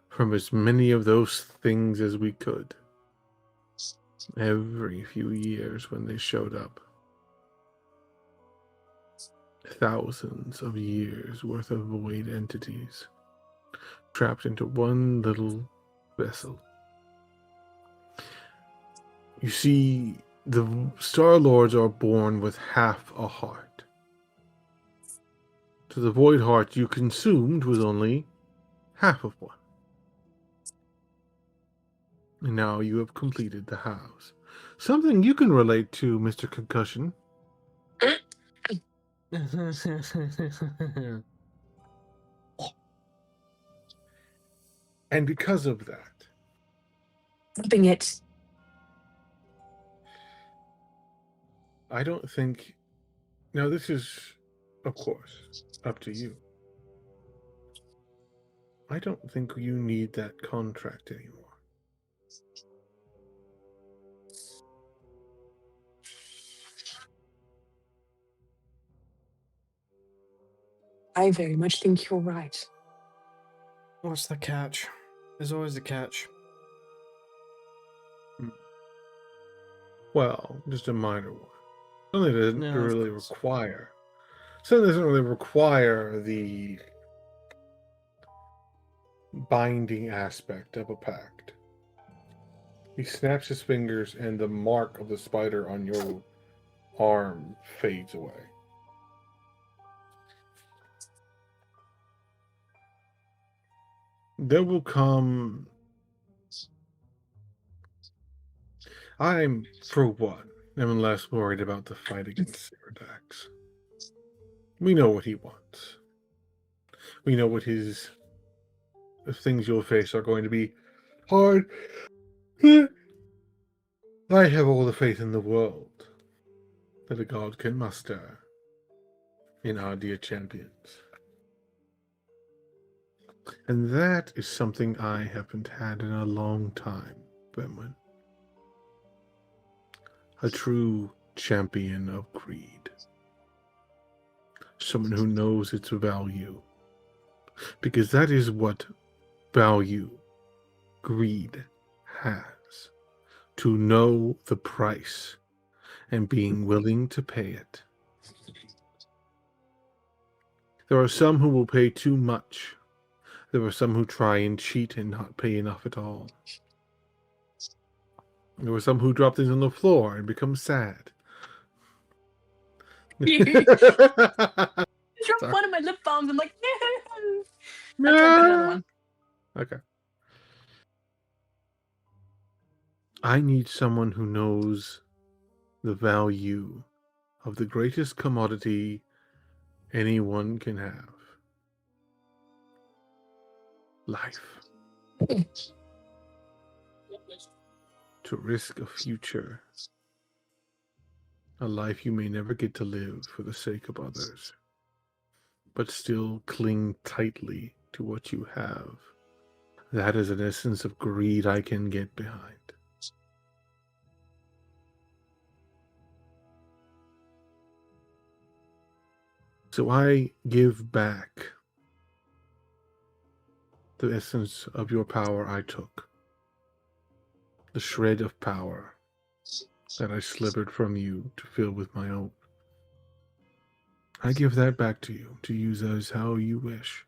[SPEAKER 2] from as many of those things as we could. Every few years when they showed up. Thousands of years worth of void entities trapped into one little vessel. You see, the Star Lords are born with half a heart. So the void heart you consumed was only half of one. And now you have completed the house. Something you can relate to, Mr. Concussion. And because of that,
[SPEAKER 3] Stopping it.
[SPEAKER 2] I don't think... Now, this is, of course, up to you. I don't think you need that contract anymore.
[SPEAKER 3] I very much think you're right.
[SPEAKER 1] What's the catch? There's always a catch.
[SPEAKER 2] Well, just a minor one. Something that doesn't
[SPEAKER 1] Yeah, of
[SPEAKER 2] really
[SPEAKER 1] course.
[SPEAKER 2] require. Something that doesn't really require the binding aspect of a pact. He snaps his fingers, and the mark of the spider on your arm fades away. There will come... I'm, for one, am less worried about the fight against Cyradax. We know what he wants. We know what his... The things you'll face are going to be hard. I have all the faith in the world that a god can muster in our dear champions. And that is something I haven't had in a long time, Benwin. A true champion of greed. Someone who knows its value. Because that is what value greed has. To know the price and being willing to pay it. There are some who will pay too much. There are some who try and cheat and not pay enough at all. There were some who drop things on the floor and become sad.
[SPEAKER 3] Drop one of my lip balms. I'm like, no. Okay, but another one.
[SPEAKER 2] Okay. I need someone who knows the value of the greatest commodity anyone can have. Life. To risk a future. A life you may never get to live for the sake of others. But still cling tightly to what you have. That is an essence of greed I can get behind. So I give back the essence of your power I took. The shred of power that I slivered from you to fill with my own. I give that back to you to use as how you wish.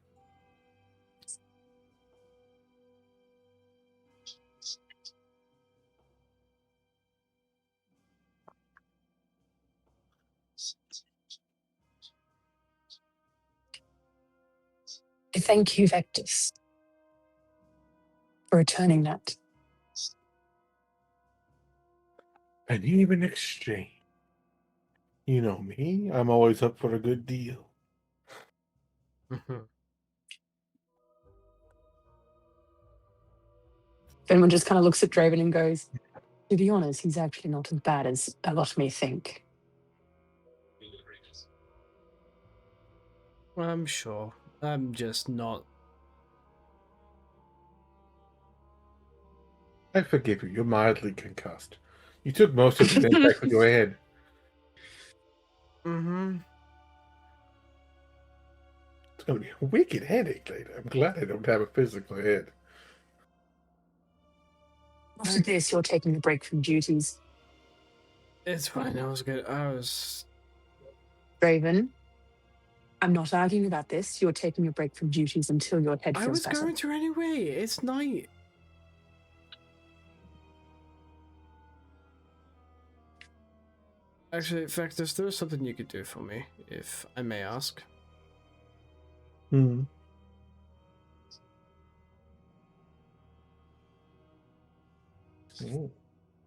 [SPEAKER 3] Thank you, Vectus, for returning that.
[SPEAKER 2] and even exchange. You know me, I'm always up for a good deal.
[SPEAKER 3] Everyone just kind of looks at Draven and goes, to be honest, he's actually not as bad as a lot may think.
[SPEAKER 1] I'm sure. I'm just not.
[SPEAKER 2] I forgive you, you're mildly concussed. You took most of the impact with your head.
[SPEAKER 1] Mm-hmm.
[SPEAKER 2] It's going to be a wicked headache later. I'm glad I don't have a physical head.
[SPEAKER 3] After this, you're taking a break from duties.
[SPEAKER 1] It's fine. I was good. I was.
[SPEAKER 3] Draven, I'm not arguing about this. You're taking a break from duties until your head feels
[SPEAKER 1] I was
[SPEAKER 3] better.
[SPEAKER 1] going to anyway. It's night. Actually, in fact, there is something you could do for me, if I may ask.
[SPEAKER 2] Hmm. Oh,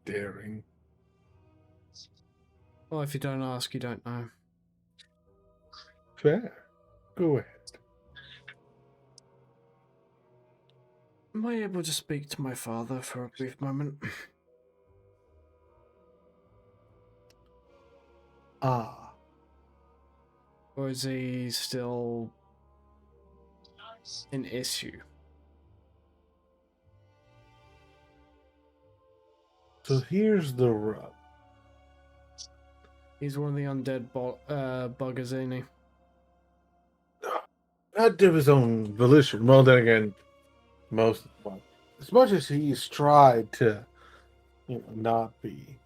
[SPEAKER 2] daring.
[SPEAKER 1] Well, if you don't ask, you don't know.
[SPEAKER 2] Fair. Go ahead.
[SPEAKER 1] Am I able to speak to my father for a brief moment?
[SPEAKER 2] Ah.
[SPEAKER 1] Or is he still an issue?
[SPEAKER 2] So here's the rub.
[SPEAKER 1] He's one of the undead buggers, ain't he?
[SPEAKER 2] Not of his own volition. Well, then again, well, as much as he's tried to, not be,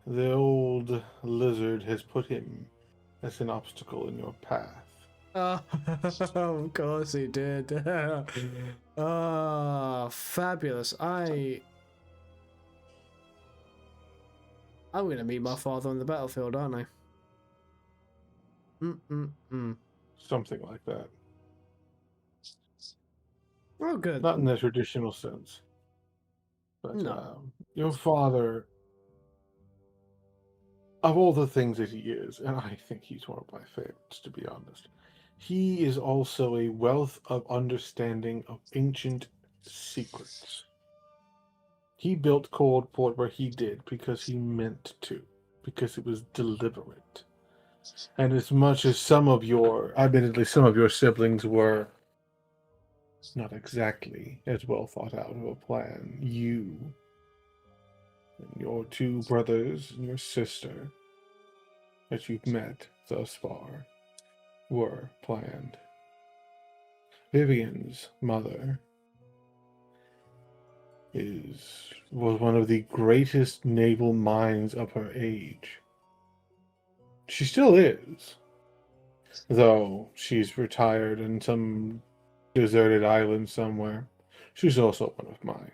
[SPEAKER 2] the old lizard has put him as an obstacle in your path.
[SPEAKER 1] Of course he did. Fabulous. I'm gonna meet my father on the battlefield, aren't I?
[SPEAKER 2] Something like that.
[SPEAKER 1] Oh, good.
[SPEAKER 2] Not in the traditional sense. But
[SPEAKER 1] No.
[SPEAKER 2] your father, of all the things that he is, and I think he's one of my favorites, to be honest, he is also a wealth of understanding of ancient secrets. He built Coldport where he did because he meant to, because it was deliberate. And as much as admittedly, some of your siblings were not exactly as well thought out of a plan, you and your two brothers and your sister that you've met thus far were planned. Vivian's mother was one of the greatest naval minds of her age. She still is, though she's retired in some deserted island somewhere. She's also one of mine.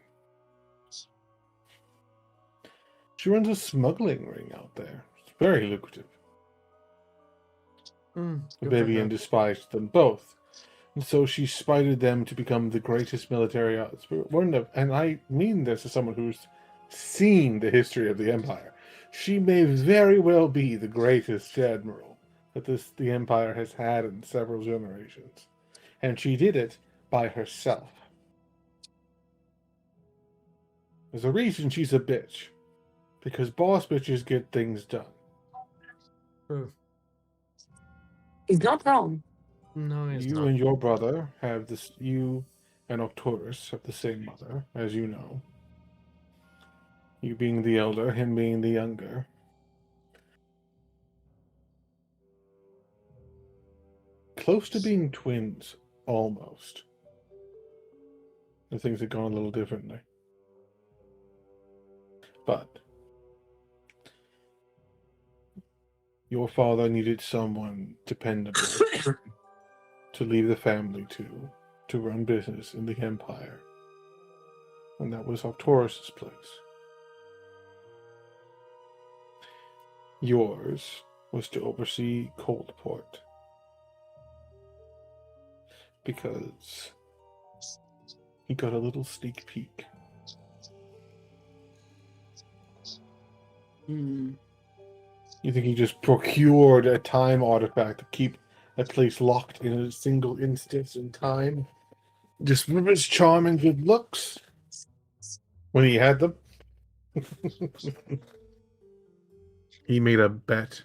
[SPEAKER 2] She runs a smuggling ring out there. It's very lucrative. Vivian despised them both, and so she spited them to become the greatest military and I mean this as someone who's seen the history of the Empire. She may very well be the greatest admiral that the Empire has had in several generations. And she did it by herself. There's a reason she's a bitch. Because boss bitches get things done.
[SPEAKER 3] He's not wrong.
[SPEAKER 1] No, he's
[SPEAKER 2] You
[SPEAKER 1] not.
[SPEAKER 2] and your brother have this. You and Octorus have the same mother, as you know. You being the elder, him being the younger. Close to being twins, almost. The things have gone a little differently. But your father needed someone dependable to leave the family to run business in the Empire. And that was Octorus's place. Yours was to oversee Coldport. Because he got a little sneak peek.
[SPEAKER 1] Hmm.
[SPEAKER 2] You think he just procured a time artifact to keep a place locked in a single instance in time? Just from his charm and good looks? When he had them? He made a bet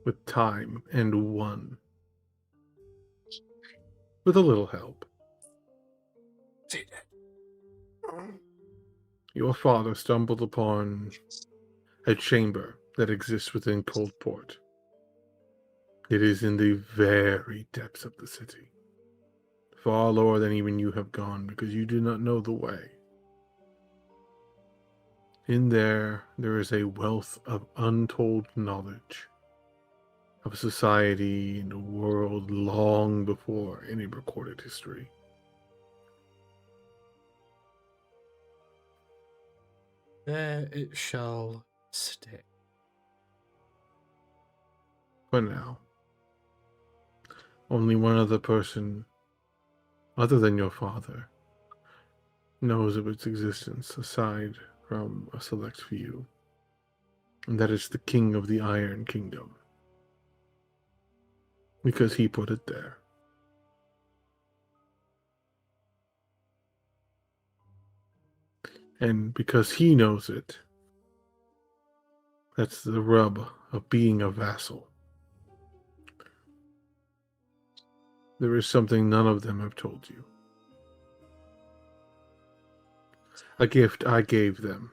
[SPEAKER 2] with time and won. With a little help. Your father stumbled upon a chamber that exists within Coldport. It is in the very depths of the city. Far lower than even you have gone because you do not know the way. In there is a wealth of untold knowledge of a society and a world long before any recorded history.
[SPEAKER 1] There it shall stay.
[SPEAKER 2] For now. Only one other person, other than your father, knows of its existence aside from a select few. And that is the King of the Iron Kingdom. Because he put it there. And because he knows it, that's the rub of being a vassal. There is something none of them have told you. A gift I gave them.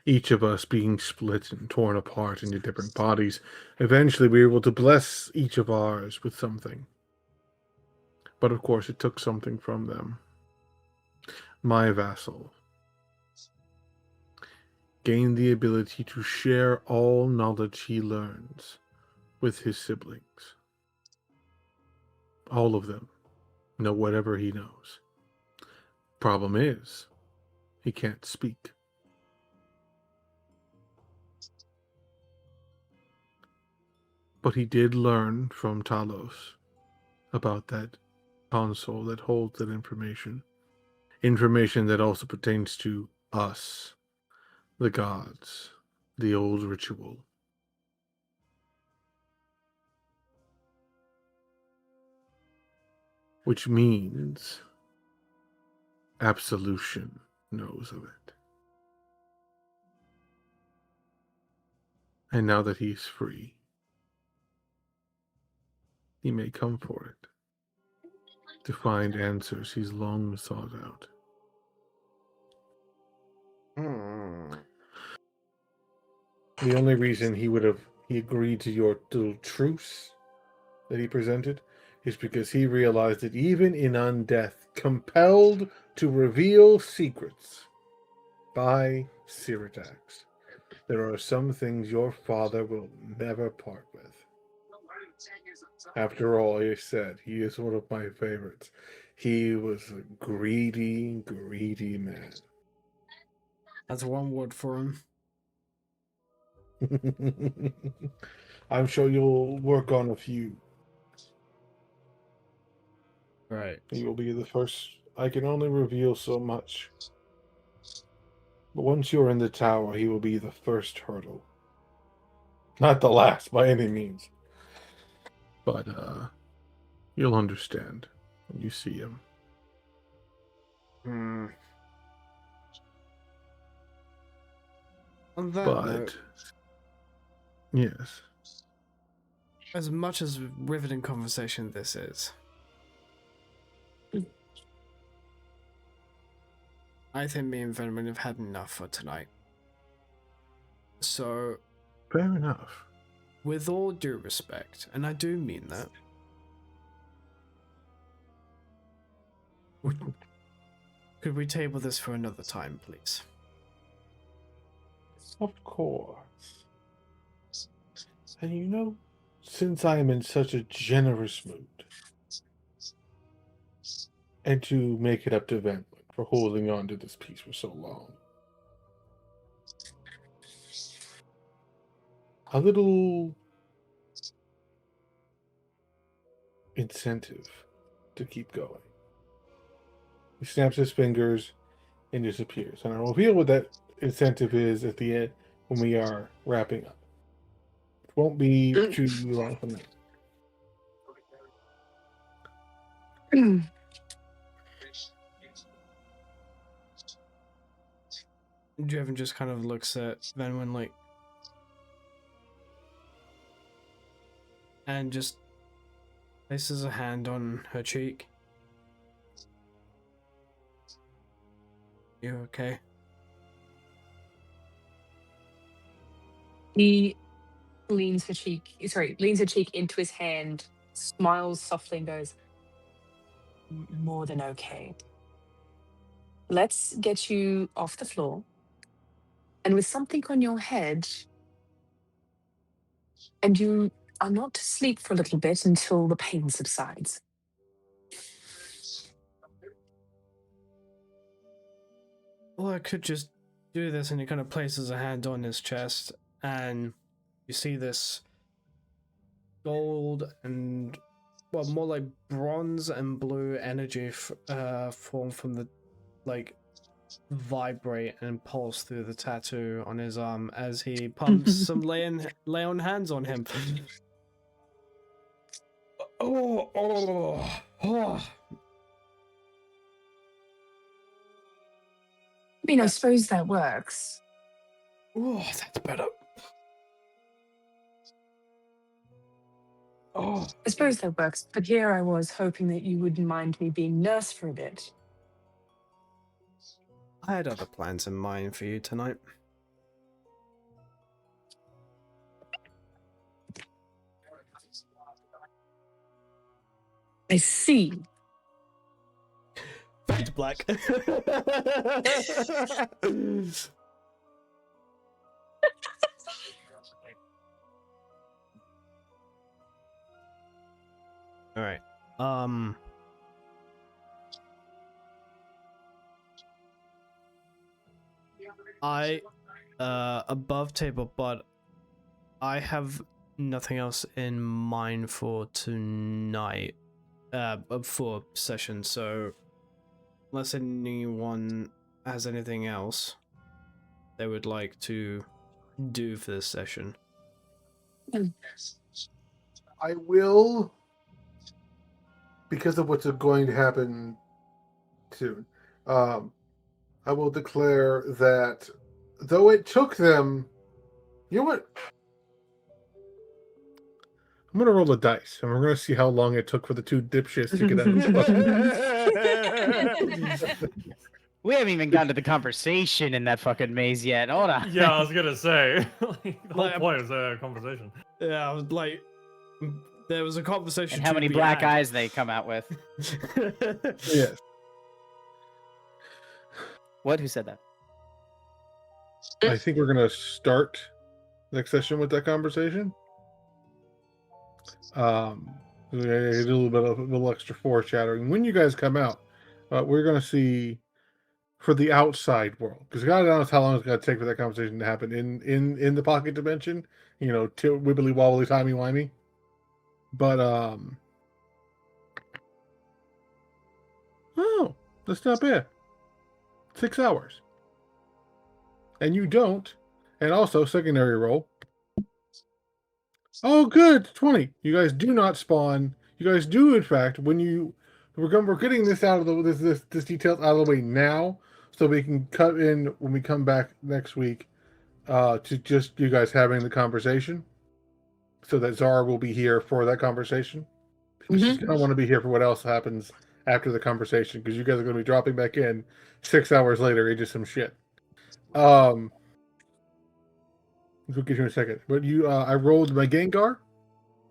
[SPEAKER 2] Each of us being split and torn apart into different bodies. Eventually we were able to bless each of ours with something. But of course it took something from them. My vassal gained the ability to share all knowledge he learns with his siblings. All of them know whatever he knows. Problem is, he can't speak. But he did learn from Talos about that console that holds that information. Information that also pertains to us, the gods, the old ritual. Which means Absolution knows of it. And now that he's free, he may come for it to find answers he's long sought out. The only reason he agreed to your little truce that he presented is because he realized that even in undeath, compelled to reveal secrets by Cyradax, there are some things your father will never part with. After all, he said, he is one of my favorites. He was a greedy, greedy man.
[SPEAKER 1] That's one word for him.
[SPEAKER 2] I'm sure you'll work on a few.
[SPEAKER 1] Right.
[SPEAKER 2] He will be the first. I can only reveal so much. But once you're in the tower, he will be the first hurdle. Not the last, by any means. But, you'll understand when you see him.
[SPEAKER 1] On that
[SPEAKER 2] But,
[SPEAKER 1] note,
[SPEAKER 2] yes.
[SPEAKER 1] as much as riveting conversation this is, I think me and Venom have had enough for tonight. So,
[SPEAKER 2] Fair enough.
[SPEAKER 1] with all due respect, and I do mean that, could we table this for another time, please?
[SPEAKER 2] Of course. And you know, since I am in such a generous mood, and to make it up to Venwin for holding on to this piece for so long, a little incentive to keep going. He snaps his fingers and disappears. And I'll reveal what that incentive is at the end when we are wrapping up. It won't be too long from now.
[SPEAKER 1] Jevin just kind of looks at Venwin like, and just places a hand on her cheek. You okay?
[SPEAKER 3] He leans her cheek into his hand, smiles softly, and goes, "More than okay. Let's get you off the floor. And with something on your head, and you are not to sleep for a little bit until the pain subsides."
[SPEAKER 1] Well, I could just do this, and he kind of places a hand on his chest, and you see this gold and, well, more like bronze and blue energy form from the, like, vibrate and pulse through the tattoo on his arm as he pumps some lay on hands on him. Oh.
[SPEAKER 3] I mean, I suppose that works.
[SPEAKER 1] Oh, that's better. Oh,
[SPEAKER 3] I suppose that works. But here I was hoping that you wouldn't mind me being nurse for a bit.
[SPEAKER 1] I had other plans in mind for you tonight.
[SPEAKER 3] I see.
[SPEAKER 1] Fade black. All right. Above table, but I have nothing else in mind for tonight. For session, so unless anyone has anything else they would like to do for this session.
[SPEAKER 2] I will, because of what's going to happen soon, I will declare that though it took them, you know what? I'm going to roll the dice, and we're going to see how long it took for the two dipshits to get out of the
[SPEAKER 8] We haven't even gotten to the conversation in that fucking maze yet. Hold on.
[SPEAKER 7] Yeah, I was gonna say. The whole point is a conversation.
[SPEAKER 1] Yeah, I was like, there was a conversation.
[SPEAKER 8] And how many black eyes they come out with.
[SPEAKER 2] Yes.
[SPEAKER 8] What? Who said that?
[SPEAKER 2] I think we're going to start next session with that conversation. We did a little extra foreshadowing. When you guys come out, we're going to see for the outside world, because God knows how long it's going to take for that conversation to happen in the pocket dimension. You know, wibbly wobbly, timey wimey. But oh, that's not bad. 6 hours, and you don't, and also secondary roll. Oh, good, 20. You guys do not spawn. You guys do, in fact, when you we're getting this out of this details out of the way now, so we can cut in when we come back next week to just you guys having the conversation, so that Zara will be here for that conversation. She's gonna want to be here for what else happens after the conversation, because you guys are going to be dropping back in 6 hours later into some shit. We'll get you in a second. But I rolled my Gengar,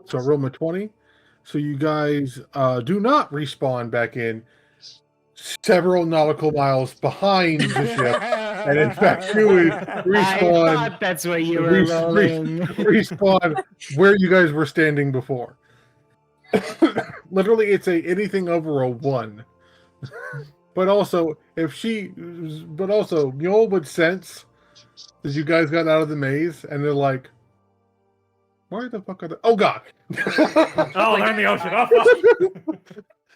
[SPEAKER 2] so I rolled my 20. So you guys do not respawn back in several nautical miles behind the ship, and in fact, you respawn.
[SPEAKER 8] I thought that's what you were rolling.
[SPEAKER 2] Respawn where you guys were standing before. Literally, it's anything over a 1. But also, Mule would sense that you guys got out of the maze, and they're like, "Why the fuck are they? Oh God!"
[SPEAKER 7] Oh, they're in the ocean. Oh, fuck.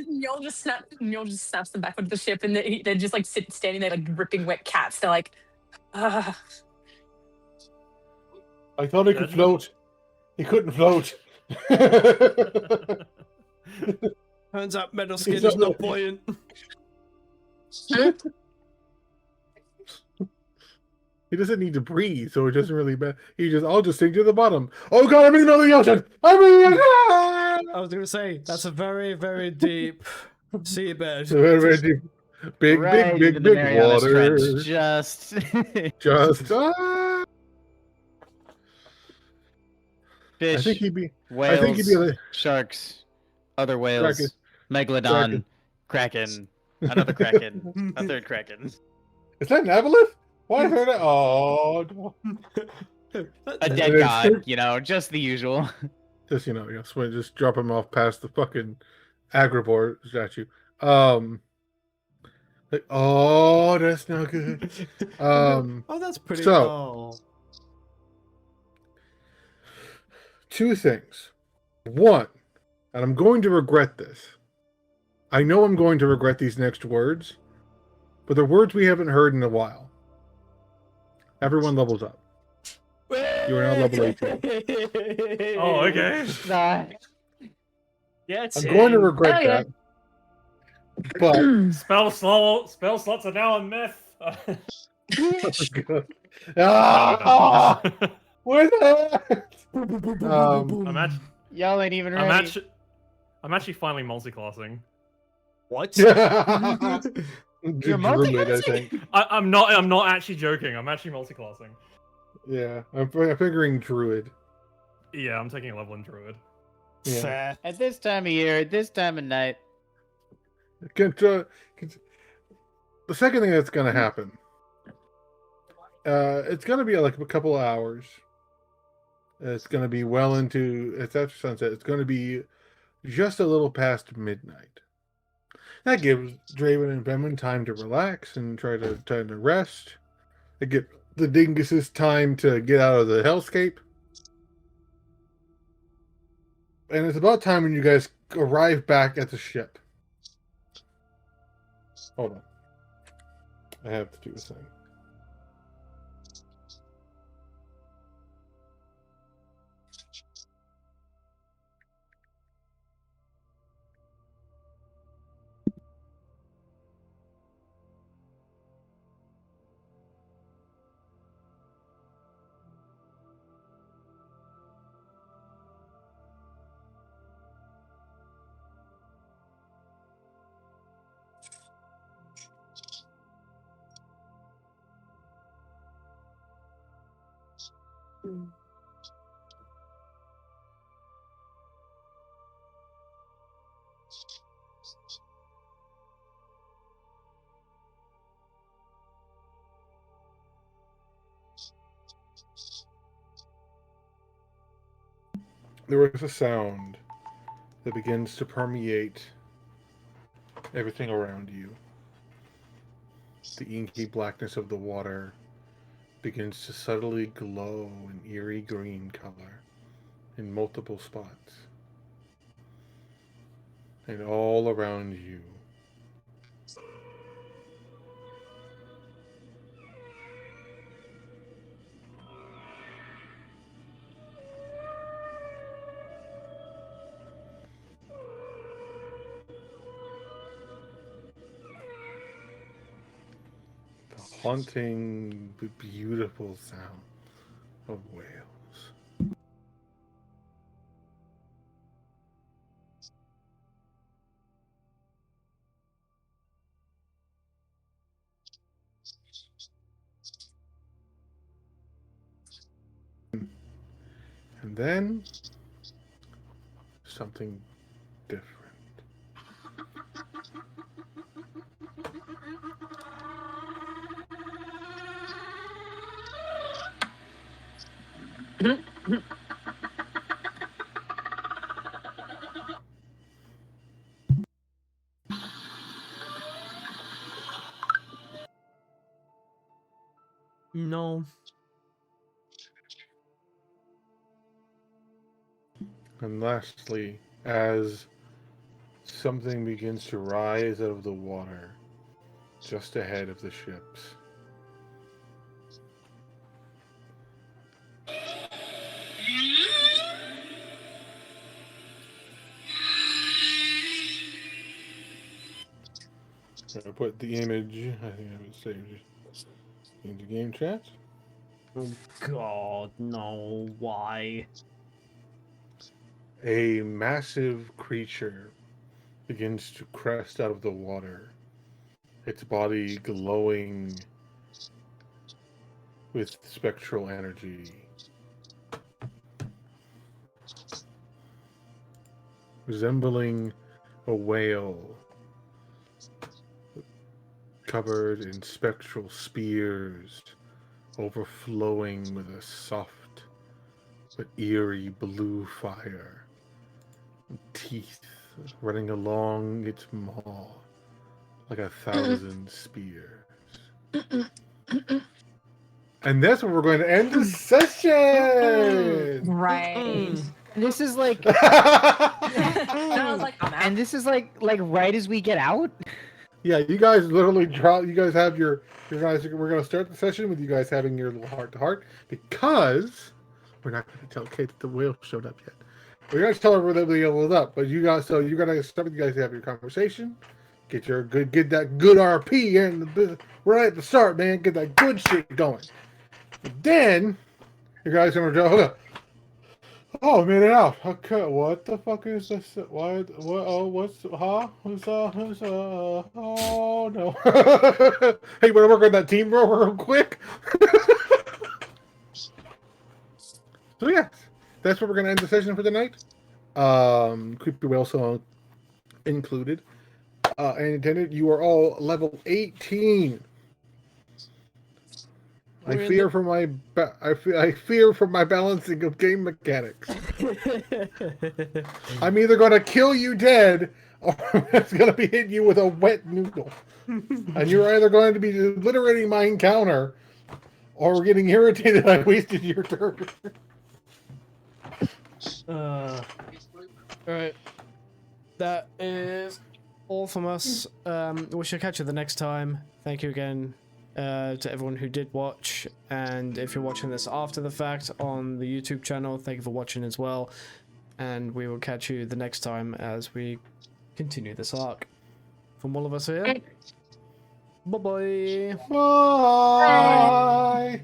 [SPEAKER 3] Y'all just snaps them back onto the ship, and they're just like standing there like ripping wet cats. They're like, ah.
[SPEAKER 2] I thought he could float. He couldn't float.
[SPEAKER 1] Turns out metal skin is not buoyant.
[SPEAKER 2] He doesn't need to breathe, so it doesn't really matter. I'll just sink to the bottom. Oh god, I'm in the middle of the ocean! I'm in the ocean!
[SPEAKER 1] I was gonna say, that's a very, very deep seabed.
[SPEAKER 2] Very, very deep. Big,
[SPEAKER 8] Right
[SPEAKER 2] big,
[SPEAKER 8] into
[SPEAKER 2] big,
[SPEAKER 8] the
[SPEAKER 2] big
[SPEAKER 8] Marianas
[SPEAKER 2] water.
[SPEAKER 8] Trench. Just.
[SPEAKER 2] Just,
[SPEAKER 8] Fish,
[SPEAKER 2] I think he'd be
[SPEAKER 8] whales,
[SPEAKER 2] like,
[SPEAKER 8] sharks, other whales,
[SPEAKER 2] Kraken.
[SPEAKER 8] megalodon, kraken, another kraken, a third kraken.
[SPEAKER 2] Is that an aboleth? Why is there that? Oh.
[SPEAKER 8] A dead god, just the usual.
[SPEAKER 2] Just, just drop him off past the fucking Agrabor statue. Like, oh, that's not good.
[SPEAKER 1] Oh, that's pretty.
[SPEAKER 2] So, two things. One, and I'm going to regret this. I know I'm going to regret these next words, but they're words we haven't heard in a while. Everyone levels up. You are now level 18.
[SPEAKER 7] Oh, okay.
[SPEAKER 6] Yeah,
[SPEAKER 2] I'm going to regret that. But
[SPEAKER 7] Spell slots are now a myth.
[SPEAKER 2] Where's that?
[SPEAKER 8] Y'all ain't even ready.
[SPEAKER 7] I'm actually finally multi-classing.
[SPEAKER 1] What?
[SPEAKER 8] You're
[SPEAKER 2] Druid, I think.
[SPEAKER 7] I'm not actually joking. I'm actually multi-classing.
[SPEAKER 2] Yeah, I'm figuring Druid.
[SPEAKER 7] Yeah, I'm taking a level in Druid.
[SPEAKER 2] Yeah.
[SPEAKER 1] Fair.
[SPEAKER 8] At this time of year, at this time of night.
[SPEAKER 2] The second thing that's going to happen, it's going to be like a couple of hours. It's going to be it's after sunset. It's going to be just a little past midnight. That gives Draven and Benman time to relax and try to rest. It gives the dinguses time to get out of the hellscape. And it's about time when you guys arrive back at the ship. Hold on. I have to do this thing. There is a sound that begins to permeate everything around you. The inky blackness of the water begins to subtly glow an eerie green color in multiple spots. And all around you, haunting, beautiful sound of whales. And then something different.
[SPEAKER 1] No.
[SPEAKER 2] And lastly, as something begins to rise out of the water just ahead of the ships. I'm gonna put the image, I think I would saved into game chat.
[SPEAKER 11] Oh God, no! Why?
[SPEAKER 2] A massive creature begins to crest out of the water, its body glowing with spectral energy. Resembling a whale covered in spectral spears, overflowing with a soft but eerie blue fire. Teeth running along its maw like 1,000 spears. And that's where we're going to end the session!
[SPEAKER 3] Right.
[SPEAKER 8] This is like,
[SPEAKER 3] And I was like, I'm out.
[SPEAKER 8] and this is like right as we get out.
[SPEAKER 2] Yeah, you guys literally drop. You guys have your guys. We're gonna start the session with you guys having your little heart to heart because we're not gonna tell Kate that the whale showed up yet. We're gonna tell her that the whale is up, but you guys. So you gotta start with you guys to have your conversation. Get that good RP and right at the start, man. Get that good shit going. And then you guys gonna go. Hold up. Oh, I made it out. Okay, what the fuck is this? What? Oh, what's? Huh? Oh no. Hey, we're working on that team real quick. So yeah, that's what we're gonna end the session for tonight. Creepy whale song included. And intended. You are all level 18. I fear for my balancing of game mechanics. I'm either gonna kill you dead, or it's gonna be hitting you with a wet noodle, and you're either going to be obliterating my encounter, or getting irritated I wasted your turn.
[SPEAKER 1] All right, that is all from us. We shall catch you the next time. Thank you again. To everyone who did watch, and if you're watching this after the fact on the YouTube channel, thank you for watching as well, and we will catch you the next time as we continue this arc. From all of us here, bye-bye.
[SPEAKER 2] Bye.